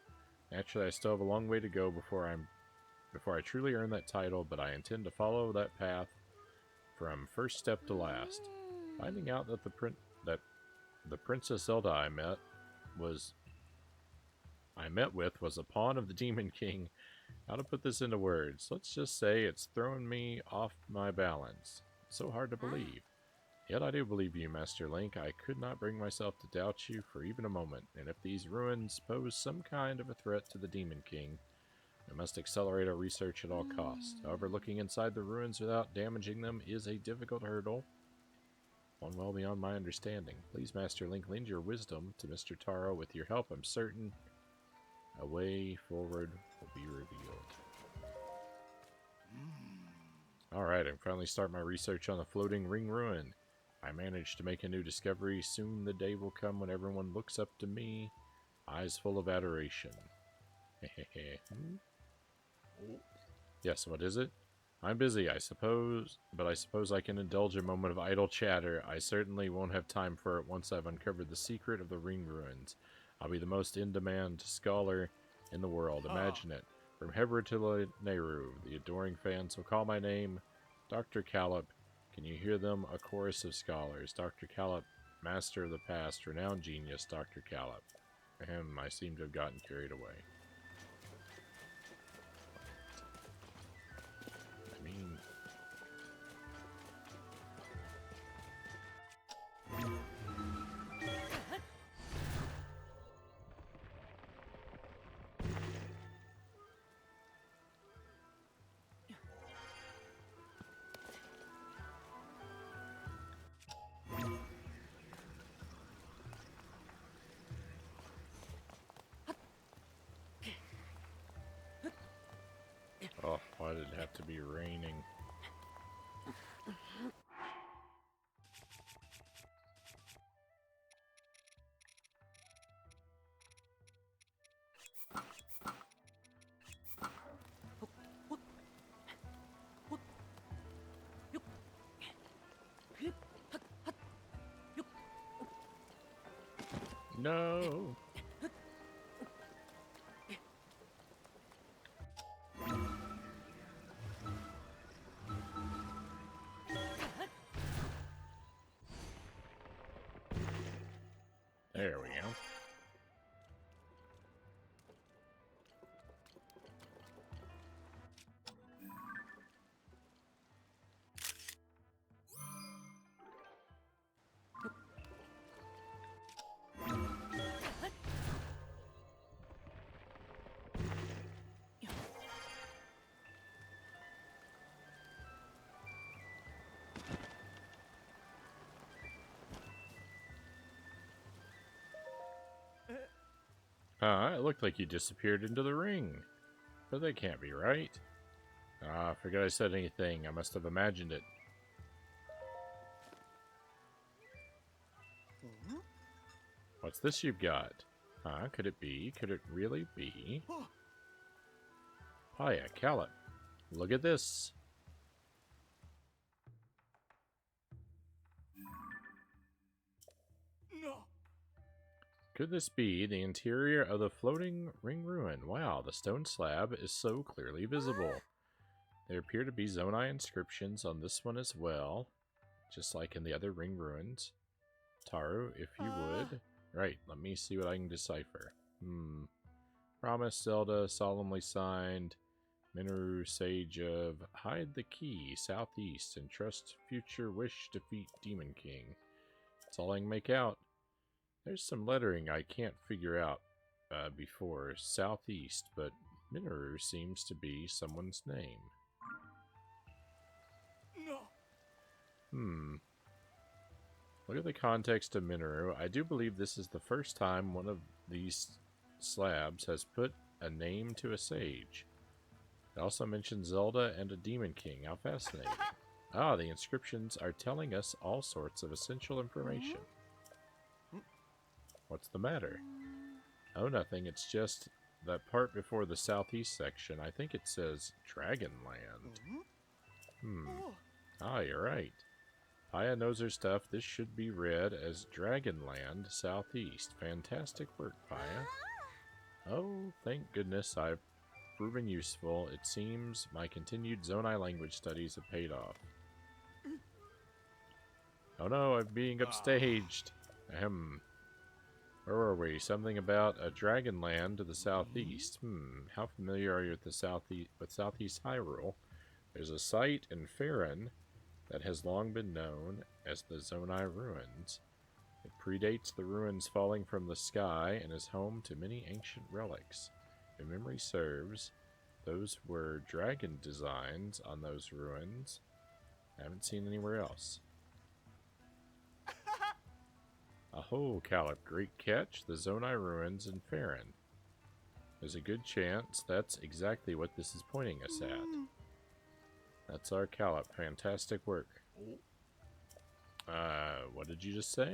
Naturally, I still have a long way to go before I truly earn that title, but I intend to follow that path from first step to last. Finding out that the Princess Zelda I met with was a pawn of the Demon King. How to put this into words? Let's just say it's thrown me off my balance. It's so hard to believe. Yet I do believe you, Master Link. I could not bring myself to doubt you for even a moment, and if these ruins pose some kind of a threat to the Demon King, we must accelerate our research at all costs. However, looking inside the ruins without damaging them is a difficult hurdle, one well beyond my understanding. Please, Master Link, lend your wisdom to Mr. Taro. With your help, I'm certain a way forward will be revealed. Alright, I can finally start my research on the floating ring ruin. I managed to make a new discovery. Soon the day will come when everyone looks up to me, eyes full of adoration. Yes, what is it? I'm busy, I suppose, but I suppose I can indulge a moment of idle chatter. I certainly won't have time for it once I've uncovered the secret of the ring ruins. I'll be the most in-demand scholar in the world. Imagine it. From Hebra to Nehru, the adoring fans will call my name Dr. Callop. Can you hear them? A chorus of scholars. Dr. Callop, master of the past, renowned genius, Dr. Callop. Ahem, I seem to have gotten carried away. I mean... Oh, why did it have to be raining? No! Huh? It looked like you disappeared into the ring. But that can't be right. Ah, I forgot I said anything. I must have imagined it. Huh? What's this you've got? Huh? Could it be? Could it really be? Huh. Paya, Callip. Look at this. No. Could this be the interior of the floating ring ruin? Wow, the stone slab is so clearly visible. There appear to be Zonai inscriptions on this one as well, just like in the other ring ruins. Taru, if you would. Right, let me see what I can decipher. Promise, Zelda, solemnly signed. Minoru, Sage of Hide the Key, Southeast, and Trust Future Wish Defeat Demon King. That's all I can make out. There's some lettering I can't figure out before Southeast, but Minoru seems to be someone's name. No. Look at the context of Minoru. I do believe this is the first time one of these slabs has put a name to a sage. It also mentions Zelda and a Demon King. How fascinating. Ah, the inscriptions are telling us all sorts of essential information. What's the matter? Oh, nothing. It's just that part before the southeast section. I think it says Dragonland. Ah, you're right. Paya knows her stuff. This should be read as Dragonland Southeast. Fantastic work, Paya. Oh, thank goodness I've proven useful. It seems my continued Zonai language studies have paid off. Oh no, I'm being upstaged. Ahem. Where were we? Something about a Dragonland to the southeast. How familiar are you with the Southeast Hyrule? There's a site in Faerun that has long been known as the Zonai Ruins. It predates the ruins falling from the sky and is home to many ancient relics. If memory serves, those were dragon designs on those ruins. I haven't seen anywhere else. Aho, Callip, great catch. The Zonai Ruins in Faerun. There's a good chance that's exactly what this is pointing us at. That's our Callip. Fantastic work. What did you just say?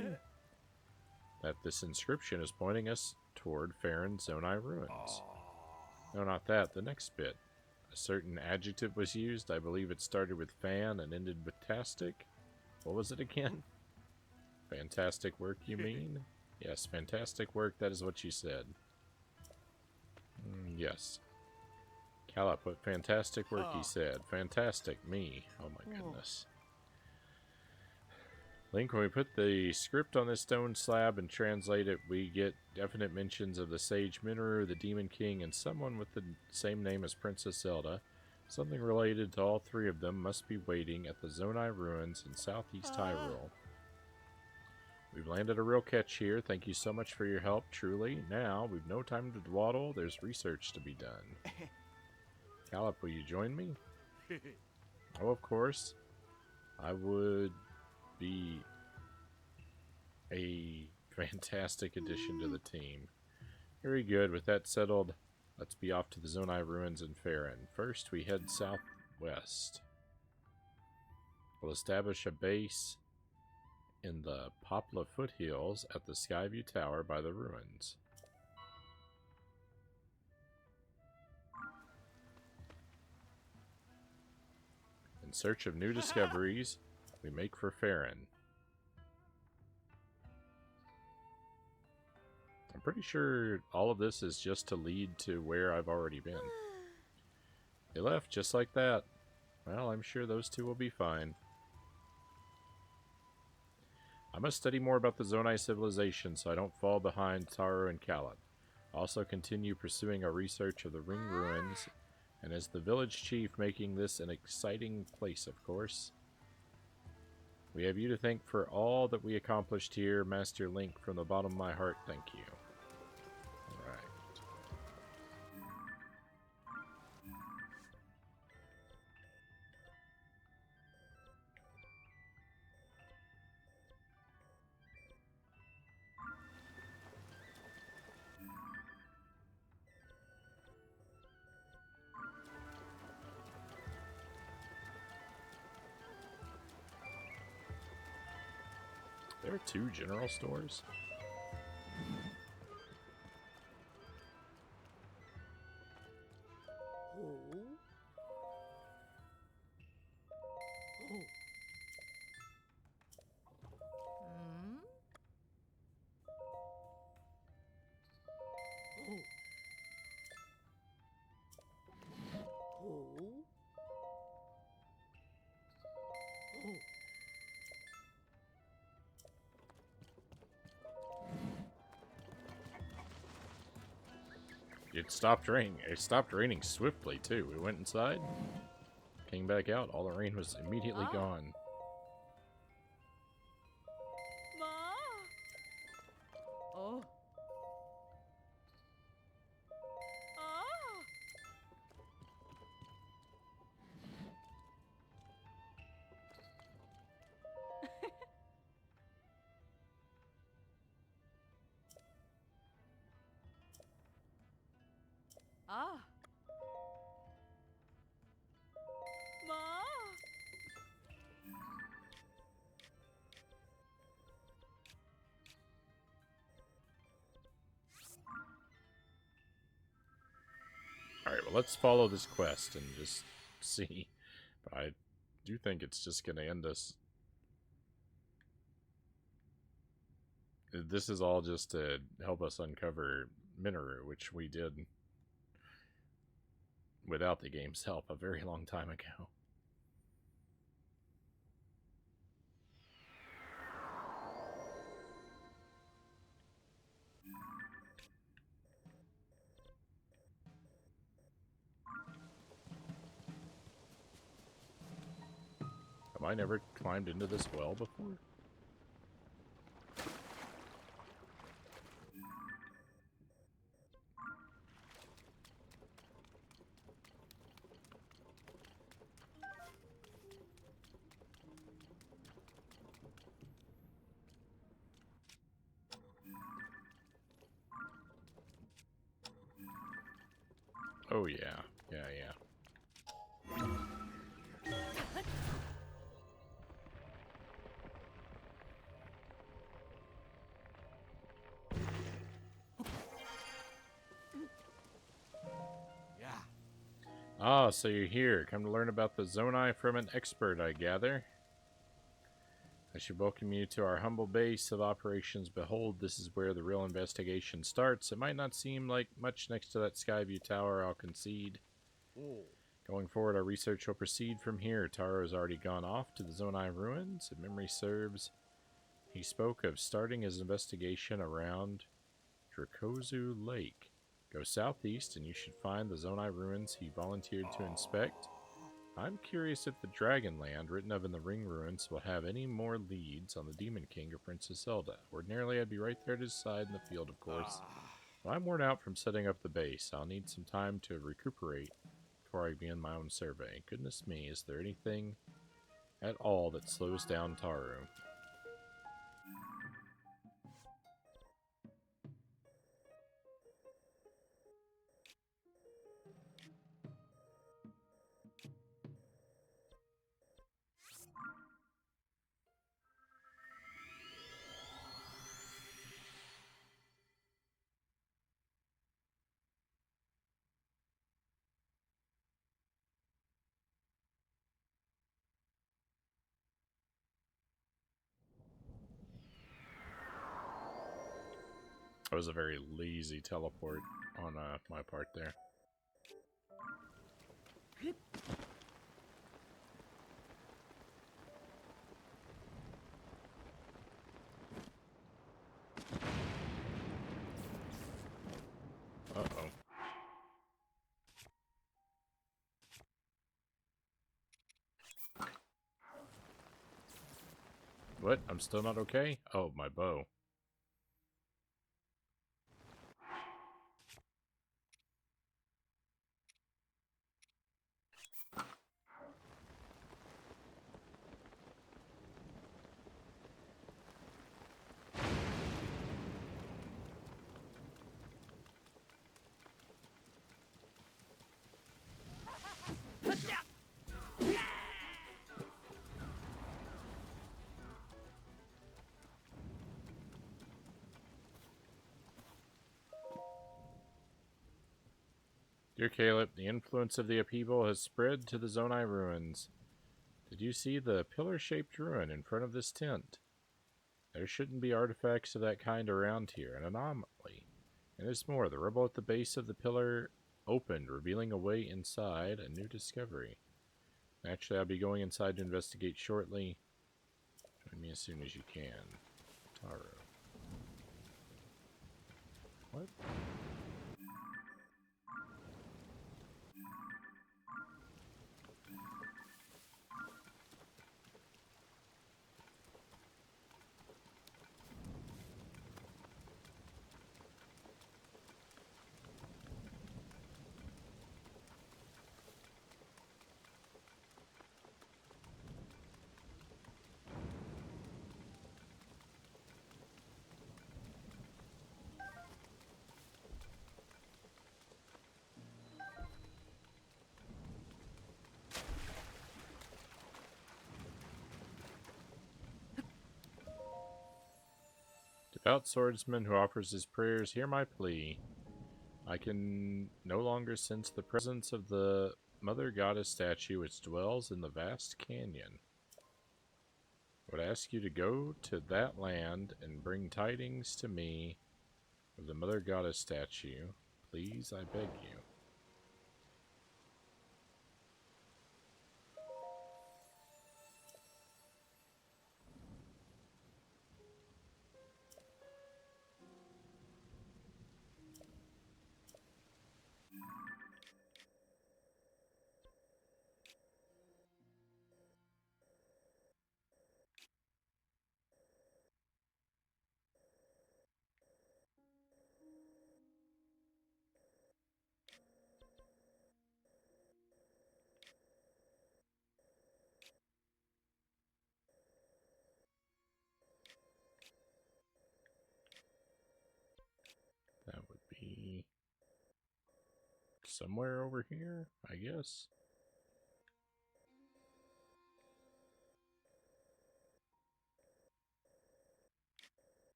That this inscription is pointing us toward Faerun Zonai Ruins. No, not that. The next bit. A certain adjective was used. I believe it started with fan and ended with tastic. What was it again? Fantastic work, you mean? Yes, fantastic work. That is what you said. Yes. Callip, what fantastic work, he said. Fantastic, me. Oh my goodness. Link, when we put the script on this stone slab and translate it, we get definite mentions of the Sage Minoru, the Demon King, and someone with the same name as Princess Zelda. Something related to all three of them must be waiting at the Zonai Ruins in Southeast Hyrule. We've landed a real catch here. Thank you so much for your help, truly. Now, we've no time to dawdle. There's research to be done. Callip, will you join me? Oh, of course. I would be a fantastic addition to the team. Very good. With that settled, let's be off to the Zonai Ruins in Faerun. First, we head southwest. We'll establish a base in the Poplar foothills at the Skyview Tower by the ruins. In search of new discoveries, we make for Faerun. I'm pretty sure all of this is just to lead to where I've already been. They left just like that. Well, I'm sure those two will be fine. I must study more about the Zonai civilization so I don't fall behind Taru and Callip. Also continue pursuing our research of the ring ruins, and as the village chief, making this an exciting place, of course. We have you to thank for all that we accomplished here, Master Link. From the bottom of my heart, thank you. Alright. there 2 general stores? It stopped raining. It stopped raining swiftly, too. We went inside, came back out. All the rain was immediately gone. Ma? Oh. Ah. Ah. Ma? Alright, well, let's follow this quest and just see. But I do think it's just going to end us. This is all just to help us uncover Minoru, which we did without the game's help a very long time ago. Have I never climbed into this well before? Oh yeah, yeah. Ah, so you're here. Come to learn about the Zonai from an expert, I gather. I should welcome you to our humble base of operations. Behold, this is where the real investigation starts. It might not seem like much next to that Skyview Tower, I'll concede. Going forward, our research will proceed from here. Taro has already gone off to the Zonai ruins. If memory serves, he spoke of starting his investigation around Drakozu Lake. Go southeast and you should find the Zonai ruins he volunteered to inspect. I'm curious if the Dragonland, written of in the Ring ruins, will have any more leads on the Demon King or Princess Zelda. Ordinarily, I'd be right there to his side in the field, of course. But I'm worn out from setting up the base. I'll need some time to recuperate before I begin my own survey. Goodness me, is there anything at all that slows down Taru? That was a very lazy teleport on my part there. Uh-oh. What? I'm still not okay? Oh, my bow. Dear Caleb, the influence of the upheaval has spread to the Zonai ruins. Did you see the pillar-shaped ruin in front of this tent? There shouldn't be artifacts of that kind around here, an anomaly. And there's more. The rubble at the base of the pillar opened, revealing a way inside, a new discovery. Actually, I'll be going inside to investigate shortly. Join me as soon as you can. Taro. What? Devout swordsman who offers his prayers, hear my plea. I can no longer sense the presence of the Mother Goddess statue which dwells in the vast canyon. I would ask you to go to that land and bring tidings to me of the Mother Goddess statue. Please, I beg you. That would be somewhere over here, I guess.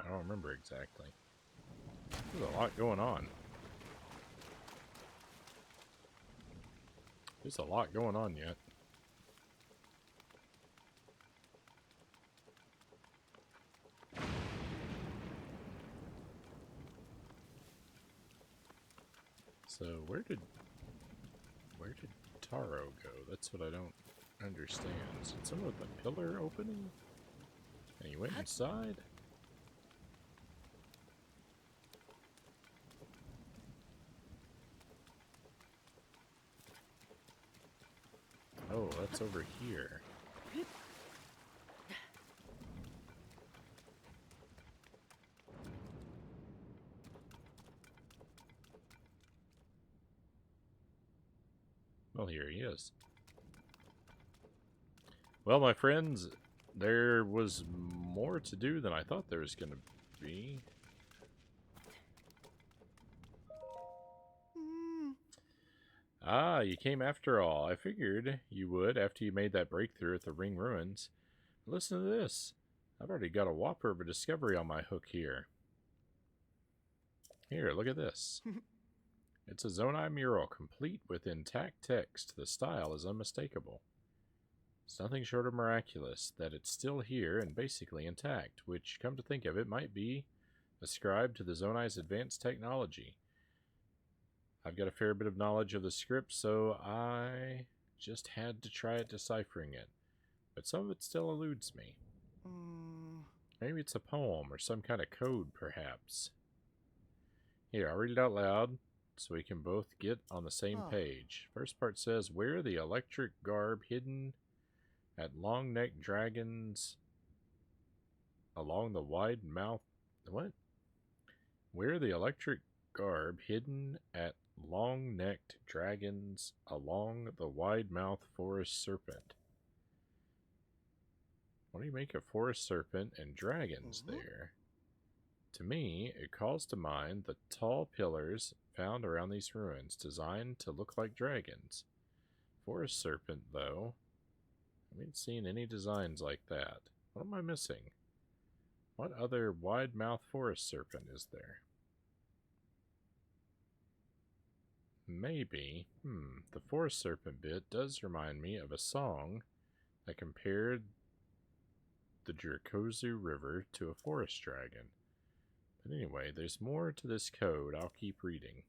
I don't remember exactly. There's a lot going on. There's a lot going on yet. So where did Taro go? That's what I don't understand. Is it some of the pillar opening? And he went inside? Oh, that's over here. Well, here he is. Well, my friends, there was more to do than I thought there was going to be. Ah, you came after all. I figured you would after you made that breakthrough at the Ring Ruins. Listen to this. I've already got a whopper of a discovery on my hook here. Here, look at this. It's a Zonai mural, complete with intact text. The style is unmistakable. It's nothing short of miraculous that it's still here and basically intact, which, come to think of it, might be ascribed to the Zonai's advanced technology. I've got a fair bit of knowledge of the script, so I just had to try deciphering it. But some of it still eludes me. Maybe it's a poem or some kind of code, perhaps. Here, I'll read it out loud so we can both get on the same page. First part says, wear the electric garb hidden at long-necked dragons along the wide mouth... What? Wear the electric garb hidden at long-necked dragons along the wide-mouthed forest serpent. What do you make of forest serpent and dragons there? To me, it calls to mind the tall pillars found around these ruins, designed to look like dragons. Forest serpent, though, I haven't seen any designs like that. What am I missing? What other wide-mouthed forest serpent is there? Maybe. The forest serpent bit does remind me of a song that compared the Dracozu River to a forest dragon. But anyway, there's more to this code. I'll keep reading.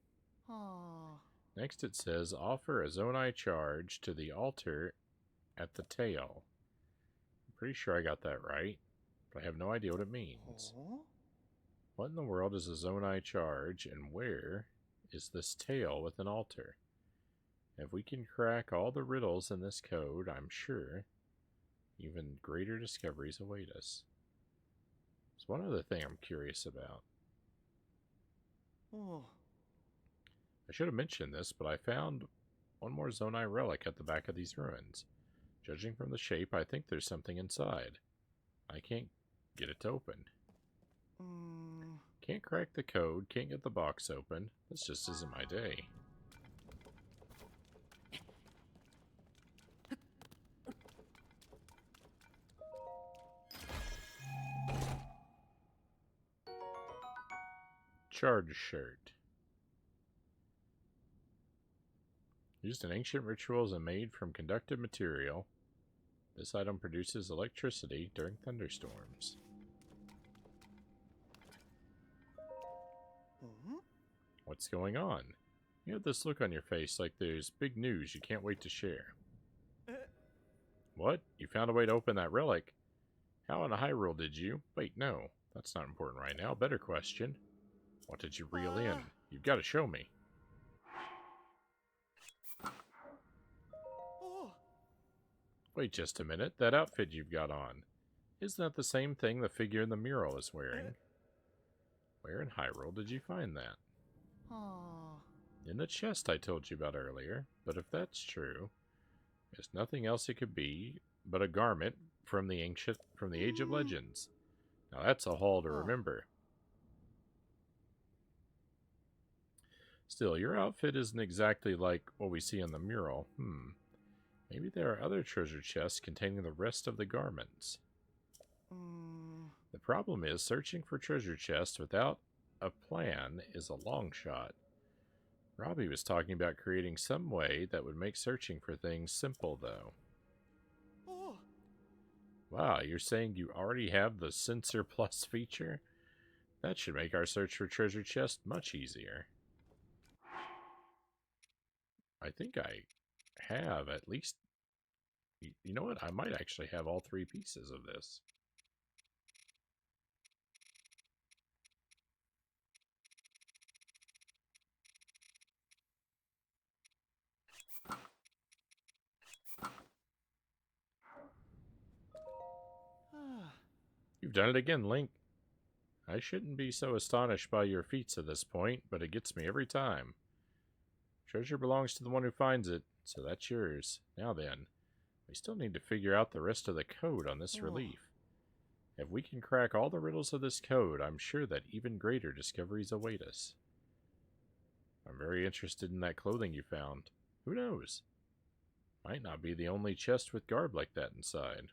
Oh. Next it says, offer a Zonai charge to the altar at the tail. I'm pretty sure I got that right, but I have no idea what it means. Oh? What in the world is a Zonai charge, and where is this tail with an altar? If we can crack all the riddles in this code, I'm sure even greater discoveries await us. There's one other thing I'm curious about. Oh. I should have mentioned this, but I found one more Zonai relic at the back of these ruins. Judging from the shape, I think there's something inside. I can't get it to open. Can't crack the code, can't get the box open. This just isn't my day. Charge shirt. Used in ancient rituals and made from conductive material, this item produces electricity during thunderstorms. What's going on? You have this look on your face like there's big news you can't wait to share. What? You found a way to open that relic? How in Hyrule did you? Wait, no. That's not important right now. Better question. What did you reel in? You've got to show me. Oh. Wait just a minute. That outfit you've got on. Isn't that the same thing the figure in the mural is wearing? Where in Hyrule did you find that? Oh. In the chest I told you about earlier. But if that's true, there's nothing else it could be but a garment from the Age of Legends. Now that's a haul to remember. Still, your outfit isn't exactly like what we see in the mural. Maybe there are other treasure chests containing the rest of the garments. The problem is, searching for treasure chests without a plan is a long shot. Robbie was talking about creating some way that would make searching for things simple, though. Oh. Wow, you're saying you already have the Sensor Plus feature? That should make our search for treasure chests much easier. I think I have at least... You know what? I might actually have all 3 pieces of this. You've done it again, Link. I shouldn't be so astonished by your feats at this point, but it gets me every time. Treasure belongs to the one who finds it, so that's yours. Now then, we still need to figure out the rest of the code on this relief. If we can crack all the riddles of this code, I'm sure that even greater discoveries await us. I'm very interested in that clothing you found. Who knows? Might not be the only chest with garb like that inside.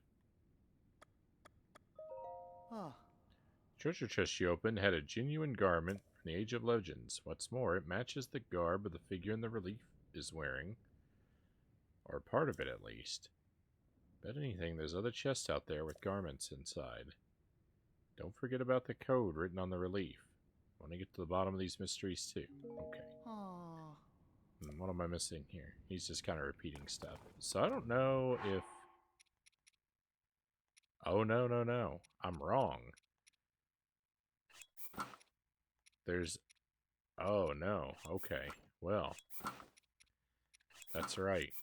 Treasure chest you opened had a genuine garment from the Age of Legends. What's more, it matches the garb of the figure in the relief is wearing. Or part of it, at least. Bet anything, there's other chests out there with garments inside. Don't forget about the code written on the relief. I want to get to the bottom of these mysteries, too. Okay. What am I missing here? He's just kind of repeating stuff. So I don't know if... Oh, no. I'm wrong. There's... Oh, no. Okay. Well. That's right.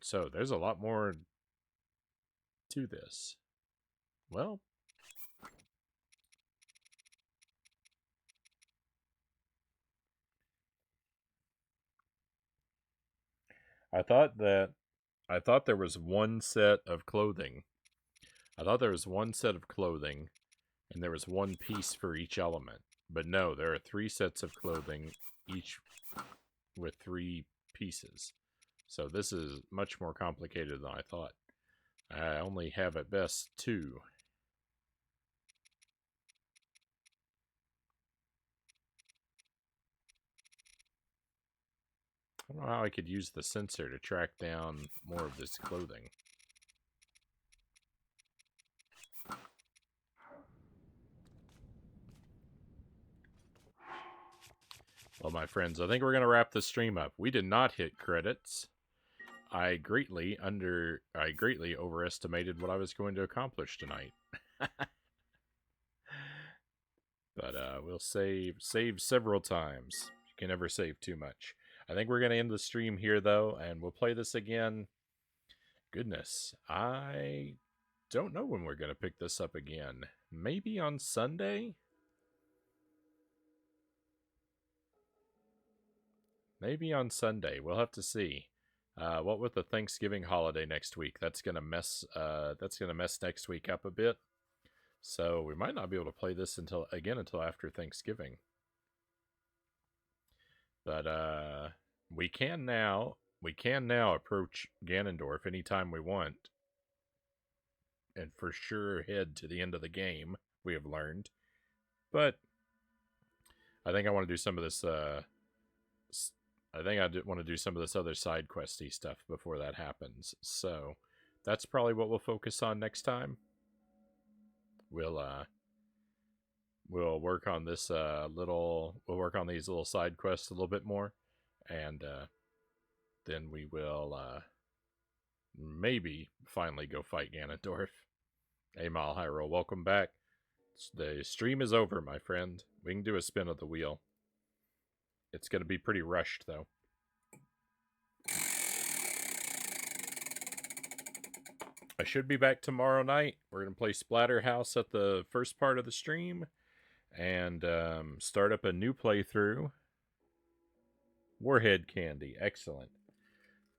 So, there's a lot more to this. Well. I thought there was one set of clothing. And there was one piece for each element. But no, there are 3 sets of clothing, each with 3 pieces. So this is much more complicated than I thought. I only have at best 2. I don't know how I could use the sensor to track down more of this clothing. Well, my friends, I think we're going to wrap the stream up. We did not hit credits. I greatly overestimated what I was going to accomplish tonight. But we'll save several times. You can never save too much. I think we're going to end the stream here, though, and we'll play this again. Goodness, I don't know when we're going to pick this up again. Maybe on Sunday? Maybe on Sunday. We'll have to see. What with the Thanksgiving holiday next week? That's gonna mess next week up a bit. So we might not be able to play this until after Thanksgiving. But we can now approach Ganondorf anytime we want. And for sure head to the end of the game, we have learned. But I think I want to do some of this want to do some of this other side questy stuff before that happens. So that's probably what we'll focus on next time. We'll work on this we'll work on these little side quests a little bit more, and then we will maybe finally go fight Ganondorf. Hey, Mal Hyrule, welcome back. The stream is over, my friend. We can do a spin of the wheel. It's going to be pretty rushed, though. I should be back tomorrow night. We're going to play Splatterhouse at the first part of the stream and start up a new playthrough. Warhead Candy. Excellent.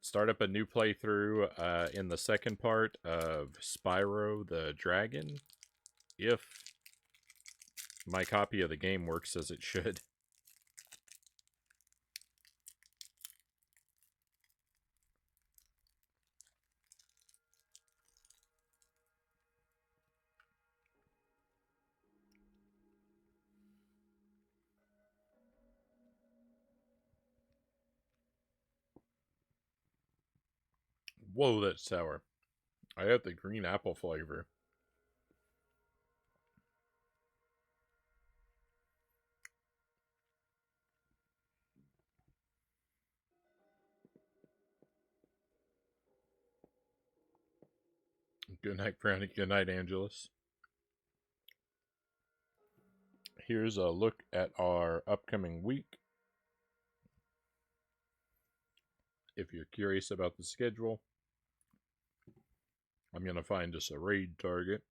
Start up a new playthrough in the second part of Spyro the Dragon, if my copy of the game works as it should. Whoa, that's sour. I have the green apple flavor. Good night, Frownie. Good night, Angelus. Here's a look at our upcoming week. If you're curious about the schedule, I'm going to find us a raid target.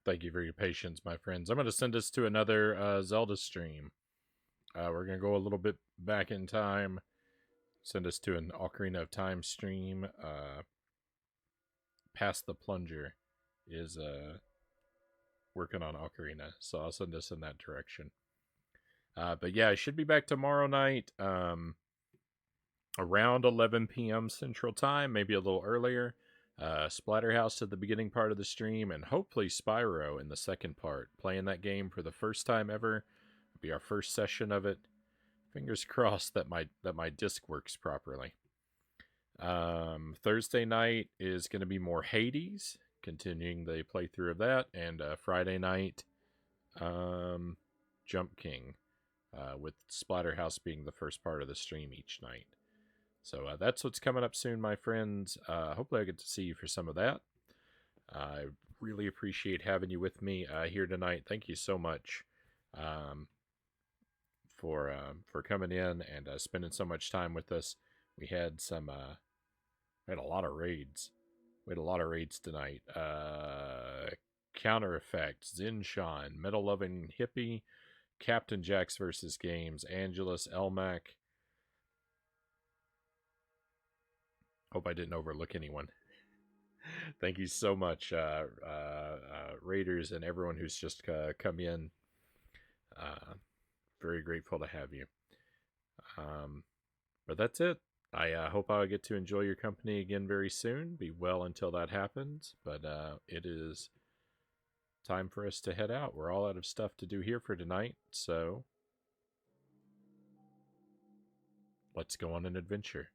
Thank you for your patience, my friends. I'm going to send us to another Zelda stream. We're going to go a little bit back in time. Send us to an Ocarina of Time stream. Past the Plunger is working on Ocarina, so I'll send us in that direction. But yeah, I should be back tomorrow night, around 11 p.m. Central Time, maybe a little earlier. Splatterhouse at the beginning part of the stream, and hopefully Spyro in the second part. Playing that game for the first time ever. It'll be our first session of it. Fingers crossed that my disc works properly. Thursday night is going to be more Hades, continuing the playthrough of that, and Friday night, Jump King, with Splatterhouse being the first part of the stream each night. So that's what's coming up soon, my friends. Hopefully I get to see you for some of that. I really appreciate having you with me here tonight. Thank you so much for coming in and spending so much time with us. We had we had a lot of raids. We had a lot of raids tonight. Counter Effect, Zinshan, Metal Loving Hippie, Captain Jack's versus Games, Angelus, Elmac. Hope I didn't overlook anyone. Thank you so much, Raiders and everyone who's just come in. Very grateful to have you. But that's it. I hope I'll get to enjoy your company again very soon. Be well until that happens. But it is time for us to head out. We're all out of stuff to do here for tonight. So let's go on an adventure.